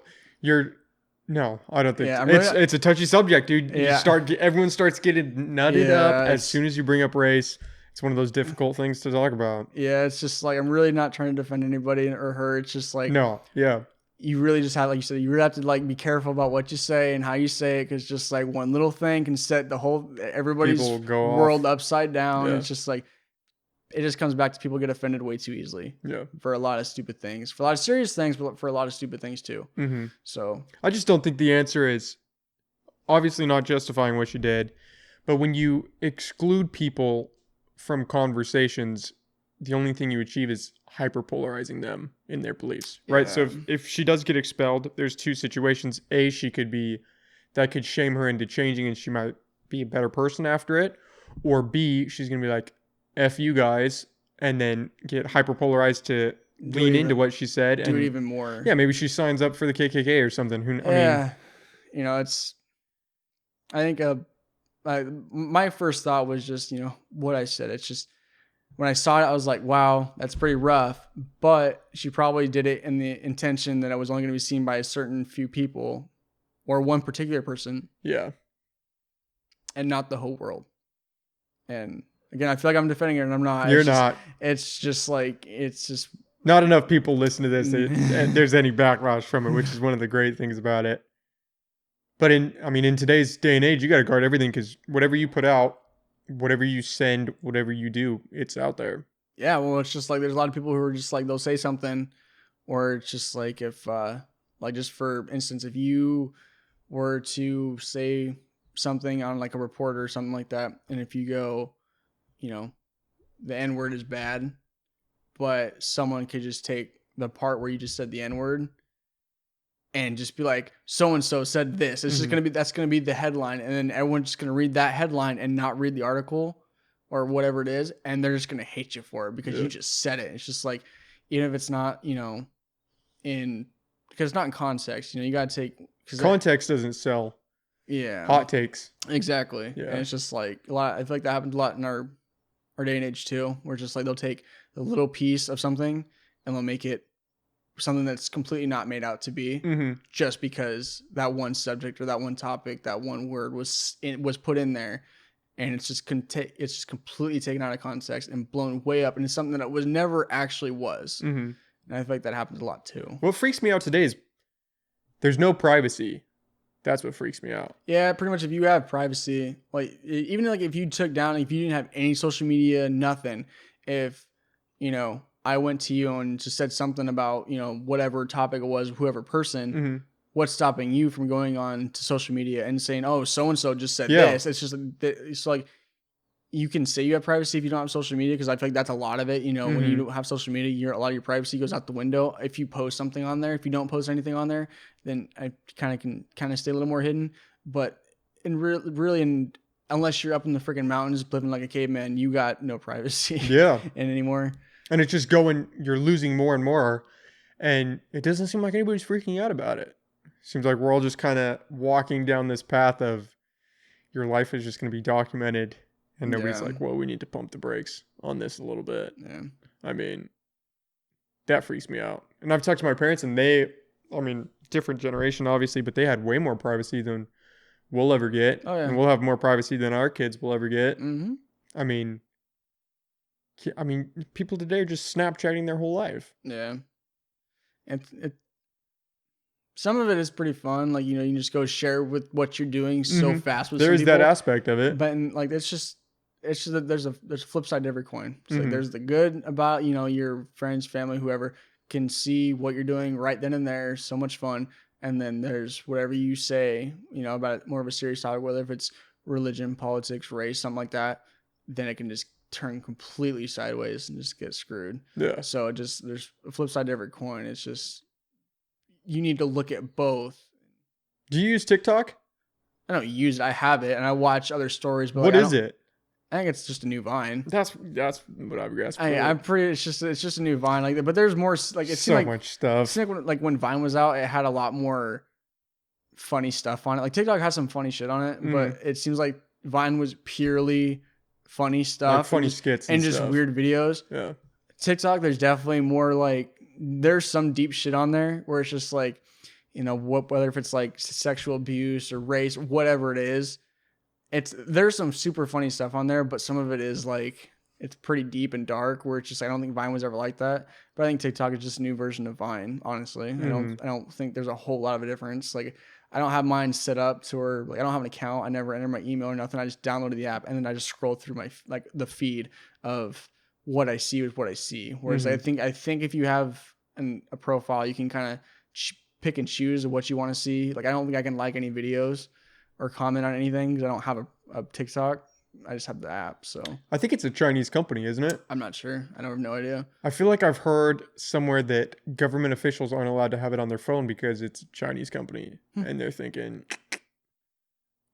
No, I don't think Yeah, it's a touchy subject, dude. Yeah. Everyone starts getting nutted up Yeah, as soon as you bring up race. It's one of those difficult things to talk about. Yeah, it's just like I'm really not trying to defend anybody or her. It's just like you really just have, like you said, you really have to like be careful about what you say and how you say it, because just like one little thing can set everybody's People go world off. upside down. Yeah. It's just like it just comes back to people get offended way too easily. Yeah. For a lot of stupid things, for a lot of serious things, but for a lot of stupid things too. Mm-hmm. So I just don't think the answer is obviously not justifying what she did, but when you exclude people from conversations, the only thing you achieve is hyperpolarizing them in their beliefs, right? Yeah. So if she does get expelled, there's two situations. A, that could shame her into changing and she might be a better person after it. Or B, she's going to be like, F you guys, and then get hyperpolarized to lean into what she said. Do and it even more. Yeah, maybe she signs up for the KKK or something. You know, I think my first thought was just, you know, what I said. It's just, when I saw it, I was like, wow, that's pretty rough. But she probably did it in the intention that it was only going to be seen by a certain few people or one particular person. Yeah. And not the whole world. And again, I feel like I'm defending her and I'm not. You're not. It's just not enough people listen to this. There's any backlash from it, which is one of the great things about it. But in today's day and age, you got to guard everything, because whatever you put out, whatever you send, whatever you do, it's out there. Yeah, well, it's just like there's a lot of people who are just like, they'll say something, or it's just like if, like just for instance, if you were to say something on like a report or something like that, and if you go, you know, the N word is bad, but someone could just take the part where you just said the N word and just be like, so and so said this. It's just that's gonna be the headline, and then everyone's just gonna read that headline and not read the article or whatever it is, and they're just gonna hate you for it because you just said it. It's just like, even if it's not, you know, because it's not in context, you know, you gotta take context doesn't sell. Yeah, hot takes. Exactly. Yeah, and it's just like a lot. I feel like that happens a lot in our day and age too, where just like they'll take a little piece of something and they'll make it something that's completely not made out to be, just because that one subject or that one topic, that one word was put in there, and it's just completely taken out of context and blown way up, and it's something that it was never actually was. And I feel like that happens a lot too. What freaks me out today is there's no privacy. That's what freaks me out. Yeah, pretty much. If you have privacy, like even like if you didn't have any social media, nothing, if, you know, I went to you and just said something about, you know, whatever topic it was, whoever person, what's stopping you from going on to social media and saying, oh, so-and-so just said this? It's just, it's like, you can say you have privacy if you don't have social media, because I feel like that's a lot of it. You know, when you don't have social media, a lot of your privacy goes out the window. If you post something on there, if you don't post anything on there, then I can stay a little more hidden. But unless you're up in the freaking mountains living like a caveman, you got no privacy. Anymore. And it's just you're losing more and more, and it doesn't seem like anybody's freaking out about it. Seems like we're all just kind of walking down this path of your life is just going to be documented. And nobody's like, well, we need to pump the brakes on this a little bit. Yeah. I mean, that freaks me out. And I've talked to my parents, and different generation, obviously, but they had way more privacy than we'll ever get. Oh, yeah. And we'll have more privacy than our kids will ever get. I mean, people today are just Snapchatting their whole life. Yeah. Some of it is pretty fun. Like, you know, you just go share with what you're doing so fast with some people. There's that aspect of it. But like, it's just that there's a flip side to every coin. It's like there's the good about, you know, your friends, family, whoever can see what you're doing right then and there. So much fun. And then there's whatever you say, you know, about more of a serious topic, whether if it's religion, politics, race, something like that, then it can just turn completely sideways and just get screwed. Yeah. So there's a flip side to every coin. It's just, you need to look at both. Do you use TikTok? I don't use it. I have it, and I watch other stories. But what is it? I think it's just a new Vine. That's what I would guess. I'm pretty. It's just a new Vine. Like, but there's more. Like, it so seemed much stuff. It seemed like when Vine was out, it had a lot more funny stuff on it. Like TikTok has some funny shit on it, but it seems like Vine was purely funny stuff, like funny skits and just stuff. weird videos. Yeah. TikTok, there's definitely more like there's some deep shit on there where it's just like, you know, whether if it's like sexual abuse or race, whatever it is, there's some super funny stuff on there, but some of it is like it's pretty deep and dark where it's just I don't think Vine was ever like that. But I think TikTok is just a new version of Vine, honestly. I don't think there's a whole lot of a difference. Like I don't have mine set up to where like I don't have an account. I never enter my email or nothing. I just downloaded the app and then I just scroll through my like the feed of what I see with what I see. Whereas I think if you have a profile, you can kind of pick and choose what you want to see. Like I don't think I can like any videos or comment on anything because I don't have a TikTok. I just have the app. So I think it's a Chinese company, isn't it? I'm not sure. I have no idea. I feel like I've heard somewhere that government officials aren't allowed to have it on their phone because it's a Chinese company, and they're thinking,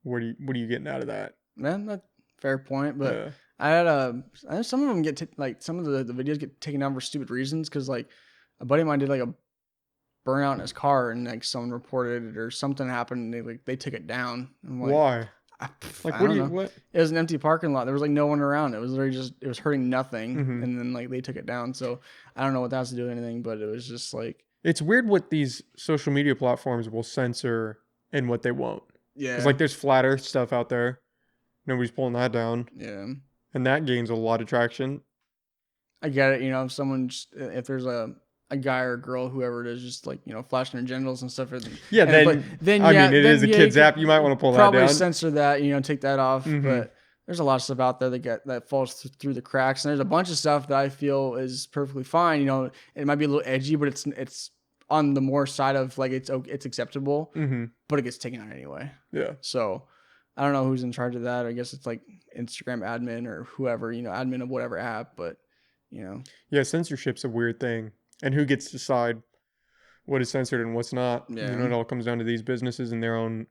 what are you getting out of that? Man, that's a fair point. But I had some of them some of the videos get taken down for stupid reasons because like a buddy of mine did like a burnout in his car and like someone reported it or something happened and they took it down. I'm like, why? Like what? It was an empty parking lot. There was like no one around. It was literally it was hurting nothing. And then like they took it down. So I don't know what that has to do with anything, but it was just like. It's weird what these social media platforms will censor and what they won't. Yeah. It's like there's flat earth stuff out there. Nobody's pulling that down. Yeah. And that gains a lot of traction. I get it. You know, if there's a guy or a girl, whoever it is, just like, you know, flashing their genitals and stuff. Yeah, then I mean, it is a kid's app. You might want to pull that down. Probably censor that, you know, take that off. But there's a lot of stuff out there that falls through the cracks. And there's a bunch of stuff that I feel is perfectly fine. You know, it might be a little edgy, but it's on the more side of like it's acceptable, but it gets taken out anyway. Yeah. So I don't know who's in charge of that. I guess it's like Instagram admin or whoever, you know, admin of whatever app. But, you know. Yeah, censorship's a weird thing. And who gets to decide what is censored and what's not? Yeah. You know, it all comes down to these businesses and their own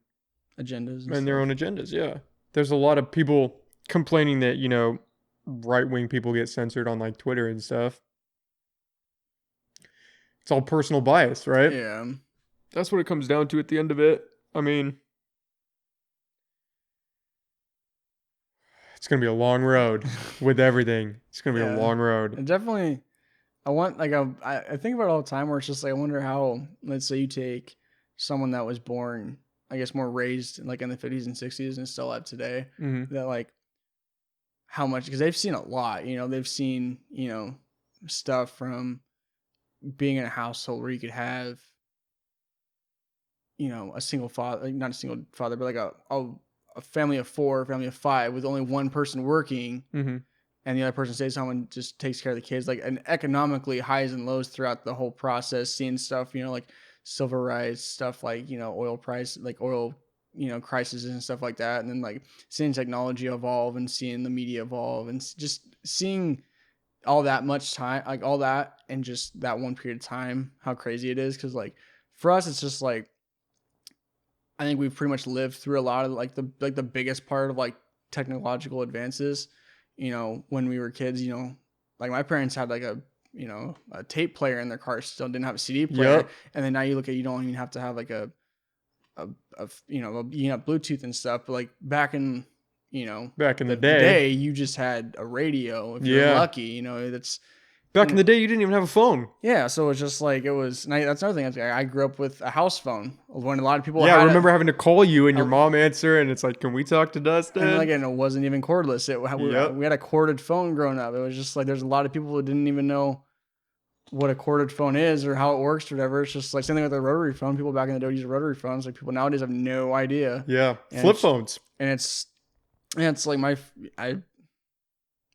agendas. And their own agendas, yeah. There's a lot of people complaining that, you know, right-wing people get censored on like Twitter and stuff. It's all personal bias, right? Yeah. That's what it comes down to at the end of it. I mean, it's going to be a long road with everything. It's going to be a long road. And definitely... I think about it all the time where it's just like, I wonder how, let's say you take someone that was born, I guess more raised like in the 50s and 60s and still alive today, that like how much, because they've seen a lot, you know, they've seen, you know, stuff from being in a household where you could have, you know, a single father, like not a single father, but like a family of 4, family of 5 with only one person working. And the other person stays home and just takes care of the kids, like, and economically highs and lows throughout the whole process, seeing stuff, you know, like civil rights stuff, like, you know, oil, you know, crises and stuff like that. And then like seeing technology evolve and seeing the media evolve and just seeing all that much time, like all that in just that one period of time, how crazy it is. Cause like for us, it's just like, I think we've pretty much lived through a lot of like the biggest part of like technological advances. You know, when we were kids, you know, like my parents had like a tape player in their car, still didn't have a CD player. Yep. And then now you look at, you don't even have to have like you know, Bluetooth and stuff. But like back in the day, you just had a radio if you're lucky, you know, back in the day, you didn't even have a phone. Yeah, so it's just like that's another thing. I grew up with a house phone. When a lot of people I remember having to call you and your mom answer, and it's like, "Can we talk to Dustyn?" And it wasn't even cordless. We had a corded phone growing up. It was just like there's a lot of people who didn't even know what a corded phone is or how it works or whatever. It's just like same thing with the rotary phone. People back in the day used rotary phones. Like people nowadays have no idea. Yeah, flip phones. And it's like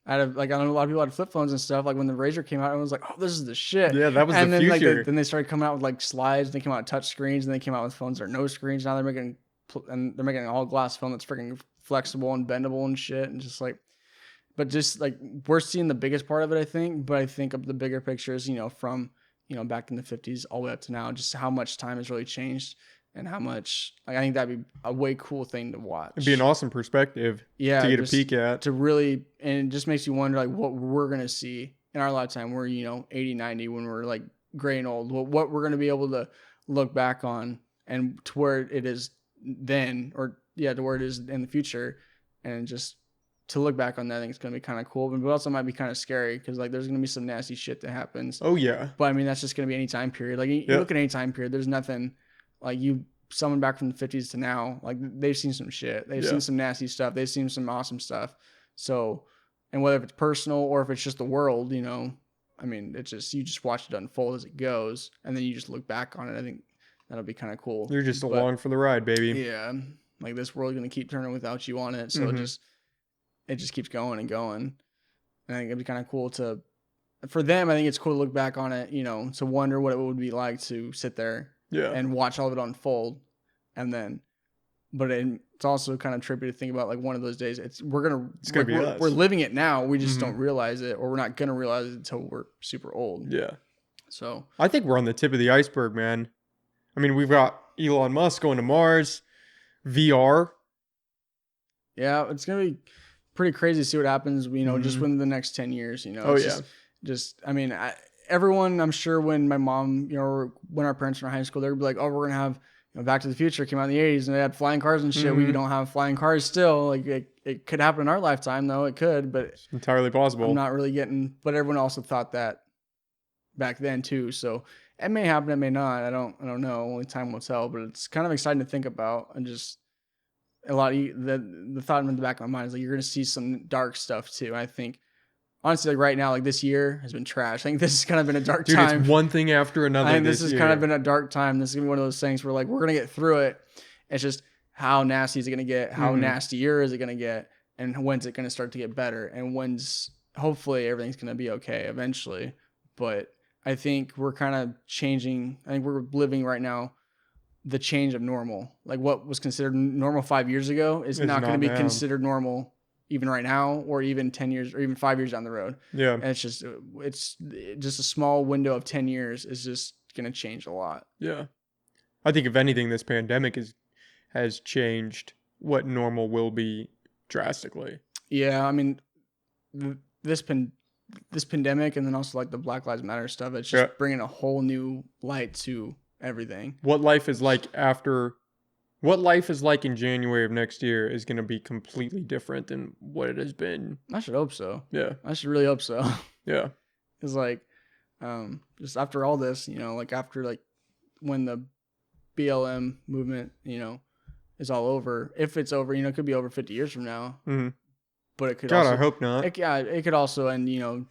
I know a lot of people had flip phones and stuff. Like when the Razor came out, I was like, "Oh, this is the shit." Yeah, that was the future. Like then they started coming out with like slides. And they came out with touch screens, and they came out with phones that are no screens. Now they're making an all glass phone that's freaking flexible and bendable and shit. And just like we're seeing the biggest part of it, I think. But I think of the bigger picture is, you know, from, you know, back in the 50s all the way up to now, just how much time has really changed. and how much. Like, I think that'd be a way cool thing to watch. It'd be an awesome perspective yeah, to get a just peek at. to really, and it just makes you wonder like what we're gonna see in our lifetime. We're 80, 90 when we're like gray and old. What we're gonna be able to look back on and to where it is then, or to where it is in the future, and just to look back on that, I think it's gonna be kind of cool, but also might be kind of scary because like there's gonna be some nasty shit that happens. Oh yeah. But I mean that's just gonna be any time period. Like you look at any time period, there's nothing like someone back from the 50s to now, like they've seen some shit. They've seen some nasty stuff. They've seen some awesome stuff. So, and whether it's personal or if it's just the world, I mean, it's just you just watch it unfold as it goes, and then you just look back on it. I think that'll be kind of cool. You're just along for the ride, baby. Yeah, like this world's gonna keep turning without you on it, so it just keeps going and going. And I think it'd be kind of cool for them. I think it's cool to look back on it, to wonder what it would be like to sit there and watch all of it unfold, and then, but it's also kind of trippy to think about like one of those days we're gonna be us. We're living it now. We just don't realize it, or we're not gonna realize it until we're super old. Yeah. So I think we're on the tip of the iceberg, man. I mean, we've got Elon Musk going to Mars, VR. Yeah, it's gonna be pretty crazy to see what happens. Just within the next 10 years. Oh yeah. Just I mean, everyone. I'm sure when my mom, when our parents were in high school, they'd be like, "Oh, we're gonna have." Back to the Future came out in the 80s and they had flying cars and shit. We don't have flying cars still. Like it could happen in our lifetime though. It could, but it's entirely possible. I'm not really getting, but everyone also thought that back then too. So it may happen. It may not. I don't know. Only time will tell, but it's kind of exciting to think about, and just a lot of the thought in the back of my mind is like, you're going to see some dark stuff too. And I think honestly, like right now, like this year has been trash. I think this has kind of been a dark time. It's one thing after another. I think this has kind of been a dark time. This is gonna be one of those things where like we're gonna get through it. It's just how nasty is it gonna get? How nastier is it gonna get? And when's it gonna start to get better? And when's hopefully everything's gonna be okay eventually. But I think we're kind of changing. I think we're living right now the change of normal. Like what was considered normal 5 years ago is not going to be considered normal even right now, or even 10 years, or even 5 years down the road. Yeah. And it's just a small window of 10 years is just going to change a lot. Yeah. I think if anything, this pandemic has changed what normal will be drastically. Yeah. I mean, this pandemic, and then also like the Black Lives Matter stuff, it's just bringing a whole new light to everything. What life is like in January of next year is going to be completely different than what it has been. I should hope so. Yeah. I should really hope so. Yeah. It's like, just after all this, like after like when the BLM movement, is all over, if it's over, it could be over 50 years from now. Mm-hmm. But it could God, I hope not. It could also end,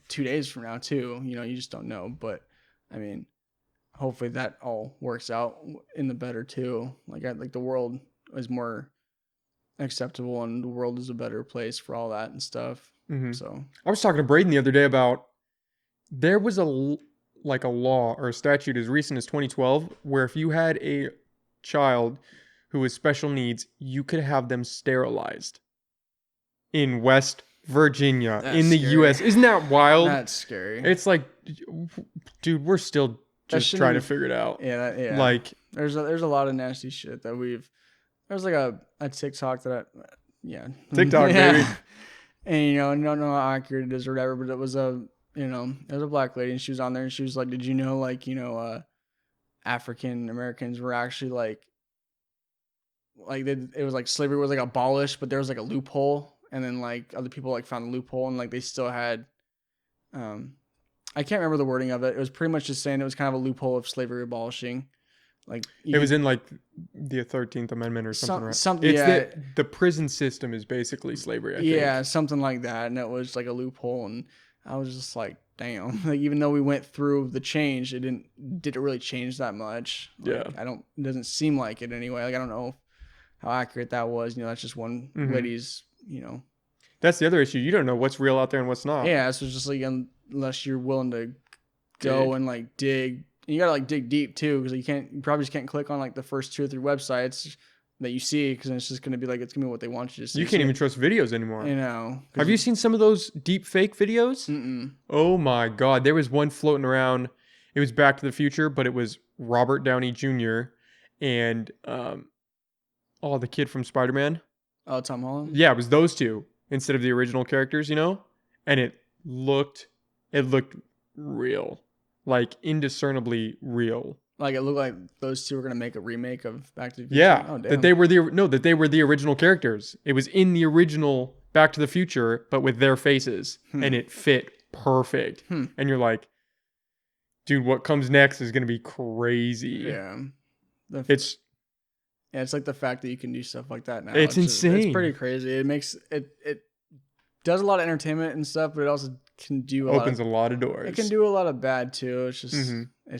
2 days from now too. You just don't know. But I mean, hopefully that all works out in the better too. Like the world is more acceptable, and the world is a better place for all that and stuff. Mm-hmm. So I was talking to Braden the other day about, there was a law or a statute as recent as 2012 where if you had a child who was special needs, you could have them sterilized in West Virginia. That's in the scary. U.S. Isn't that wild? That's scary. It's like, dude, we're still just trying to figure it out. Yeah. Like there's a lot of nasty shit that there's like a TikTok that TikTok, baby. And I don't know how accurate it is or whatever, but it was a black lady, and she was on there, and she was like, did you know African Americans were actually like it was like slavery was like abolished, but there was like a loophole, and then like other people like found a loophole, and like they still had I can't remember the wording of it. It was pretty much just saying it was kind of a loophole of slavery abolishing. Like it was in like the 13th Amendment or something, right? Something. It's the prison system is basically slavery, I think. Yeah, something like that. And it was like a loophole, and I was just like, damn. Like even though we went through the change, did it really change that much? Like, it doesn't seem like it anyway. Like I don't know how accurate that was. That's just one lady's, That's the other issue. You don't know what's real out there and what's not. Yeah, so it's just like unless you're willing to go and like dig. And you gotta like dig deep too, because you probably just can't click on like the first 2 or 3 websites that you see, because it's just gonna be what they want you to see. You can't even trust videos anymore. Have you seen some of those deep fake videos? Mm-mm. Oh my God, there was one floating around. It was Back to the Future, but it was Robert Downey Jr. and the kid from Spider-Man. Oh, Tom Holland. Yeah, it was those two instead of the original characters, you know, and it looked real, like indiscernibly real. Like it looked like those two were gonna make a remake of Back to the Future. Yeah, Oh, damn. that they were the original characters. It was in the original Back to the Future, but with their faces, and it fit perfect. And you're like, dude, what comes next is gonna be crazy. Yeah, It's like the fact that you can do stuff like that now. It's insane. It's pretty crazy. It makes it does a lot of entertainment and stuff, but it also can do a lot of doors. It can do a lot of bad too. It's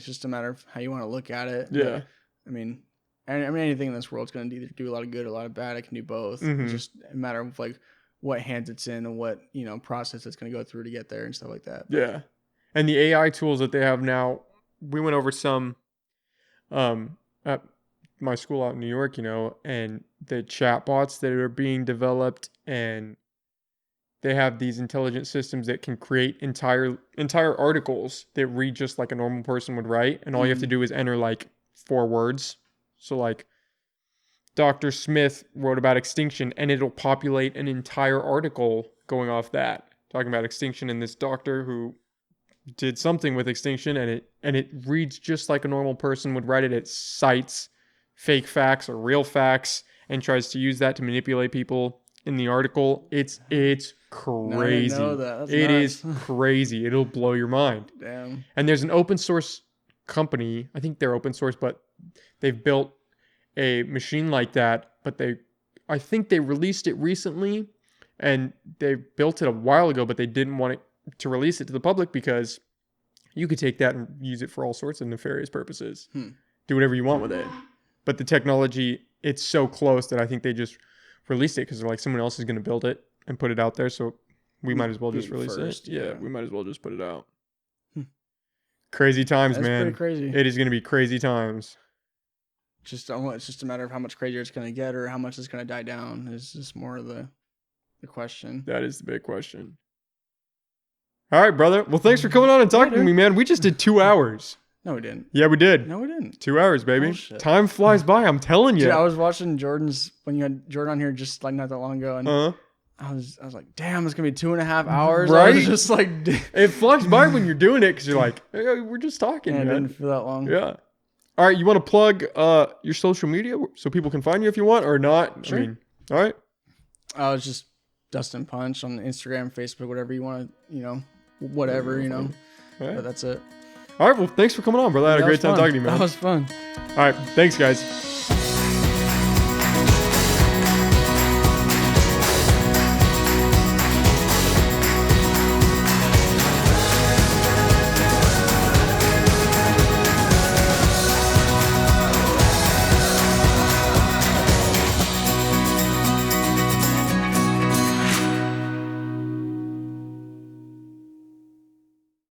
just a matter of how you want to look at it. Yeah. But, I mean, anything in this world is going to either do a lot of good or a lot of bad. It can do both. It's just a matter of like what hands it's in and what, you know, process it's going to go through to get there and stuff like that. Yeah. And the AI tools that they have now, we went over some at my school out in New York, you know, and the chatbots that are being developed, and they have these intelligent systems that can create entire articles that read just like a normal person would write, and all you have to do is enter like 4 words. So like Dr. Smith wrote about extinction, and it'll populate an entire article going off that, talking about extinction and this doctor who did something with extinction, and it reads just like a normal person would write it. It cites fake facts or real facts and tries to use that to manipulate people in the article. It's crazy. No, I didn't know that. That's It nuts. is crazy. It'll blow your mind. Damn. And there's an open source company. I think they're open source, but they've built a machine like that. But I think they released it recently, and they built it a while ago, but they didn't want it to release it to the public because you could take that and use it for all sorts of nefarious purposes. Do whatever you want with it. But the technology, it's so close that I think they just released it because they're like, someone else is going to build it and put it out there, so we might as well just release it. Yeah, we might as well just put it out. Crazy times, That's man. pretty crazy. It is going to be crazy times. It's just a matter of how much crazier it's going to get or how much it's going to die down. Is just more of the question. That is the big question. All right, brother. Well, thanks for coming on and talking to me, man. We just did 2 hours. No, we didn't. Yeah, we did. No, we didn't. 2 hours, baby. Bullshit. Time flies by. I'm telling you. Dude, I was watching when you had Jordan on here just like not that long ago, and I was like, damn, it's gonna be 2.5 hours. Right? I was just like, it flies by when you're doing it because you're like, hey, we're just talking. it Man. didn't feel that long. Yeah. All right, you want to plug your social media so people can find you if you want, or not? Sure. I mean, all right. It's just Dustyn Punch on Instagram, Facebook, whatever you want to, you know, whatever, you know. Right. But that's it. All right, well, thanks for coming on, brother. I had a great time talking to you, man. That was fun. All right, thanks, guys.